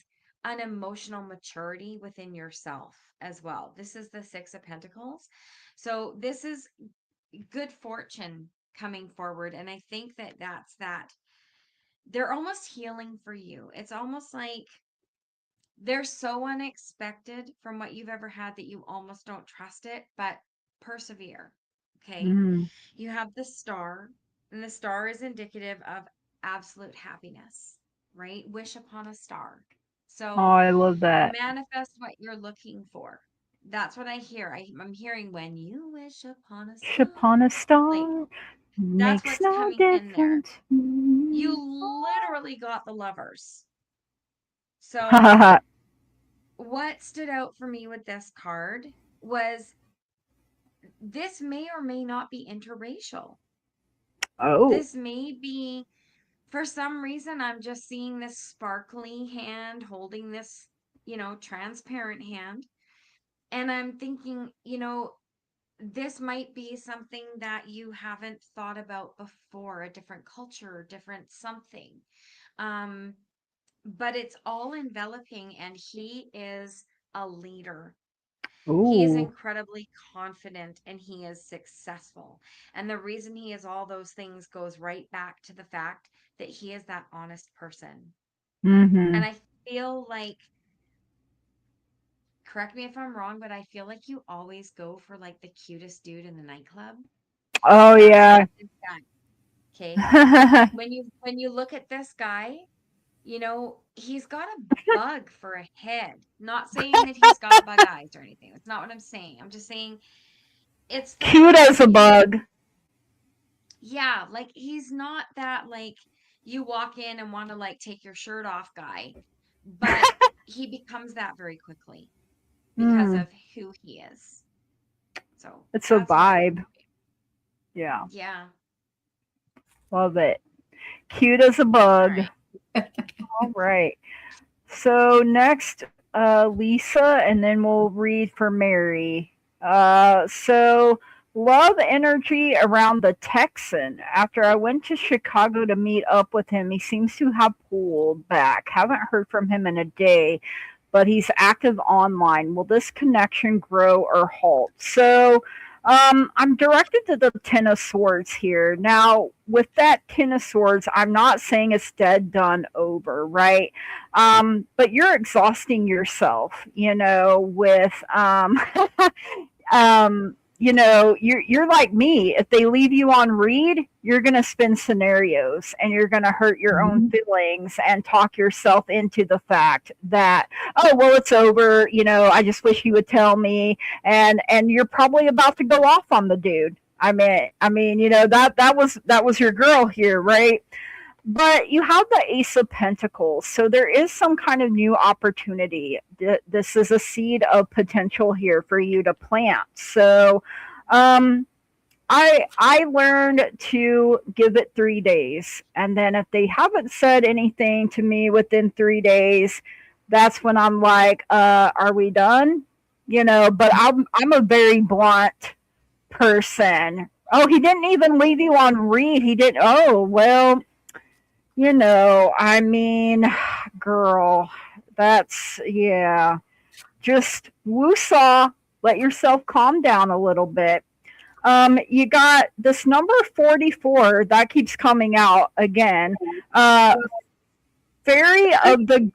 S2: an emotional maturity within yourself as well. This is the Six of Pentacles. So this is good fortune coming forward. And I think that that's that. They're almost healing for you. It's almost like they're so unexpected from what you've ever had that you almost don't trust it, but persevere. Okay.
S1: Mm.
S2: You have the star, and the star is indicative of absolute happiness, right? Wish upon a star.
S1: Oh,
S2: So
S1: I love that.
S2: manifest what you're looking for. That's what I hear. I'm hearing when you wish upon a
S1: Wish
S2: star.
S1: upon a
S2: Like
S1: star
S2: that's
S1: makes
S2: what's
S1: no
S2: coming in there.
S1: difference.
S2: You literally got the lovers. So what stood out for me with this card was this may or may not be interracial.
S1: Oh.
S2: This may be, for some reason, I'm just seeing this sparkly hand holding this, transparent hand. And I'm thinking, this might be something that you haven't thought about before, a different culture, different something. Um, but it's all enveloping, and he is a leader. He is
S1: Ooh.
S2: incredibly confident and he is successful. And the reason he is all those things goes right back to the fact that he is that honest person.
S1: Mm-hmm.
S2: And I feel like, correct me if I'm wrong, but I feel like you always go for like the cutest dude in the nightclub.
S1: Oh
S2: That's
S1: yeah.
S2: like this guy. Okay. When you look at this guy, he's got a bug for a head. Not saying that he's got bug eyes or anything. That's not what I'm saying. I'm just saying it's the
S1: Cute
S2: fact
S1: as a
S2: that
S1: bug.
S2: yeah, like he's not that like you walk in and want to like take your shirt off guy, but he becomes that very quickly because
S1: Mm,
S2: of who he is. So
S1: it's a
S2: that's what I got
S1: vibe.
S2: for
S1: Yeah,
S2: you. Yeah.
S1: love it. Cute as a
S2: All
S1: bug.
S2: right.
S1: All right. So next, Lisa, and then we'll read for Mary. So love energy around the Texan. After I went to Chicago to meet up with him, he seems to have pulled back. Haven't heard from him in a day, but he's active online. Will this connection grow or halt? So I'm directed to the Ten of Swords here. Now, with that Ten of Swords, I'm not saying it's dead, done, over, right? But you're exhausting yourself, with you're like me. If they leave you on read, you're gonna spin scenarios and you're gonna hurt your own
S3: Mhm.
S1: feelings and talk yourself into the fact that, oh well, it's over. I just wish you would tell me, and you're probably about to go off on the dude. I mean, that was your girl here, right? But you have the Ace of Pentacles, so there is some kind of new opportunity. This is a seed of potential here for you to plant. So, um, I learned to give it 3 days, and then if they haven't said anything to me within 3 days, that's when I'm like, "Are we done?" But I'm a very blunt person. Oh, he didn't even leave you on read. He did. Oh well, I mean, girl, that's, yeah. Just woosah, let yourself calm down a little bit. You got this number 44 that keeps coming out again. Uh, Fairy of the,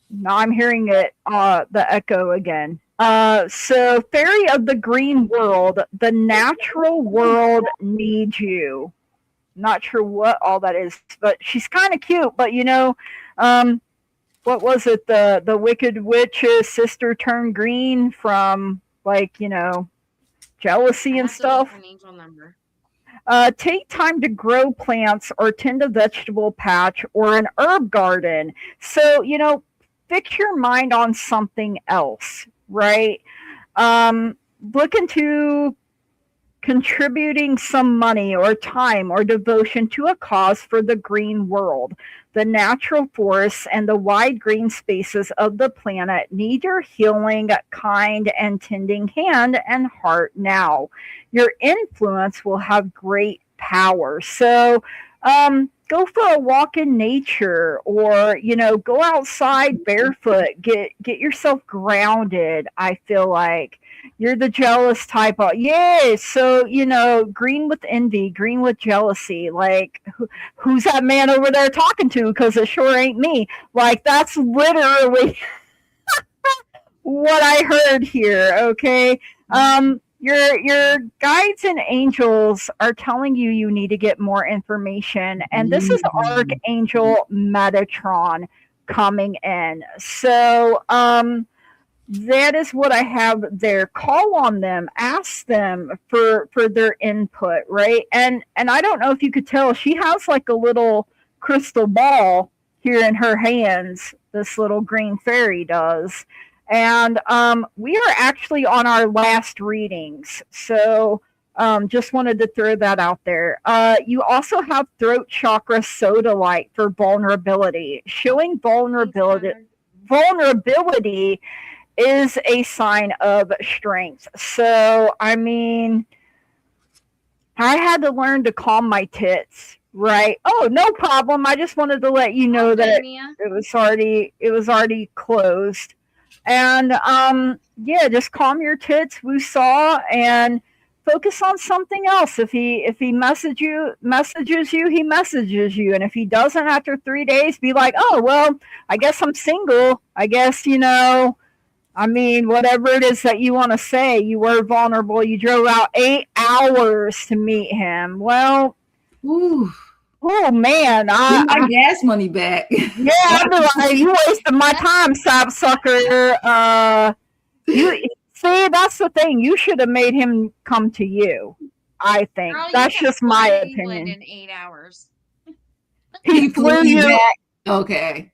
S1: now I'm hearing it, the echo again. So Fairy of the Green World, the natural world needs you. Not sure what all that is, but she's kind of cute. But um, what was it? The Wicked Witch's sister turned green from, like,
S2: I
S1: jealousy and
S2: have to look
S1: stuff.
S2: for an angel number.
S1: Take time to grow plants or tend a vegetable patch or an herb garden. So fix your mind on something else, right? Look into contributing some money or time or devotion to a cause for the green world. The natural forests and the wide green spaces of the planet need your healing, kind, and tending hand and heart now. Your influence will have great power. So, go for a walk in nature, or go outside barefoot, get yourself grounded. I feel like you're the jealous type of, yeah, so green with envy, green with jealousy, like who's that man over there talking to, because it sure ain't me. Like that's literally what I heard here. Okay. Your guides and angels are telling you you need to get more information, and this is Archangel Metatron coming in. So that is what I have there. Call on them, ask them for their input, right? And I don't know if you could tell, she has like a little crystal ball here in her hands. This little green fairy does, and we are actually on our last readings, so just wanted to throw that out there. You also have throat chakra sodalite for vulnerability, showing vulnerability. Vulnerability is a sign of strength. So, I mean, I had to learn to calm my tits, right? Oh, no problem. I just wanted to let you know that it was already closed. And yeah, just calm your tits, woosah, and focus on something else. If he messages you, he messages you. And if he doesn't after 3 days, be like, oh well, I guess I'm single. I guess, I mean, whatever it is that you want to say, you were vulnerable. You drove out 8 hours to meet him. Well,
S3: Ooh.
S1: Oh man,
S3: Get my gas money back.
S1: Yeah, I'd be like, you wasted my time, sapsucker. You see, that's the thing. You should have made him come to you. I think
S2: Girl,
S1: that's just my
S2: England
S1: opinion.
S2: in 8 hours.
S1: He flew you
S3: back. Okay.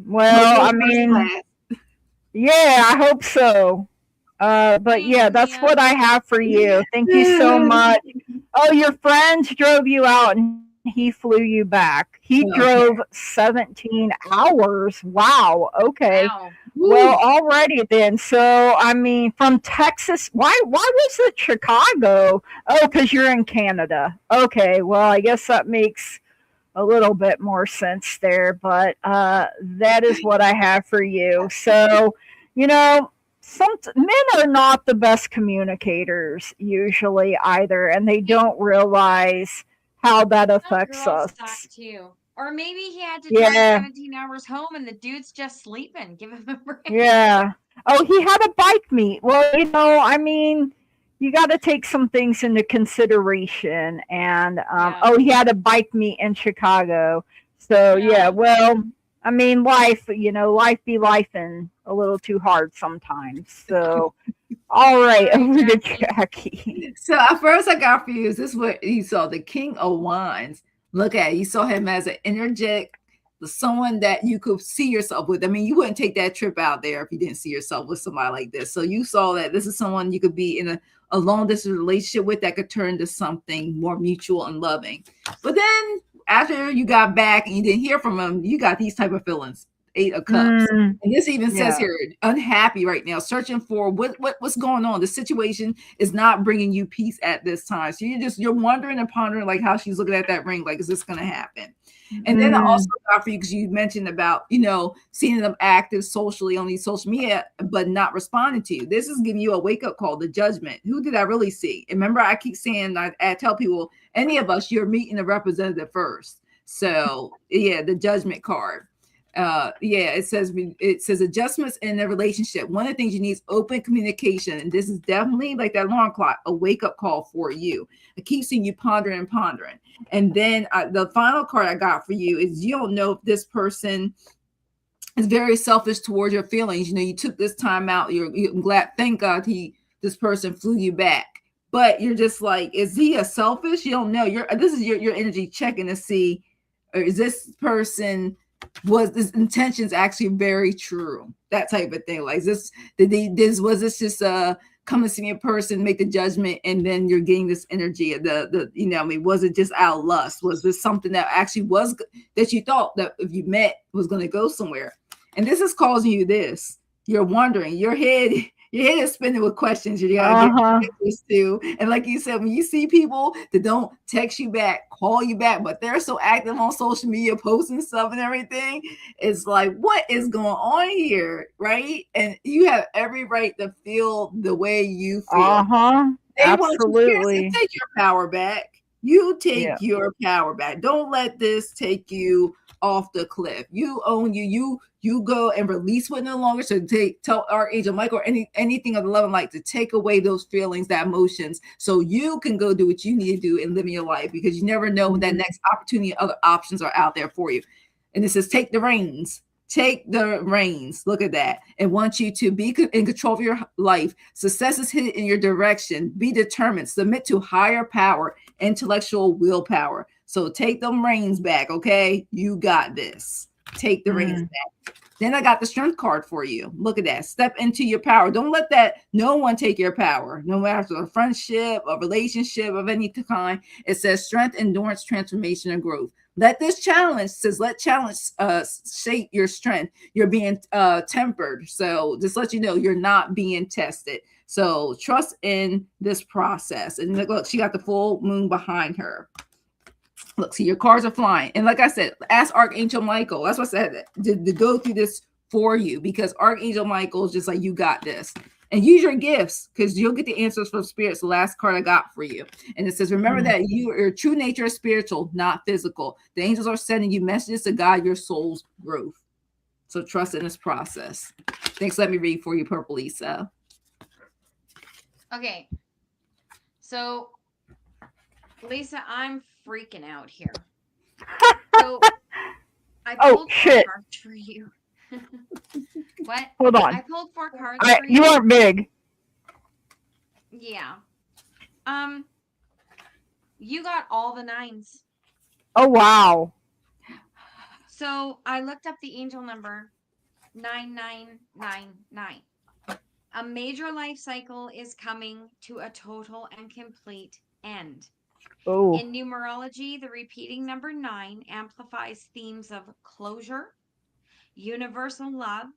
S1: Well, I mean, yeah, I hope so. But yeah, that's what I have for you. Thank you so much. Oh, your friends drove you out and he flew you back. He drove 17 hours. Wow. Okay.
S2: Wow.
S1: Well, alrighty then. So, I mean, from Texas, why was it Chicago? Oh, because you're in Canada. Okay. Well, I guess that makes a little bit more sense there. But that is what I have for you. So, some men are not the best communicators usually either, and they don't realize how that affects us.
S2: Too. Or maybe he had to drive 17 hours home and the dude's just sleeping. Give him a break.
S1: Yeah. Oh, he had a bike meet. Well, I mean, you got to take some things into consideration. And, he had a bike meet in Chicago. So, yeah, well, I mean, life be lifing a little too hard sometimes. So, all right, over to Jackie.
S3: So at first I got confused. This is what you saw, the King of Wands. Look at it. You saw him as an energetic, someone that you could see yourself with. I mean, you wouldn't take that trip out there if you didn't see yourself with somebody like this. So you saw that this is someone you could be in a long distance relationship with that could turn to something more mutual and loving. But then after you got back and you didn't hear from him, you got these type of feelings. 8 of Cups. And this even says here, unhappy right now, searching for what's going on. The situation is not bringing you peace at this time. So you're wondering and pondering like how she's looking at that ring, like, is this going to happen? And then I also got for you because you mentioned about, seeing them active socially on these social media, but not responding to you. This is giving you a wake-up call, the Judgment. Who did I really see? And remember, I keep saying, I tell people, any of us, you're meeting the representative first. So yeah, the Judgment card. It says adjustments in the relationship. One of the things you need is open communication. And this is definitely like that alarm clock, a wake-up call for you. I keep seeing you pondering and pondering. And then the final card I got for you is you don't know if this person is very selfish towards your feelings. You took this time out. You're glad, thank God this person flew you back. But you're just like, is he a selfish? You don't know. This is your energy checking to see, or is this person, was this intentions actually very true? That type of thing. Like was this just come to see me in person, make the judgment, and then you're getting this energy of was it just out of lust? Was this something that actually was that you thought that if you met was going to go somewhere? And this is causing you this. You're wondering, your head your head is spinning with questions you gotta get
S1: Uh-huh.
S3: answers to. And like you said, when you see people that don't text you back, call you back, but they're so active on social media, posting stuff and everything, it's like, what is going on here, right? And you have every right to feel the way you feel.
S1: Uh-huh.
S3: They want you to
S1: Absolutely.
S3: take your power back. You
S1: Yeah.
S3: take your power back. Don't let this take you off the cliff. You own you. You go and release what no longer. So tell Archangel Michael or anything of the love and light to take away those feelings, that emotions, so you can go do what you need to do and live in your life, because you never know when that next opportunity, other options are out there for you. And it says, take the reins. Take the reins. Look at that. And want you to be in control of your life. Success is hidden in your direction. Be determined. Submit to higher power, intellectual willpower. So take them reins back, okay? You got this. Take the reins back. Then I got the strength card for you. Look at that. Step into your power. Don't let that no one take your power. No matter a friendship, a relationship of any kind. It says strength, endurance, transformation, and growth. Let this challenge, says let challenge shape your strength. You're being tempered. So just let you know you're not being tested. So trust in this process. And look, she got the full moon behind her. Look, see, your cards are flying. And like I said, ask Archangel Michael. That's what I said, to go through this for you, because Archangel Michael is just like, you got this. And use your gifts, because you'll get the answers from spirits. The last card I got for you. And it says, remember that your true nature is spiritual, not physical. The angels are sending you messages to guide your soul's growth. So trust in this process. Thanks. Let me read for you, Purple Lisa.
S2: Okay. So, Lisa, I'm freaking out here. So, I pulled 4 cards for you. What?
S1: Hold on.
S2: I pulled 4 cards for
S1: You
S2: you.
S1: aren't big.
S2: Yeah. You got all the 9s.
S1: Oh, wow.
S2: So I looked up the angel number 9999. A major life cycle is coming to a total and complete end.
S1: Oh.
S2: In numerology, the repeating number 9 amplifies themes of closure, universal love,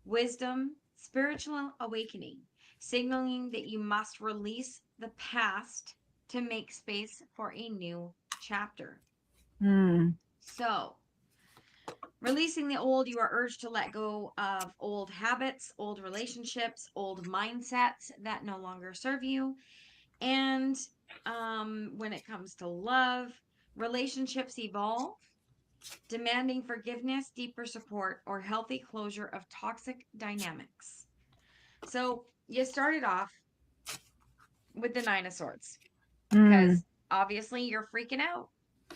S2: wisdom, spiritual awakening, signaling that you must release the past to make space for a new chapter. So, releasing the old, you are urged to let go of old habits, old relationships, old mindsets that no longer serve you. And when it comes to love, relationships evolve, demanding forgiveness, deeper support, or healthy closure of toxic dynamics. So you started off with the 9 of Swords because obviously you're freaking out.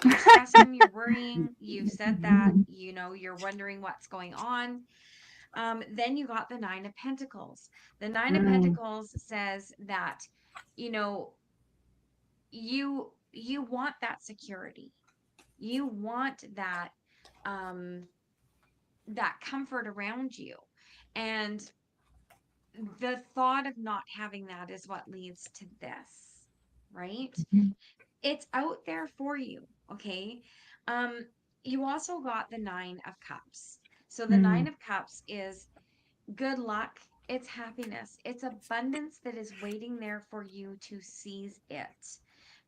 S2: You're stressing, you're worrying. You've said that, you're wondering what's going on. Then you got the 9 of Pentacles. The 9 of Pentacles says that, you want that security. You want that that comfort around you. And the thought of not having that is what leads to this, right? It's out there for you, okay? You also got the 9 of Cups. So the 9 of Cups is good luck, it's happiness, it's abundance that is waiting there for you to seize it.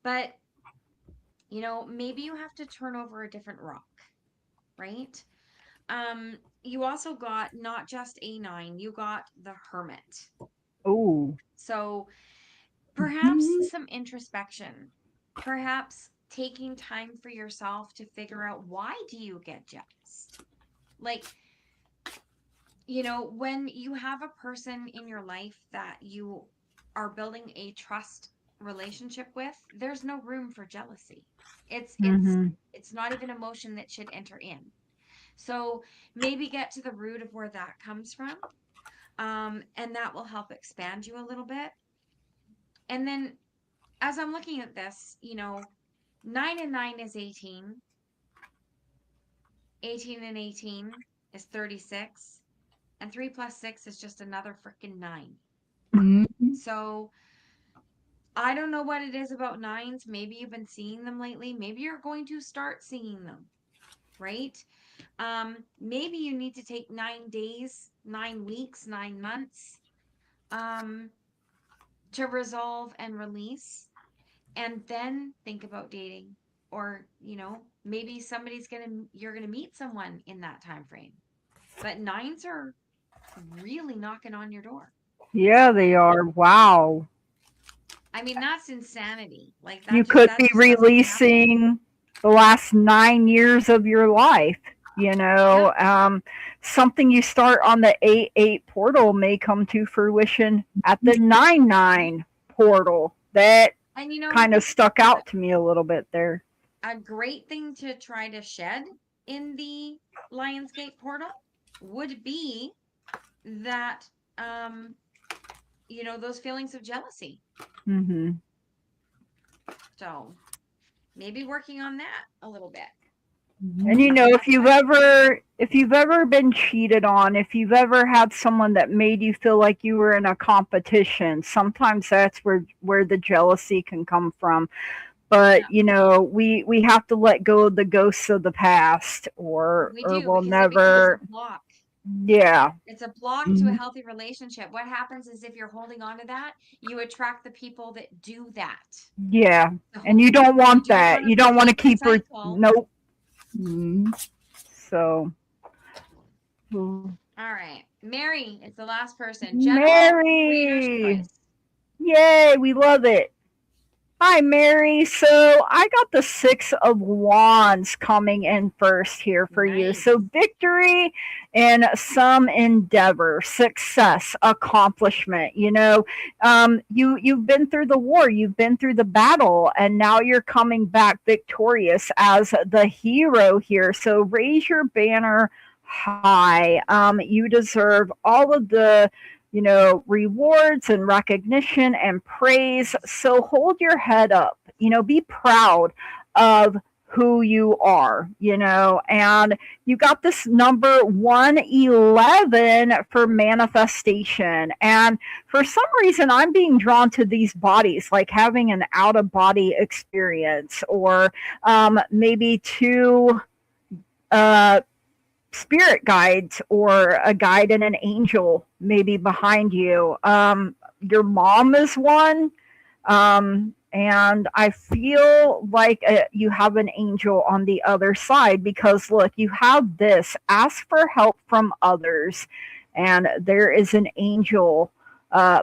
S2: But, maybe you have to turn over a different rock, right? You also got not just a 9, you got the Hermit.
S1: Oh.
S2: So perhaps some introspection, perhaps taking time for yourself to figure out, why do you get jealous? Like, when you have a person in your life that you are building a trust relationship with, there's no room for jealousy. It's not even emotion that should enter in. So maybe get to the root of where that comes from. And that will help expand you a little bit. And then as I'm looking at this, 9 and 9 is 18. 18 and 18 is 36. And 3 plus 6 is just another freaking 9. So I don't know what it is about 9s. Maybe you've been seeing them lately. Maybe you're going to start seeing them, right? Maybe you need to take 9 days, 9 weeks, 9 months to resolve and release, and then think about dating. Or, maybe you're gonna meet someone in that time frame. But nines are really knocking on your door.
S1: Yeah, they are. Wow.
S2: I mean, that's insanity. Like
S1: You
S2: that just
S1: could
S2: that
S1: be
S2: just doesn't happen.
S1: releasing the last 9 years of your life. You
S2: Yeah.
S1: know, something you start on the 8-8 portal may come to fruition at the 9-9 portal. That
S2: And
S1: kind of stuck out to me a little bit there.
S2: a great thing to try to shed in the Lionsgate portal would be that those feelings of jealousy.
S1: Hmm.
S2: So maybe working on that a little bit.
S1: And if you've ever been cheated on, if you've ever had someone that made you feel like you were in a competition, sometimes that's where the jealousy can come from. But we have to let go of the ghosts of the past, or
S2: We do,
S1: we'll
S2: because it becomes a
S1: never.
S2: block.
S1: Yeah.
S2: It's a block to a healthy relationship. What happens is if you're holding on to that, you attract the people that do that.
S1: Yeah.
S2: So
S1: And you don't want
S2: don't
S1: that.
S2: want to
S1: You don't want to
S2: repeat the
S1: keep her.
S2: cycle.
S1: Nope.
S3: Mhm.
S1: So.
S2: All right. Mary is the last person. General reader's
S1: Mary.
S2: choice.
S1: Yay, we love it. Hi, Mary. So I got the Six of Wands coming in first here for you.
S2: Nice.
S1: So victory in some endeavor, success, accomplishment. You've been through the war, you've been through the battle, and now you're coming back victorious as the hero here. So raise your banner high. You deserve all of the rewards and recognition and praise. So hold your head up, be proud of who you are, and you got this number 111 for manifestation. And for some reason, I'm being drawn to these bodies, like having an out of body experience, or maybe two spirit guides, or a guide and an angel maybe behind you. Your mom is one. And I feel like you have an angel on the other side, because look, you have this: ask for help from others, and there is an angel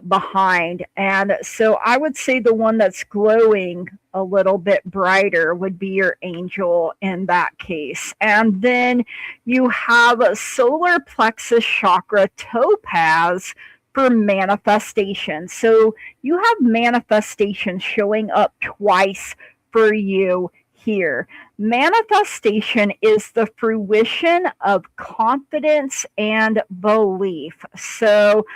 S1: behind. And so I would say the one that's glowing a little bit brighter would be your angel in that case. And then you have a solar plexus chakra topaz for manifestation. So you have manifestation showing up twice for you here. Manifestation is the fruition of confidence and belief. So,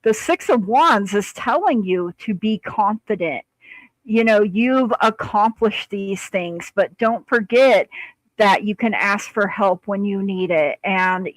S1: the Six of Wands is telling you to be confident. You've accomplished these things, but don't forget that you can ask for help when you need it. And,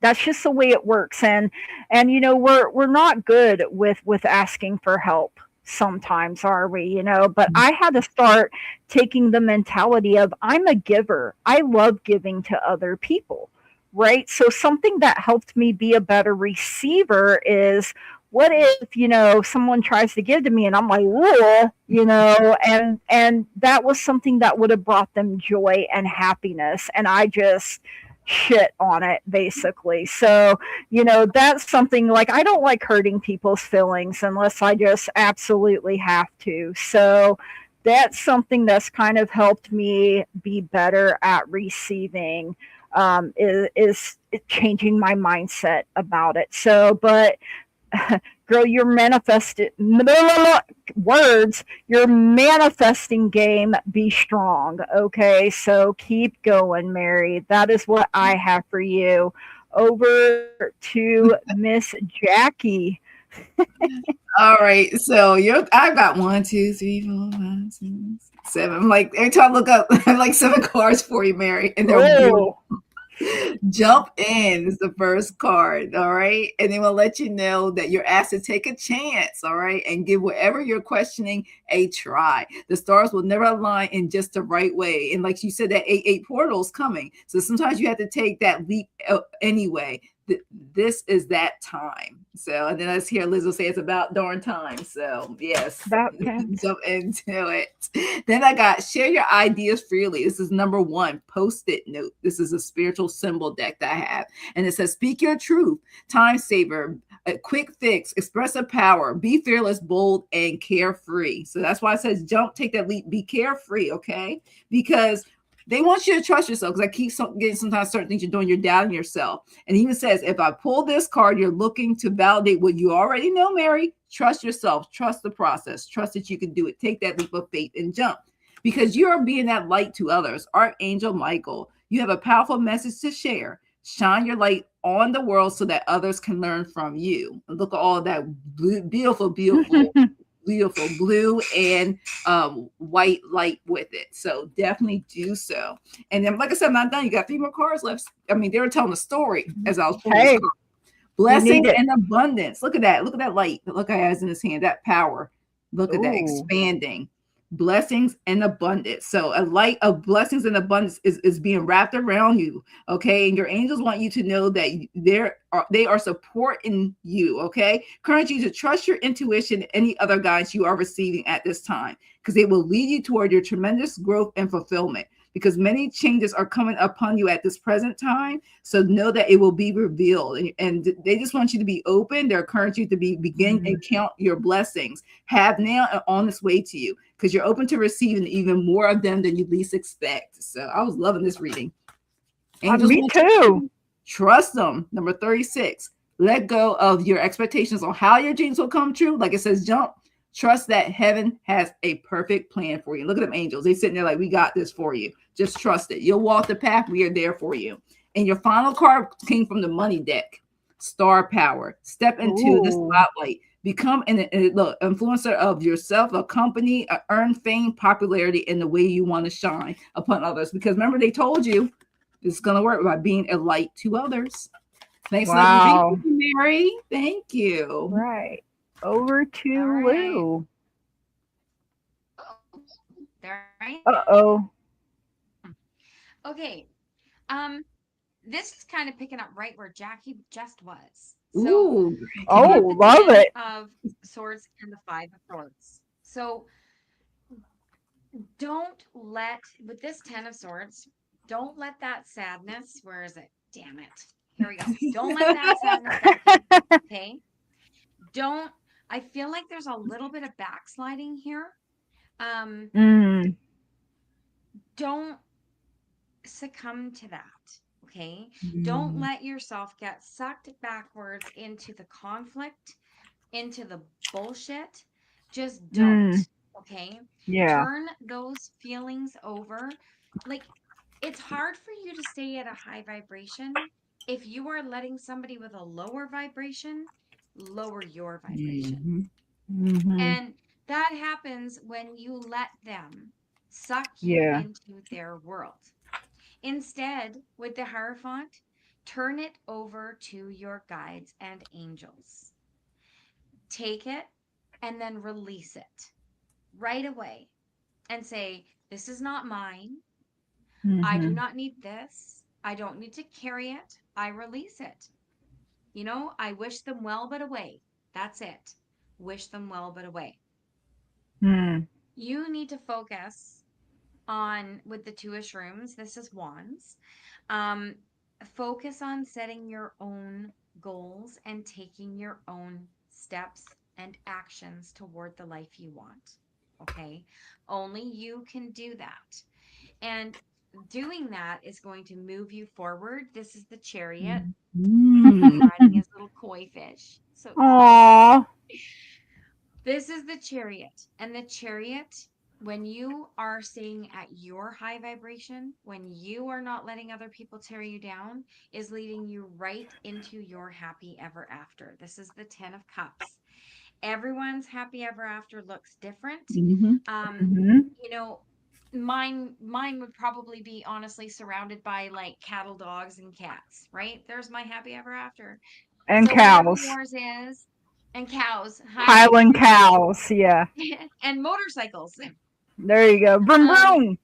S1: that's just the way it works. And we're not good with asking for help sometimes, are we? But I had to start taking the mentality of, I'm a giver. I love giving to other people, right? So something that helped me be a better receiver is, what if someone tries to give to me and I'm like, whoa, and that was something that would have brought them joy and happiness, and I just shit on it, basically. So that's something, like, I don't like hurting people's feelings unless I just absolutely have to. So that's something that's kind of helped me be better at receiving, is changing my mindset about it. So, but girl, your words, your manifesting game, be strong. Okay, so keep going, Mary. That is what I have for you. Over to Miss Jackie.
S3: All right, so I've got 1, 2, 3, 4, 5, 6, 7. I'm like, every time I look up, I have like 7 cards for you, Mary, and they're beautiful. Jump in is the first card, all right? And then we'll let you know that you're asked to take a chance, all right? And give whatever you're questioning a try. The stars will never align in just the right way. And like you said, that 8-8 portal is coming. So sometimes you have to take that leap anyway. this is that time. So, and then let's hear Lizzo say it's about darn time. So, yes,
S1: About time.
S3: jump into it. Then I got share your ideas freely. This is number one, post-it note. This is a spiritual symbol deck that I have. And it says, speak your truth, time saver, a quick fix, expressive power, be fearless, bold, and carefree. So that's why it says, jump, take that leap, be carefree, okay? Because they want you to trust yourself, because I keep getting sometimes certain things you're doing, you're doubting yourself. And he even says, if I pull this card, you're looking to validate what you already know, Mary. Trust yourself, trust the process, trust that you can do it. Take that leap of faith and jump, because you are being that light to others. Archangel Michael, you have a powerful message to share. Shine your light on the world so that others can learn from you. Look at all that beautiful blue and white light with it. So definitely do so. And then, like I said, I'm not done. You got 3 more cards left. I mean, they were telling a story as I was pulling this card. Blessings and abundance. Look at that. Look at that light. Look at it in his hand. That power. Look at that expanding. Blessings and abundance. So a light of blessings and abundance is being wrapped around you. Okay. And your angels want you to know that they are supporting you. Okay. Encourage you to trust your intuition and any other guidance you are receiving at this time, because they will lead you toward your tremendous growth and fulfillment, because many changes are coming upon you at this present time. So know that it will be revealed. And they just want you to be open. They're encouraging you to begin and count your blessings, have now and on its way to you, because you're open to receiving even more of them than you least expect. So I was loving this reading.
S1: Me too.
S3: Trust them. Number 36, let go of your expectations on how your dreams will come true. Like it says, jump. Trust that heaven has a perfect plan for you. Look at them angels. They sitting there like, we got this for you. Just trust it. You'll walk the path. We are there for you. And your final card came from the money deck. Star power. Step into the spotlight. Become an influencer of yourself, a company, earn fame, popularity in the way you want to shine upon others. Because remember, they told you it's going to work by being a light to others. Thanks, Mary. Thank you.
S1: Right. Over to Lou.
S2: There I am.
S1: Uh-oh.
S2: Okay. This is kind of picking up right where Jackie just was.
S3: So,
S1: love it.
S2: Of Swords and the 5 of Swords. So don't let, with this 10 of Swords, don't let that sadness, where is it? Damn it. Here we go. Don't let that sadness, okay? I feel like there's a little bit of backsliding here. Don't succumb to that. Okay. Don't let yourself get sucked backwards into the conflict, into the bullshit. Just don't. Okay.
S1: Yeah.
S2: Turn those feelings over. Like, it's hard for you to stay at a high vibration if you are letting somebody with a lower vibration lower your vibration. And that happens when you let them suck you into their world. Instead, with the Hierophant, turn it over to your guides and angels. Take it and then release it right away and say, this is not mine. I do not need this. I don't need to carry it. I release it. You know, I wish them well, but away. That's it. Wish them well, but away. You need to focus on, with the 2 of Shrooms, this is Wands, focus on setting your own goals and taking your own steps and actions toward the life you want. Okay? Only you can do that. And doing that is going to move you forward. This is the Chariot. Riding his little koi fish. So
S1: aww.
S2: This is the Chariot. And the Chariot, when you are staying at your high vibration, when you are not letting other people tear you down, is leading you right into your happy ever after. This is the 10 of Cups. Everyone's happy ever after looks different. You know, mine would probably be honestly surrounded by like cattle, dogs, and cats, right? There's my happy ever after.
S1: And
S2: so
S1: cows.
S2: Yours is, and cows.
S1: Highland cows, yeah.
S2: And motorcycles.
S1: There you go. Vroom, vroom.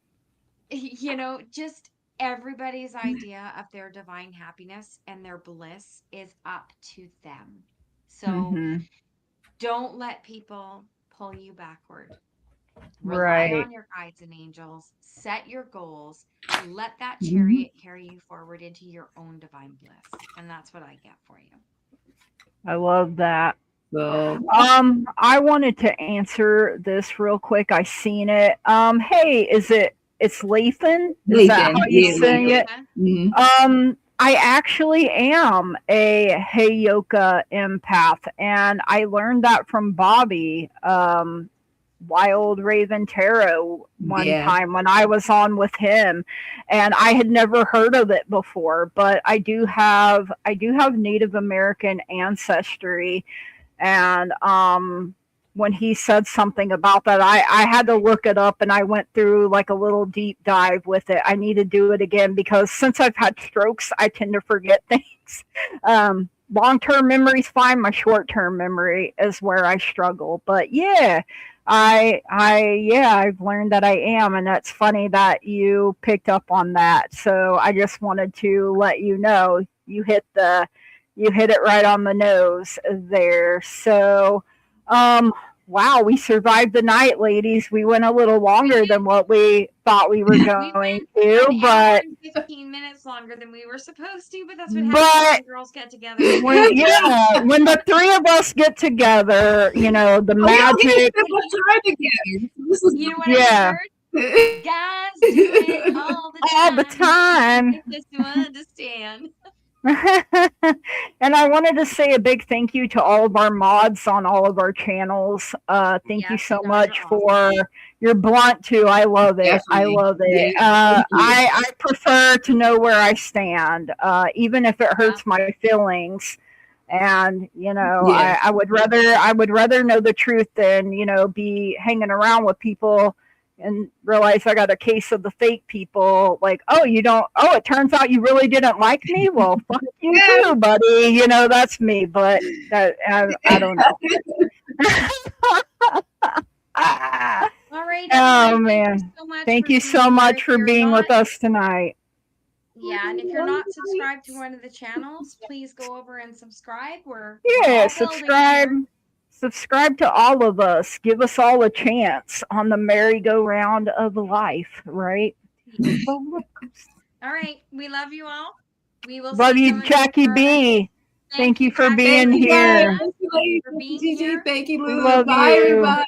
S2: You know, just everybody's idea of their divine happiness and their bliss is up to them. So
S1: Mm-hmm.
S2: don't let people pull you backward. Rely
S1: Right.
S2: on your guides and angels, set your goals, let that
S3: Mhm.
S2: chariot carry you forward into your own divine bliss. And that's what I get for you.
S1: I love that.
S3: So
S1: I wanted to answer this real quick. I seen it. Hey, it's Lathan? Is that how
S3: Lathan,
S1: you
S3: yeah,
S1: saying
S3: Lathan.
S1: it?
S2: Okay.
S3: Mhm.
S1: I actually am a Heyoka empath, and I learned that from Bobby, Wild Raven Tarot, one
S3: Yeah.
S1: time when I was on with him, and I had never heard of it before. But I do have Native American ancestry, and when he said something about that, I had to look it up, and I went through like a little deep dive with it. I need to do it again because since I've had strokes, I tend to forget things. Long-term memory's fine. My short-term memory is where I struggle. But yeah, I've learned that I am, and that's funny that you picked up on that. So I just wanted to let you know you hit it right on the nose there. So, um, wow, we survived the night, ladies. We went a little
S2: We
S1: longer
S2: did.
S1: than what we thought we were
S2: We
S1: going
S2: went
S1: to,
S2: an hour and 15 minutes longer than we were supposed to, but that's what happens
S1: but
S2: when girls get together and
S1: when,
S2: do stuff.
S1: yeah, when the three of us get together, the
S3: Oh, we don't get to
S1: magic,
S3: spend much time together. This is
S2: You know what I just
S1: yeah,
S2: heard? Guys do it all the
S1: all the
S2: time.
S1: time.
S2: Just to understand.
S1: And I wanted to say a big thank you to all of our mods on all of our channels. Thank you
S2: Yes, you
S1: so
S2: guys
S1: much
S2: are
S1: for
S2: awesome.
S1: your blunt too. I love it. I
S3: Definitely.
S1: love
S3: Yeah.
S1: it.
S3: Thank you.
S1: I prefer to know where I stand, even if it
S2: Yeah.
S1: hurts my feelings. And
S3: Yeah.
S1: I would rather know the truth than be hanging around with people and realize I got a case of the fake people. Like, oh, you don't. Oh, it turns out you really didn't like me. Well, fuck you too, buddy. That's me. But I don't know.
S2: All right,
S1: Oh
S2: everyone. Thank you
S1: man,
S2: so much
S1: thank
S2: for
S1: you
S2: being
S1: so
S2: here.
S1: much
S2: If
S1: for
S2: you're
S1: being
S2: not,
S1: with us tonight.
S2: yeah, and if you're not subscribed to one of the channels, please go over and subscribe. We're
S1: Yeah,
S2: all building here.
S1: subscribe to all of us. Give us all a chance on the merry-go-round of life, right?
S2: All right. We love you all. We will
S1: Love
S2: see
S1: you,
S2: some of you
S1: Jackie
S2: around.
S1: B.
S2: Thank
S1: Thank
S2: you,
S1: you for
S2: Jackie
S3: Thank
S1: being
S3: you
S2: and
S3: guys.
S1: here.
S2: Tina,
S3: Thank you, ladies.
S2: for
S3: Thank you,
S2: being
S3: Gigi.
S2: here.
S3: Thank you,
S1: We
S3: Lulu.
S1: love
S3: Bye,
S1: you.
S3: everybody.